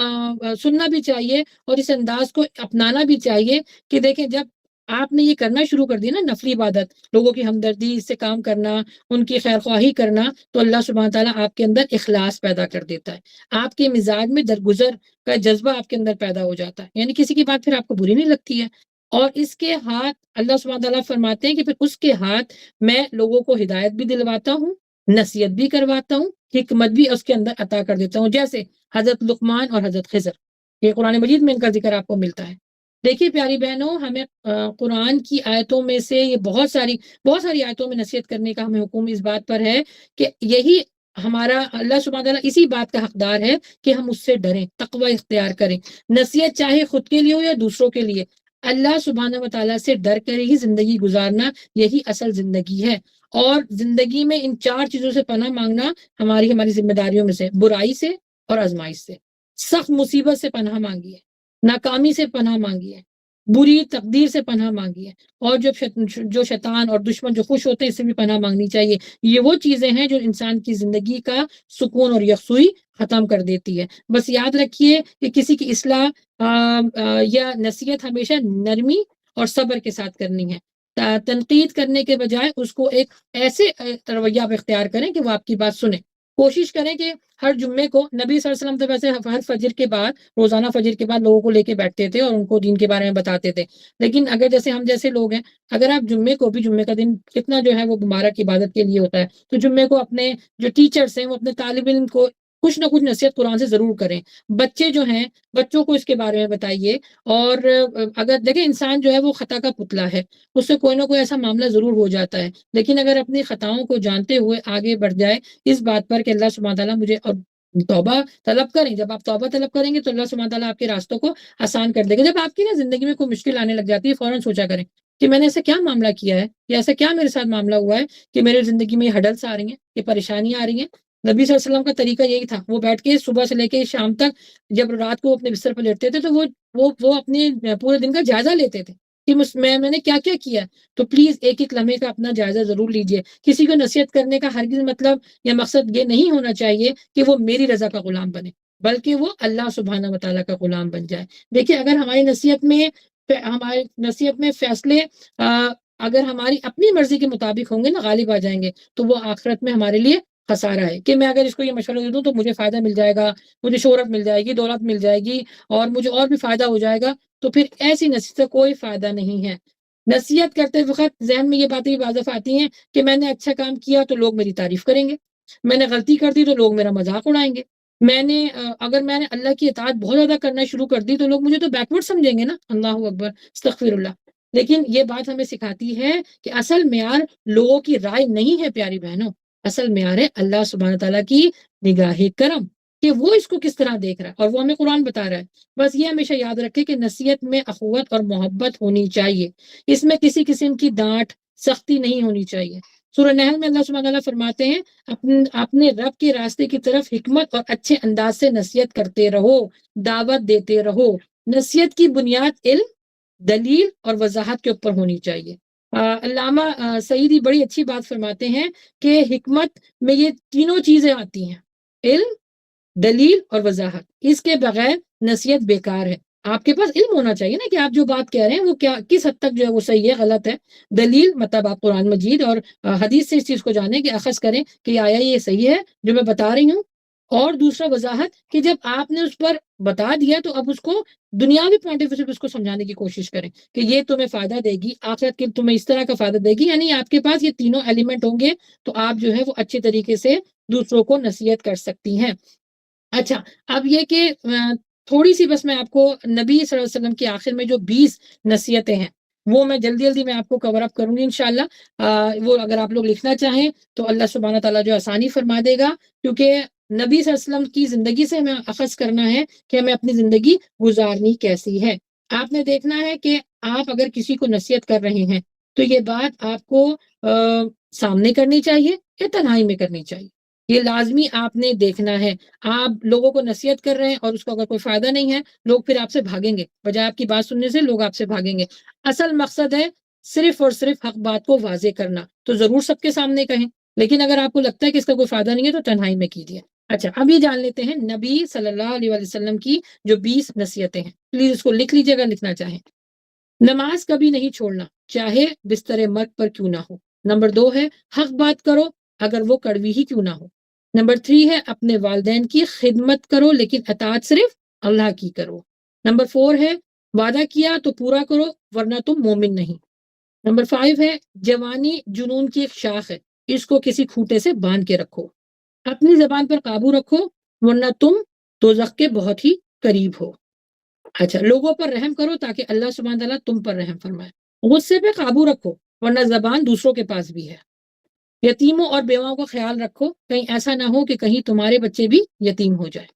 سننا بھی چاہیے اور اس انداز کو اپنانا بھی چاہیے کہ دیکھیں جب آپ نے یہ کرنا شروع کر دیا نا نفلی عبادت، لوگوں کی ہمدردی سے کام کرنا، ان کی خیر خواہی کرنا، تو اللہ سبحانہ تعالیٰ آپ کے اندر اخلاص پیدا کر دیتا ہے، آپ کے مزاج میں درگزر کا جذبہ آپ کے اندر پیدا ہو جاتا ہے، یعنی کسی کی بات پھر آپ کو بری نہیں لگتی ہے۔ اور اس کے ہاتھ اللہ سبحانہ تعالیٰ فرماتے ہیں کہ پھر اس کے ہاتھ میں لوگوں کو ہدایت بھی دلواتا ہوں، نصیحت بھی کرواتا ہوں، حکمت بھی اس کے اندر عطا کر دیتا ہوں، جیسے حضرت لقمان اور حضرت خضر، یہ قرآن مجید میں ان کا ذکر آپ کو ملتا ہے۔ دیکھیے پیاری بہنوں، ہمیں قرآن کی آیتوں میں سے یہ بہت ساری آیتوں میں نصیحت کرنے کا ہمیں حکم اس بات پر ہے کہ یہی ہمارا اللہ سبحانہ تعالیٰ اسی بات کا حقدار ہے کہ ہم اس سے ڈریں، تقوی اختیار کریں۔ نصیحت چاہے خود کے لیے ہو یا دوسروں کے لیے، اللہ سبحانہ و تعالیٰ سے ڈر کر ہی زندگی گزارنا یہی اصل زندگی ہے۔ اور زندگی میں ان 4 چیزوں سے پناہ مانگنا ہماری ذمہ داریوں میں سے، برائی سے اور آزمائش سے، سخت مصیبت سے پناہ مانگی ہے، ناکامی سے پناہ مانگی ہے، بری تقدیر سے پناہ مانگی ہے، اور جو شیطان اور دشمن جو خوش ہوتے ہیں اس سے بھی پناہ مانگنی چاہیے۔ یہ وہ چیزیں ہیں جو انسان کی زندگی کا سکون اور یکسوئی ختم کر دیتی ہے۔ بس یاد رکھیے کہ کسی کی اصلاح یا نصیحت ہمیشہ نرمی اور صبر کے ساتھ کرنی ہے۔ تنقید کرنے کے بجائے اس کو ایک ایسے رویہ اختیار کریں کہ وہ آپ کی بات سنیں، کوشش کریں کہ ہر جمعے کو نبی صلی اللہ علیہ وسلم تو ویسے ہر فجر کے بعد روزانہ فجر کے بعد لوگوں کو لے کے بیٹھتے تھے اور ان کو دین کے بارے میں بتاتے تھے، لیکن اگر جیسے ہم جیسے لوگ ہیں، اگر آپ جمعے کو بھی، جمعے کا دن کتنا جو ہے وہ مبارک عبادت کے لیے ہوتا ہے، تو جمعے کو اپنے جو ٹیچرس ہیں وہ اپنے طالب علم کو کچھ نہ کچھ نصیحت قرآن سے ضرور کریں. بچے جو ہیں بچوں کو اس کے بارے میں بتائیے. اور اگر دیکھیں انسان جو ہے وہ خطا کا پتلا ہے، اس سے کوئی نہ کوئی ایسا معاملہ ضرور ہو جاتا ہے، لیکن اگر اپنی خطاؤں کو جانتے ہوئے آگے بڑھ جائے اس بات پر کہ اللہ سبحانہ تعالیٰ مجھے، اور توبہ طلب کریں. جب آپ توبہ طلب کریں گے تو اللہ سبحانہ تعالیٰ آپ کے راستوں کو آسان کر دے گا. جب آپ کی نا زندگی میں کوئی مشکل آنے لگ جاتی ہے، فوراً سوچا کریں کہ میں نے ایسا کیا معاملہ کیا ہے، یا ایسا کیا میرے ساتھ معاملہ ہوا ہے کہ میرے زندگی میں یہ ہڈلس آ رہی ہیں، یہ پریشانیاں آ رہی ہیں. نبی صلی اللہ علیہ وسلم کا طریقہ یہی تھا، وہ بیٹھ کے صبح سے لے کے شام تک، جب رات کو اپنے بستر پہ لیٹتے تھے تو وہ اپنے پورے دن کا جائزہ لیتے تھے کہ میں نے کیا کیا کیا. تو پلیز ایک ایک لمحے کا اپنا جائزہ ضرور لیجئے. کسی کو نصیحت کرنے کا ہرگز مطلب یا مقصد یہ نہیں ہونا چاہیے کہ وہ میری رضا کا غلام بنے، بلکہ وہ اللہ سبحانہ و تعالیٰ کا غلام بن جائے. دیکھیے اگر ہماری نصیحت میں فیصلے اگر ہماری اپنی مرضی کے مطابق ہوں گے نا، غالب آ جائیں گے، تو وہ آخرت میں ہمارے لیے خسارہ ہے. کہ میں اگر اس کو یہ مشورہ دے دوں تو مجھے فائدہ مل جائے گا، مجھے شہرت مل جائے گی، دولت مل جائے گی، اور مجھے اور بھی فائدہ ہو جائے گا، تو پھر ایسی نصیحت سے کوئی فائدہ نہیں ہے. نصیحت کرتے وقت ذہن میں یہ باتیں بھی واضح آتی ہیں کہ میں نے اچھا کام کیا تو لوگ میری تعریف کریں گے، میں نے غلطی کر دی تو لوگ میرا مذاق اڑائیں گے، اگر میں نے اللہ کی اطاعت بہت زیادہ کرنا شروع کر دی تو لوگ مجھے تو بیکورڈ سمجھیں گے نا. اللہ اکبر، استغفر اللہ. لیکن یہ بات ہمیں سکھاتی ہے کہ اصل معیار لوگوں کی رائے نہیں ہے پیاری بہنوں، اصل معیار ہے اللہ سبحانہ تعالیٰ کی نگاہ کرم، کہ وہ اس کو کس طرح دیکھ رہا ہے، اور وہ ہمیں قرآن بتا رہا ہے. بس یہ ہمیشہ یاد رکھے کہ نصیحت میں اخوت اور محبت ہونی چاہیے، اس میں کسی قسم کی ڈانٹ سختی نہیں ہونی چاہیے. سورہ نحل میں اللہ سبحانہ تعالیٰ فرماتے ہیں اپنے رب کے راستے کی طرف حکمت اور اچھے انداز سے نصیحت کرتے رہو، دعوت دیتے رہو. نصیحت کی بنیاد علم، دلیل اور وضاحت کے اوپر ہونی چاہیے. علامہ سعیدی بڑی اچھی بات فرماتے ہیں کہ حکمت میں یہ تینوں چیزیں آتی ہیں، علم، دلیل اور وضاحت. اس کے بغیر نصیحت بیکار ہے. آپ کے پاس علم ہونا چاہیے نا کہ آپ جو بات کہہ رہے ہیں وہ کس حد تک جو ہے وہ صحیح ہے، غلط ہے. دلیل مطلب آپ قرآن مجید اور حدیث سے اس چیز کو جانیں کہ اخذ کریں کہ آیا یہ صحیح ہے جو میں بتا رہی ہوں. اور دوسرا وضاحت، کہ جب آپ نے اس پر بتا دیا تو اب اس کو دنیاوی پوائنٹ آف ویو سے اس کو سمجھانے کی کوشش کریں کہ یہ تمہیں فائدہ دے گی، آخرت کے تمہیں اس طرح کا فائدہ دے گی. یعنی آپ کے پاس یہ تینوں ایلیمنٹ ہوں گے تو آپ جو ہے وہ اچھے طریقے سے دوسروں کو نصیحت کر سکتی ہیں. اچھا، اب یہ کہ تھوڑی سی بس میں آپ کو نبی صلی اللہ علیہ وسلم کی آخر میں جو 20 نصیحتیں ہیں وہ میں جلدی میں آپ کو کور اپ کروں گی انشاءاللہ. وہ اگر آپ لوگ لکھنا چاہیں تو اللہ سبحانہ تعالیٰ جو آسانی فرما دے گا، کیونکہ نبی صلی اللہ علیہ وسلم کی زندگی سے ہمیں اخذ کرنا ہے کہ ہمیں اپنی زندگی گزارنی کیسی ہے. آپ نے دیکھنا ہے کہ آپ اگر کسی کو نصیحت کر رہے ہیں تو یہ بات آپ کو سامنے کرنی چاہیے یا تنہائی میں کرنی چاہیے، یہ لازمی آپ نے دیکھنا ہے. آپ لوگوں کو نصیحت کر رہے ہیں اور اس کو اگر کوئی فائدہ نہیں ہے، لوگ پھر آپ سے بھاگیں گے، بجائے آپ کی بات سننے سے لوگ آپ سے بھاگیں گے. اصل مقصد ہے صرف اور صرف حق بات کو واضح کرنا، تو ضرور سب کے سامنے کہیں، لیکن اگر آپ کو لگتا ہے کہ اس کا کوئی فائدہ نہیں ہے تو تنہائی میں کیجیے. اچھا، اب یہ جان لیتے ہیں نبی صلی اللہ علیہ وسلم کی جو 20 نصیحتیں ہیں. پلیز اس کو لکھ لیجیے اگر لکھنا چاہیں. نماز کبھی نہیں چھوڑنا، چاہے بستر مرگ پر کیوں نہ ہو. نمبر 2 ہے حق بات کرو اگر وہ کڑوی ہی کیوں نہ ہو. نمبر 3 ہے اپنے والدین کی خدمت کرو لیکن اطاعت صرف اللہ کی کرو. نمبر 4 ہے وعدہ کیا تو پورا کرو ورنہ تم مومن نہیں. نمبر 5 ہے جوانی جنون کی ایک شاخ ہے، اس کو کسی کھوٹے سے باندھ کے رکھو. اپنی زبان پر قابو رکھو ورنہ تم دوزخ کے بہت ہی قریب ہو. اچھا، لوگوں پر رحم کرو تاکہ اللہ سبحانہ تعالیٰ تم پر رحم فرمائے. غصے پہ قابو رکھو ورنہ زبان دوسروں کے پاس بھی ہے. یتیموں اور بیواؤں کا خیال رکھو، کہیں ایسا نہ ہو کہ کہیں تمہارے بچے بھی یتیم ہو جائے.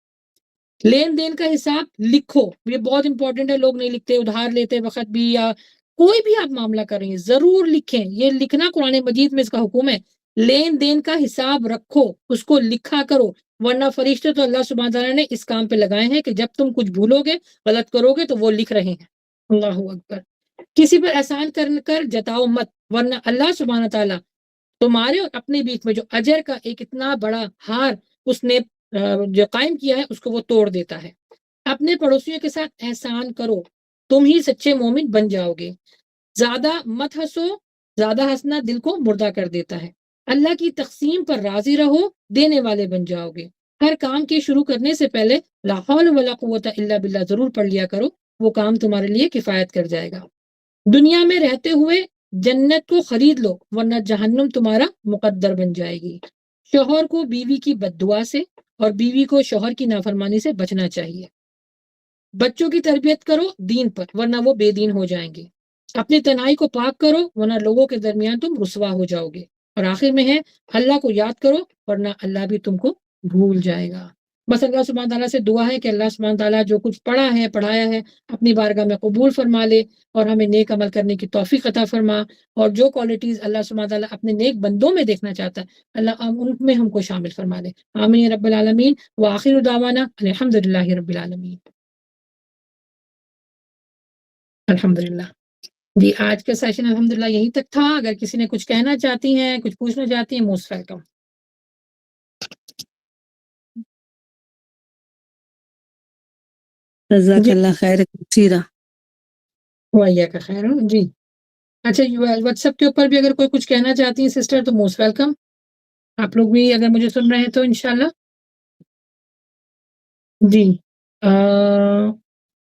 لین دین کا حساب لکھو، یہ بہت امپورٹنٹ ہے. لوگ نہیں لکھتے، ادھار لیتے وقت بھی یا کوئی بھی آپ معاملہ کر رہے ہیں ضرور لکھیں. یہ لکھنا قرآن مجید میں اس کا حکم ہے. لین دین کا حساب رکھو، اس کو لکھا کرو، ورنہ فرشتے تو اللہ سبحانہ تعالیٰ نے اس کام پہ لگائے ہیں کہ جب تم کچھ بھولو گے، غلط کرو گے تو وہ لکھ رہے ہیں. اللہ اکبر. کسی پر احسان کر جتاؤ مت، ورنہ اللہ سبحانہ تعالیٰ تمہارے اور اپنے بیچ میں جو اجر کا ایک اتنا بڑا ہار اس نے جو قائم کیا ہے اس کو وہ توڑ دیتا ہے. اپنے پڑوسیوں کے ساتھ احسان کرو، تم ہی سچے مومن بن جاؤ گے. زیادہ مت ہنسو، زیادہ ہنسنا دل کو مردہ کر دیتا ہے. اللہ کی تقسیم پر راضی رہو، دینے والے بن جاؤ گے۔ ہر کام کے شروع کرنے سے پہلے لا حول ولا قوت الا باللہ ضرور پڑھ لیا کرو، وہ کام تمہارے لیے کفایت کر جائے گا۔ دنیا میں رہتے ہوئے جنت کو خرید لو ورنہ جہنم تمہارا مقدر بن جائے گی۔ شوہر کو بیوی کی بد دعا سے اور بیوی کو شوہر کی نافرمانی سے بچنا چاہیے۔ بچوں کی تربیت کرو دین پر ورنہ وہ بے دین ہو جائیں گے۔ اپنی تنہائی کو پاک کرو ورنہ لوگوں کے درمیان تم رسوا ہو جاؤ گے۔ اور آخر میں ہے اللہ کو یاد کرو ورنہ اللہ بھی تم کو بھول جائے گا۔ بس اللہ سبحانہ تعالیٰ سے دعا ہے کہ اللہ سبحانہ تعالیٰ جو کچھ پڑھا ہے پڑھایا ہے اپنی بارگاہ میں قبول فرما لے اور ہمیں نیک عمل کرنے کی توفیق عطا فرما، اور جو کوالٹیز اللہ سبحانہ تعالیٰ اپنے نیک بندوں میں دیکھنا چاہتا ہے اللہ ان میں ہم کو شامل فرما لے۔ آمین یا رب العالمین، وآخر دعوانا الحمدللہ رب العالمین۔ الحمدللہ جی، آج کا سیشن الحمدللہ یہیں تک تھا۔ اگر کسی نے کچھ کہنا چاہتی ہیں، کچھ پوچھنا چاہتی ہیں، موسٹ ویلکم۔ جزاک جی اللہ خیر کثیرہ۔ وعلیہ کا خیر ہو جی۔ اچھا واٹس ایپ کے اوپر بھی اگر کوئی کچھ کہنا چاہتی ہیں سسٹر تو موسٹ ویلکم۔ آپ لوگ بھی اگر مجھے سن رہے ہیں تو انشاءاللہ جی۔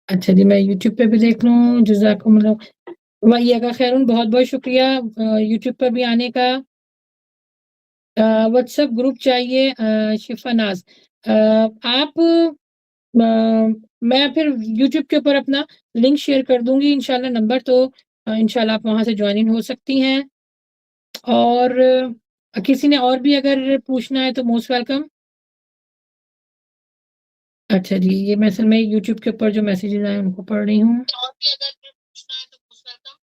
اچھا جی، میں یوٹیوب پہ بھی دیکھ لوں۔ جزاکم اللہ وعلیہ کا خیر، بہت بہت شکریہ یوٹیوب پہ بھی آنے کا۔ واٹس ایپ گروپ چاہیے شفا ناز، آپ میں پھر یوٹیوب کے اوپر اپنا لنک شیئر کر دوں گی انشاءاللہ، نمبر تو انشاءاللہ آپ وہاں سے جوائن ہو سکتی ہیں۔ اور کسی نے اور بھی اگر پوچھنا ہے تو موسٹ ویلکم۔ اچھا جی، یہ مثلا میں یوٹیوب کے اوپر جو میسیجز آئے ان کو پڑھ رہی ہوں۔ اور بھی اگر پوچھنا ہے تو موسٹ ویلکم۔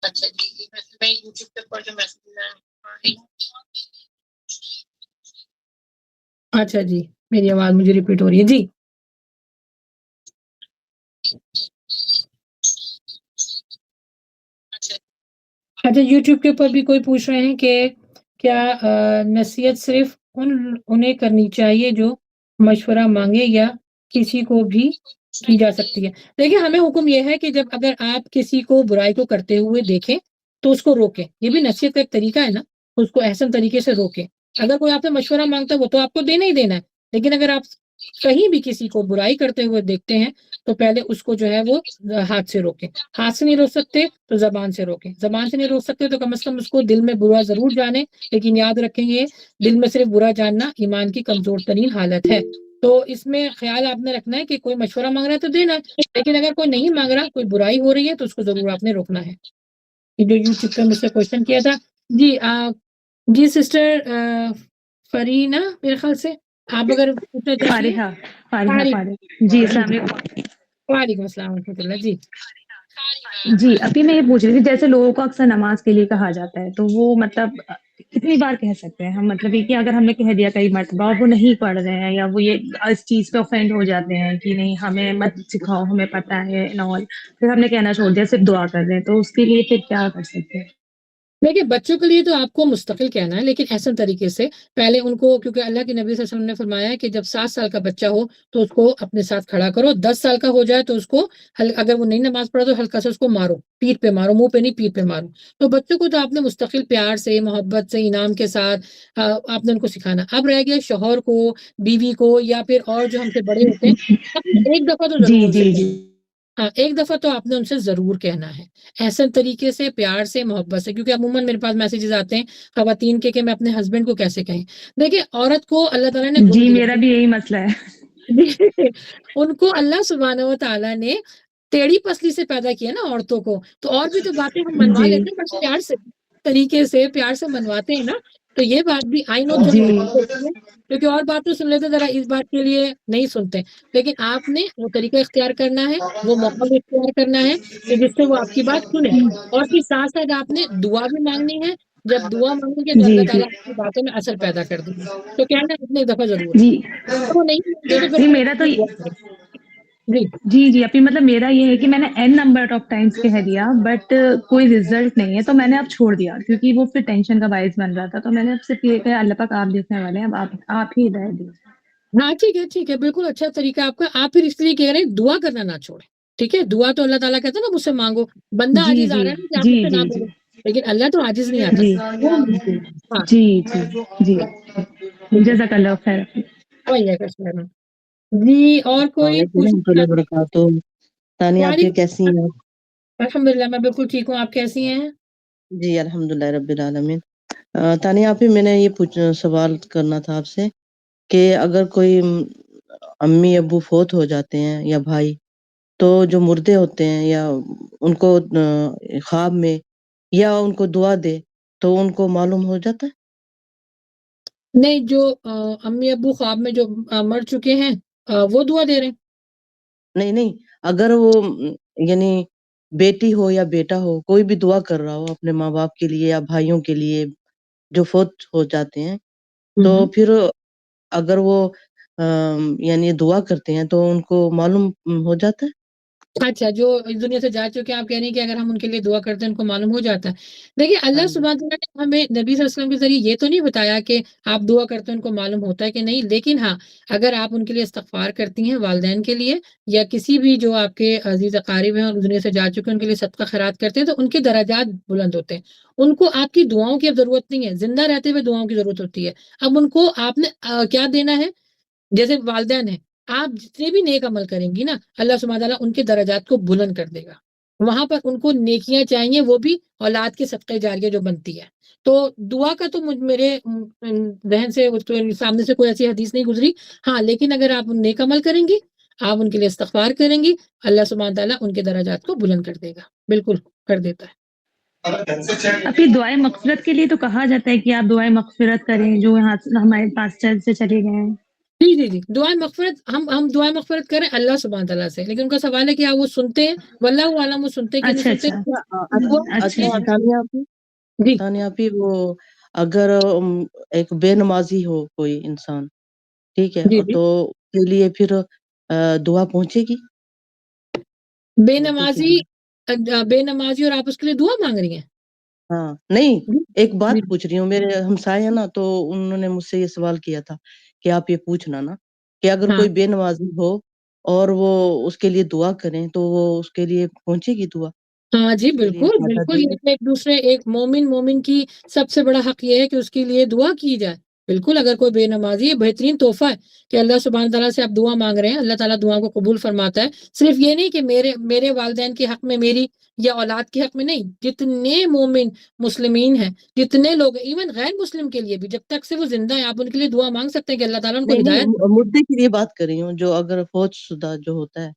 اچھا جی، یہ مثلا میں یوٹیوب کے اوپر جو میسیجز آئے ان کو پڑھ رہی ہوں۔ اچھا جی، میری آواز مجھے ریپیٹ ہو رہی ہے جی۔ اچھا، یوٹیوب کے اوپر بھی کوئی پوچھ رہے ہیں کہ کیا نصیحت صرف انہیں کرنی چاہیے جو مشورہ مانگے یا کسی کو بھی کی جا سکتی ہے؟ دیکھیں، ہمیں حکم یہ ہے کہ جب اگر آپ کسی کو برائی کو کرتے ہوئے دیکھیں تو اس کو روکیں۔ یہ بھی نصیحت کا ایک طریقہ ہے نا، اس کو احسن طریقے سے روکیں۔ اگر کوئی آپ سے مشورہ مانگتا ہے وہ تو آپ کو دینا ہی دینا ہے، لیکن اگر آپ کہیں بھی کسی کو برائی کرتے ہوئے دیکھتے ہیں تو پہلے اس کو جو ہے وہ ہاتھ سے روکیں۔ ہاتھ سے نہیں روک سکتے تو زبان سے روکیں، زبان سے نہیں روک سکتے تو کم از کم اس کو دل میں برا ضرور جانیں، لیکن یاد رکھیں یہ دل میں صرف برا جاننا ایمان کی کمزور ترین حالت ہے۔ تو اس میں خیال آپ نے رکھنا ہے کہ کوئی مشورہ مانگ رہا ہے تو دینا ہے، لیکن اگر کوئی نہیں مانگ رہا، کوئی برائی ہو رہی ہے تو اس کو ضرور آپ نے روکنا ہے۔ یہ جو یوٹیوب پہ مجھ سے کوشچن کیا تھا جی، جی سسٹر فرینا میرے خیال سے آپ اگر پوچھنا چاہیے۔ فارحہ جی، السلام علیکم۔ وعلیکم السلام ورحمۃ اللہ جی۔ جی، ابھی میں یہ پوچھ رہی تھی، جیسے لوگوں کو اکثر نماز کے لیے کہا جاتا ہے تو وہ مطلب کتنی بار کہہ سکتے ہیں ہم؟ مطلب یہ کہ اگر ہم نے کہہ دیا کئی مرتبہ اور وہ نہیں پڑھ رہے ہیں یا وہ یہ اس چیز پہ اوفینڈ ہو جاتے ہیں کہ نہیں ہمیں مت سکھاؤ، ہمیں پتہ ہے اور پھر ہم نے کہنا چھوڑ دیا، صرف دعا کر رہے ہیں، تو اس کے لیے پھر کیا کر سکتے ہیں؟ دیکھیے، بچوں کے لیے تو آپ کو مستقل کہنا ہے، لیکن احسن طریقے سے پہلے ان کو، کیونکہ اللہ کے نبی صلی اللہ علیہ وسلم نے فرمایا ہے کہ جب 7 سال کا بچہ ہو تو اس کو اپنے ساتھ کھڑا کرو، 10 سال کا ہو جائے تو اس کو اگر وہ نہیں نماز پڑھا تو ہلکا سے اس کو مارو، پیٹھ پہ مارو، منہ پہ نہیں پیٹھ پہ مارو۔ تو بچوں کو تو آپ نے مستقل پیار سے، محبت سے، انعام کے ساتھ آپ نے ان کو سکھانا۔ اب رہ گیا شوہر کو، بیوی کو، یا پھر اور جو ہم سے بڑے ہوتے ہیں، ایک دفعہ تو ضرور جی ان سے جی کہنا۔ جی ہاں، ایک دفعہ تو آپ نے ان سے ضرور کہنا ہے، احسن طریقے سے، پیار سے، محبت سے، کیونکہ عموماً میرے پاس میسیجز آتے ہیں خواتین کے کہ میں اپنے ہسبینڈ کو کیسے کہیں۔ دیکھیں، عورت کو اللہ تعالیٰ نے گن جی، دیا میرا بھی یہی مسئلہ ہے۔ ہے ان کو اللہ سبحانہ و تعالیٰ نے ٹیڑھی پسلی سے پیدا کیا نا عورتوں کو، تو اور بھی تو باتیں ہم منوا جی لیتے ہیں، بس پیار سے طریقے سے، پیار سے منواتے ہیں نا۔ تو یہ بات بھی آئی نو تھوڑی جی مشکل ہوتی ہے، کیونکہ اور بات تو سن لیتے، ذرا اس بات کے لیے نہیں سنتے، لیکن آپ نے وہ طریقہ اختیار کرنا ہے، وہ موقع بھی اختیار کرنا ہے کہ جس سے وہ آپ کی بات سنیں، اور پھر ساتھ ساتھ آپ نے دعا بھی مانگنی ہے۔ جب دعا مانگیں گے تو جی اللہ جی تعالیٰ آپ کی باتوں میں اثر پیدا کر دیں گے۔ تو کہنا ہے اتنے دفعہ ضرور ہے، جی وہ نہیں مانتے تو پھر جی، اللہ میرا تو کی دعا کریں۔ جی جی ابھی مطلب میرا یہ ہے کہ میں نے n نمبر آف ٹائمس کہہ دیا بٹ کوئی رزلٹ نہیں ہے، تو میں نے اب چھوڑ دیا کیونکہ وہ پھر ٹینشن کا باعث بن رہا تھا، تو میں نے اب صرف یہ کہا اللہ پاک آپ دیکھنے والے ہیں، اب آپ ہی ہدایت دیجیے۔ ہاں، ٹھیک ہے، بالکل اچھا طریقہ آپ کا۔ آپ پھر اس لیے کہہ رہے ہیں دعا کرنا نہ چھوڑیں، ٹھیک ہے؟ دعا تو اللہ تعالیٰ کہتا ہے نا مجھ سے مانگو، بندہ جی عاجز آ جی رہا ہے نا کہ آپ جی مجھ سے نہ جی جی مانگو، لیکن اللہ تو عاجز نہیں آتا، جی وہ ممکن ہے۔ ہاں جی جی جی جزاک اللہ خیر۔ وہی ہے کشمیر میں۔ جی اور السلام کوئی علیکم پوچھنا ورحمۃ اللہ چاہتے وبرکاتہ۔ ثانیہ آپ وعلیکم کیسی ہیں؟ الحمد للہ میں بالکل ٹھیک ہوں، آپ کیسی ہیں؟ جی الحمد للہ رب العالمین۔ تانیہ آپ میں نے یہ سوال کرنا تھا آپ سے کہ اگر کوئی امی ابو فوت ہو جاتے ہیں یا بھائی، تو جو مردے ہوتے ہیں یا ان کو خواب میں یا ان کو دعا دے تو ان کو معلوم ہو جاتا ہے؟ نہیں، جو امی ابو خواب میں جو مر چکے ہیں وہ دعا دے رہے ہیں؟ نہیں، اگر وہ یعنی بیٹی ہو یا بیٹا ہو، کوئی بھی دعا کر رہا ہو اپنے ماں باپ کے لیے یا بھائیوں کے لیے جو فوت ہو جاتے ہیں، تو پھر اگر وہ یعنی دعا کرتے ہیں تو ان کو معلوم ہو جاتا ہے؟ اچھا، جو اس دنیا سے جا چکے ہیں، آپ کہہ رہی ہیں کہ اگر ہم ان کے لیے دعا کرتے ہیں ان کو معلوم ہو جاتا ہے۔ دیکھیے ہاں اللہ جی۔ سبحانہ وتعالیٰ نے ہمیں نبی صلی اللہ علیہ وسلم کے ذریعے یہ تو نہیں بتایا کہ آپ دعا کرتے ہیں ان کو معلوم ہوتا ہے کہ نہیں، لیکن ہاں اگر آپ ان کے لیے استغفار کرتی ہیں والدین کے لیے یا کسی بھی جو آپ کے عزیز اقارب ہیں اور اس دنیا سے جا چکے ہیں ان کے لیے صدقہ خیرات کرتے ہیں تو ان کے درجات بلند ہوتے ہیں۔ ان کو آپ کی دعاؤں کی اب ضرورت نہیں ہے، زندہ رہتے ہوئے دعاؤں کی ضرورت ہوتی ہے۔ اب ان کو آپ نے کیا دینا ہے؟ جیسے والدین ہیں، آپ جتنے بھی نیک عمل کریں گی نا اللہ سبحانہ تعالیٰ ان کے درجات کو بلند کر دے گا۔ وہاں پر ان کو نیکیاں چاہیے، وہ بھی اولاد کے صدقے جاریہ جو بنتی ہے۔ تو دعا کا تو میرے ذہن سے سامنے سے کوئی ایسی حدیث نہیں گزری، ہاں لیکن اگر آپ نیک عمل کریں گی، آپ ان کے لیے استغفار کریں گی، اللہ سبحانہ تعالیٰ ان کے درجات کو بلند کر دے گا، بالکل کر دیتا ہے۔ ابھی دعائیں مغفرت کے لیے تو کہا جاتا ہے کہ آپ دعائیں مغفرت کریں جو یہاں ہمارے پاس سے چلے گئے ہیں۔ جی دعائیں مغفرت ہم دعائیں مغفرت کریں اللہ سبحانہ تعالیٰ سے، لیکن ان کا سوال ہے کہ آپ وہ سنتے ہیں، واللہ عالم وہ سنتے کہ نہیں اچھا سنتے۔ اچھا جی تانیہ آپ وہ اگر ایک بے نمازی ہو کوئی انسان، ٹھیک ہے، جی تو اس کے لیے پھر دعا پہنچے گی؟ بے اردو کے نمازی لیے بے نمازی اور آپ اس کے لیے دعا مانگ رہی ہیں؟ ہاں نہیں، جی ایک بات جی پوچھ رہی ہوں، میرے ہمسائے ہیں نا، تو انہوں نے مجھ سے یہ سوال کیا تھا کہ آپ یہ پوچھنا نا کہ اگر ہاں کوئی بے نمازی ہو اور وہ اس کے لیے دعا کریں تو وہ اس کے لیے پہنچے گی دعا؟ ہاں جی اس کے لیے بالکل اجازت بالکل، دیں یہ گے؟ ایک دوسرے ایک مومن کی سب سے بڑا حق یہ ہے کہ اس کے لیے دعا کی جائے۔ بالکل، اگر کوئی بے نمازی ہے بہترین تحفہ ہے کہ اللہ سبحانہ تعالیٰ سے آپ دعا مانگ رہے ہیں، اللہ تعالیٰ دعا کو قبول فرماتا ہے۔ صرف یہ نہیں کہ میرے والدین کے حق میں میری یا اولاد کے حق میں نہیں، جتنے مومن مسلمین ہیں، جتنے لوگ ایون غیر مسلم کے لیے بھی جب تک سے وہ زندہ ہیں آپ ان کے لیے دعا مانگ سکتے ہیں کہ اللہ تعالیٰ ان کو ہدایت۔ نہیں، مردے کے لیے بات کر رہی ہوں، جو اگر فوت شدہ جو ہوتا ہے،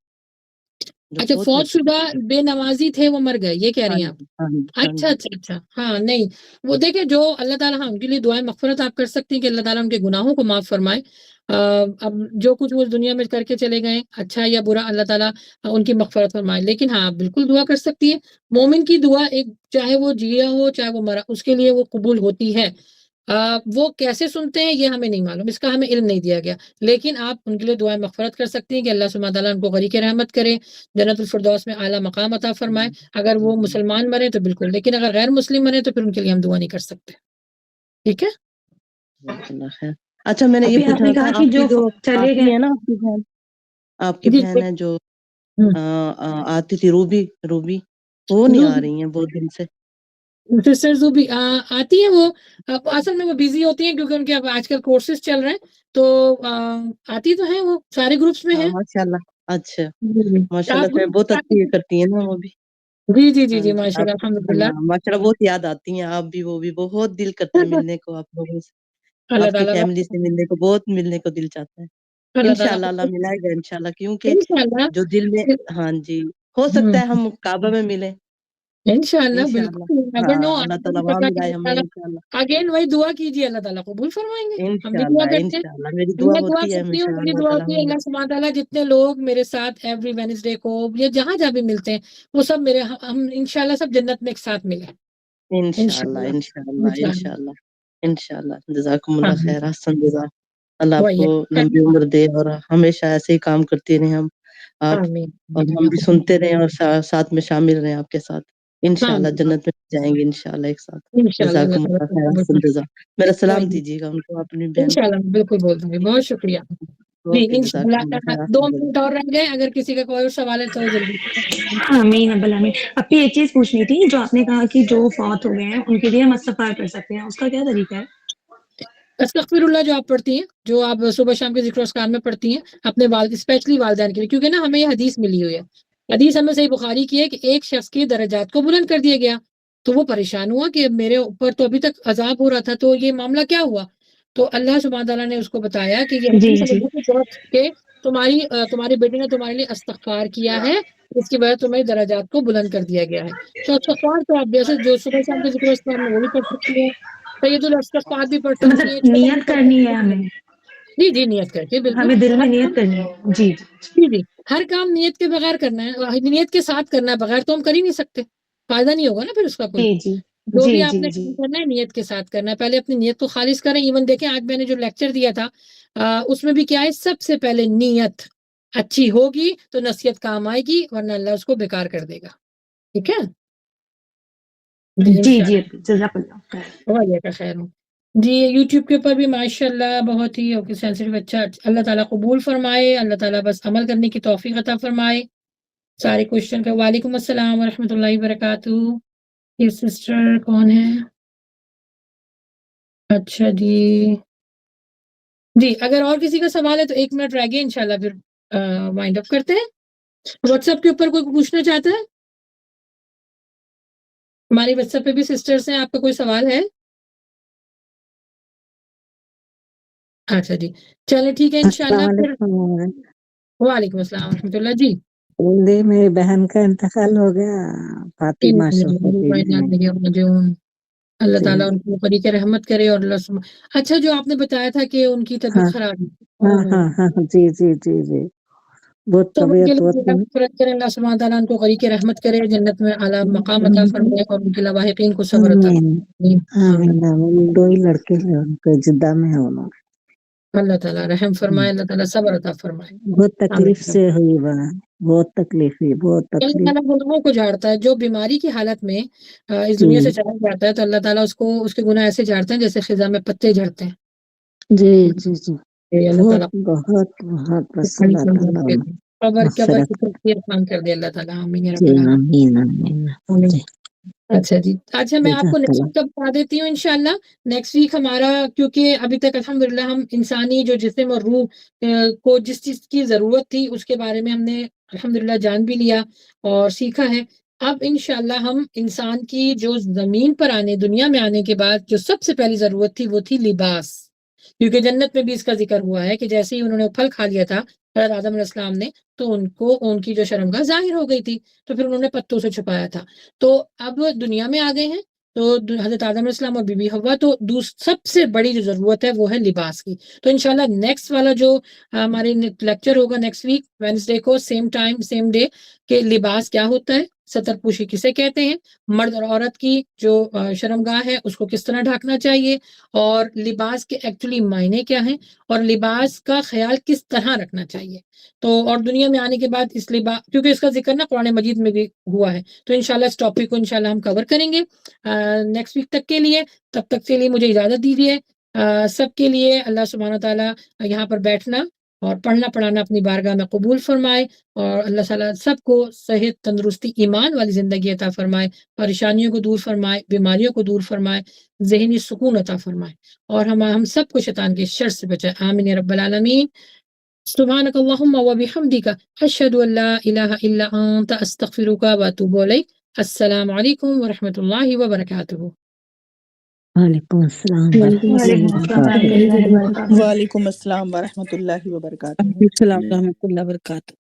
جو اچھا، فوت فوت ہوتے شدہ بے نمازی تھے وہ مر گئے، یہ کہہ ہیں۔ ہاں رہی ہیں جی، ہاں جی، آپ؟ ہاں جی۔ اچھا ہاں نہیں، وہ دیکھیں جو اللہ تعالیٰ ہاں ان کے لیے دعائیں مغفرت آپ کر سکتی ہیں کہ اللہ تعالیٰ ان کے گناہوں کو معاف فرمائے۔ اب جو کچھ وہ اس دنیا میں کر کے چلے گئے اچھا یا برا اللہ تعالیٰ ان کی مغفرت فرمائے، لیکن ہاں آپ بالکل دعا کر سکتی ہیں۔ مومن کی دعا ایک چاہے وہ جیا ہو چاہے وہ مرا اس کے لیے وہ قبول ہوتی ہے۔ وہ کیسے سنتے ہیں یہ ہمیں نہیں معلوم، اس کا ہمیں علم نہیں دیا گیا، لیکن آپ ان کے لیے دعائیں مغفرت کر سکتی ہیں کہ اللہ سبحانہ تعالیٰ ان کو غریق رحمت کرے، جنت الفردوس میں اعلیٰ مقام عطا فرمائے۔ اگر وہ مسلمان مرے تو بالکل، لیکن اگر غیر مسلم مرے تو پھر ان کے لیے ہم دعا نہیں کر سکتے، ٹھیک ہے؟ جزاک اللہ خیر۔ اچھا میں نے یہ ابھی آپ پوچھنا نے تھا، کہا کہ آپ کی جو چلے آتی گئے۔ ہے نا، آپ کی جی بہن ہے جو ہوں، آتی تھی، روبی وہ نہیں آ رہی ہیں بہت دن سے۔ سسٹرز بھی آتی ہیں، وہ اصل میں وہ بیزی ہوتی ہیں کیونکہ ان کے اب آج کل کورسز چل رہے ہیں، تو آتی تو ہیں، وہ سارے گروپس میں ہاں ہیں۔ ماشاء اللہ، اچھا، جی ماشاء آپ اللہ سے بہت گروپ اچھی کرتی ہیں نا وہ بھی۔ جی ہاں جی ماشاء آپ، اللہ الحمد للہ۔ ہاں ماشاء اللہ بہت یاد آتی ہیں، آپ بھی وہ بھی بہت دل کرتا ہے ملنے کو آپ لوگوں سے، اللہ آپ کی تعالیٰ فیملی سے ملنے کو بہت، ملنے کو دل چاہتا ہے۔ اللہ تعالیٰ انشاءاللہ اللہ ملائے گا انشاءاللہ، کیونکہ انشاءاللہ جو دل میں، ہاں جی، ہو سکتا ہے ہم کعبہ میں ملیں انشاءاللہ انشاءاللہ۔ بالکل، ہاں never know، اللہ آپ کو تعالیٰ نہیں وہاں پتا کہ ملائے اللہ ہمیں تعالیٰ انشاءاللہ۔ اگین وہی دعا کیجیے اللہ تعالیٰ قبول فرمائیں گے، ہم بھی دعا انشاءاللہ کرتے ہیں۔ انشاءاللہ میری دعا میں دعا ہوتی ہے کرتی ہوں، ہمیشہ، میری اللہ دعا تعالیٰ ہوتی ہے ہمیں اللہ سبحانہ تعالیٰ جتنے لوگ میرے ساتھ ایوری وینسڈے کو یا جہاں بھی ملتے ہیں وہ سب ہم انشاءاللہ سب جنت میں ایک ساتھ ملیں انشاءاللہ انشاءاللہ انشاءاللہ انشاءاللہ۔ انشاءاللہ انشاءاللہ۔ جزاکم اللہ آمین خیر، احسن جزا۔ اللہ آپ وہی کو ہے، لمبی عمر دے اور ہمیشہ ایسے ہی کام کرتے رہیں ہم، آپ، آمین اور ہم بھی سنتے رہیں اور ساتھ میں شامل رہیں آپ کے ساتھ، انشاءاللہ آمین جنت میں جائیں گے انشاءاللہ ایک ساتھ۔ انشاءاللہ اللہ جزاکم تعالیٰ اللہ کو خیر، قبول احسن فرمائے۔ جزا۔ میرا سلام وہی دیجیے گا ان کو، اپنی بہن کو۔ انشاءاللہ میں بالکل بول دوں گی، بہت شکریہ۔ جی اوکے جزاک اللہ خیر. 2 منٹ اور رہ گئے، اگر کسی کا کوئی اور سوال ہے تو جلدی سے. آمین اب العالمین. اب ایک چیز پوچھنی تھی، جو آپ نے کہا کہ جو فوت ہو گئے ہیں ان کے لیے ہم استغفار کر سکتے ہیں، اس کا کیا طریقہ ہے؟ استغفر اللہ جو آپ پڑھتی ہیں، جو آپ صبح شام کے ذکر و اذکار میں پڑھتی ہیں اپنے اسپیشلی والدین کے لیے، کیونکہ نا ہمیں یہ حدیث ملی ہوئی ہے. حدیث ہمیں صحیح بخاری کی ہے کہ ایک شخص کے درجات کو بلند کر دیا گیا، تو وہ پریشان ہوا کہ میرے اوپر تو ابھی تک عذاب ہو رہا تھا، تو یہ معاملہ کیا ہوا؟ تو اللہ سبحانہ تعالیٰ نے اس کو بتایا کہ یہ جی حدیث جی کہ تمہاری بیٹی نے تمہارے لیے استغفار کیا ہے، اس کی وجہ سے تمہارے درجات کو بلند کر دیا گیا ہے. تو استغفار تو آپ جیسے جو صبح شام کے ذکر و اذکار میں وہ بھی پڑھ سکتی ہیں، سید الاستغفار بھی پڑھ تو سکتی ہیں، مطلب چھوٹا بھی نیت پڑھ کرنی سکتی ہے ہیں. ہمیں، جی جی نیت کر کے بالکل ہمیں دل میں ہر نیت کام. کرنی ہے. جی جی جی ہر کام نیت کے بغیر کرنا ہے، نیت کے ساتھ کرنا ہے، بغیر تو ہم کر ہی نہیں سکتے، فائدہ نہیں ہوگا نا پھر اس کا کوئی. جی جی جو جی بھی آپ جی نے جی کام کرنا ہے نیت کے ساتھ کرنا ہے، پہلے اپنی نیت کو خالص کریں. ایون دیکھیں آج میں نے جو لیکچر دیا تھا اس میں بھی کیا ہے، سب سے پہلے نیت اچھی ہوگی تو نصیحت کام آئے گی، ورنہ اللہ اس کو بیکار کر دے گا. ٹھیک ہے جی جی جی انشاءاللہ. جزاک اللہ خیر. وعلیکم کا خیر ہوں. جی یوٹیوب کے اوپر بھی ماشاءاللہ بہت ہی سینسٹیو اچھا، اللہ تعالیٰ قبول فرمائے، اللہ تعالیٰ بس عمل کرنے کی توفیق عطا فرمائے. سارے کوشچن کا. وعلیکم السلام ورحمۃ اللہ وبرکاتہ. یہ سسٹر کون ہے؟ اچھا جی جی اگر اور کسی کا سوال ہے تو 1 منٹ رہ گیا، انشاءاللہ پھر وائنڈ اپ کرتے ہیں. واٹس ایپ کے اوپر کوئی پوچھنا چاہتا ہے؟ ہماری واٹس ایپ پہ بھی سسٹرس ہیں، آپ کا کوئی سوال ہے؟ اچھا جی چلے ٹھیک ہے انشاءاللہ السلام پھر. علیکم. وعلیکم السلام ورحمۃ اللہ. جی جی میری بہن کا انتقال ہو گیا، فاطمہ شفیع. اللہ جی تعالیٰ ان کو قریق رحمت کرے. اور اچھا جو آپ نے بتایا تھا کہ ان کی ہاں طبیعت خراب ہاں ہے، ہاں ہاں جی جی جی جی بہت تو ان کے طبیعت لیے بہت. مغفرت کرے اللہ سبحانہ تعالیٰ، ان کو غریق رحمت کرے، جنت میں اعلیٰ مقام عطا فرمائے، اور ان کے لواحقین کو صبر عطا آمین فرمائے. آمین آمین. 2 ہی لڑکے ہیں ان کے، جدہ میں ہے انہوں. اللہ تعالیٰ رحم فرمائے، اللہ تعالیٰ صبر عطا فرمائے. بہت تکلیف آمین. سے ہوئی بہن، بہت تکلیف ہوئی، بہت اللہ تکلیف. تعالیٰ گناہوں کو جھاڑتا ہے. جو بیماری کی حالت میں اس جی دنیا سے چلا جاتا ہے تو اللہ تعالیٰ اس کو اس کے گناہ ایسے جھاڑتے ہیں جیسے خزاں میں پتے جھڑتے ہیں. جی جی جی اللہ بہت تعالیٰ بہت بہت بس اللہ تعالیٰ قبر مغفرت. کی تکفیر آسان کر دے اللہ تعالیٰ. آمین یا رب جی العالمین. آمین آمین. آمین. جی اچھا جی اچھا میں آپ کو جزاک نیکسٹ اللہ. ویک کا بتا دیتی ہوں انشاءاللہ. نیکسٹ ویک ہمارا، کیونکہ ابھی تک الحمدللہ ہم انسانی جو جسم اور روح کو جس چیز کی ضرورت تھی اس کے بارے میں ہم نے الحمدللہ جان بھی لیا اور سیکھا ہے. اب انشاءاللہ ہم انسان کی جو زمین پر دنیا میں آنے کے بعد جو سب سے پہلی ضرورت تھی وہ تھی لباس. کیونکہ جنت میں بھی اس کا ذکر ہوا ہے کہ جیسے ہی انہوں نے پھل کھا لیا تھا حضرت آدم علیہ السلام نے، تو ان کی جو شرمگاہ ظاہر ہو گئی تھی، تو پھر انہوں نے پتوں سے چھپایا تھا. تو اب دنیا میں آ گئے ہیں تو حضرت آدم علیہ السلام اور بی بی حوا، تو سب سے بڑی جو ضرورت ہے وہ ہے لباس کی. تو انشاءاللہ نیکسٹ والا جو ہمارے لیکچر ہوگا نیکسٹ ویک وینسڈے کو، سیم ٹائم سیم ڈے، کہ لباس کیا ہوتا ہے، ستر پوشی کسے کہتے ہیں، مرد اور عورت کی جو شرمگاہ ہے اس کو کس طرح ڈھانکنا چاہیے، اور لباس کے ایکچولی معنی کیا ہیں، اور لباس کا خیال کس طرح رکھنا چاہیے. تو اور دنیا میں آنے کے بعد اس لباس، کیونکہ اس کا ذکر نا قرآن مجید میں بھی ہوا ہے، تو انشاءاللہ اس ٹاپک کو انشاءاللہ ہم کور کریں گے نیکسٹ ویک تک کے لیے. تب تک کے لیے مجھے اجازت دیجیے. سب کے لیے اللہ سبحانہ تعالیٰ یہاں پر بیٹھنا اور پڑھنا پڑھانا اپنی بارگاہ میں قبول فرمائے، اور اللہ تعالیٰ سب کو صحت، تندرستی، ایمان والی زندگی عطا فرمائے، پریشانیوں کو دور فرمائے، بیماریوں کو دور فرمائے، ذہنی سکون عطا فرمائے، اور ہم سب کو شیطان کے شر سے بچائے. آمین یا رب العالمین. سبحانک اللہم و بحمدک، اشہد ان لا الہ الا انت، استغفرک و اتوب الیک. السلام علیکم ورحمۃ اللہ وبرکاتہ. وعلیکم السلام ورحمۃ وعلیکم اللہ السلام ورحمۃ وبرکاتہ. اللہ وبرکاتہ. وعلیکم السلام ورحمۃ اللہ وبرکاتہ. السلام ورحمۃ اللہ وبرکاتہ.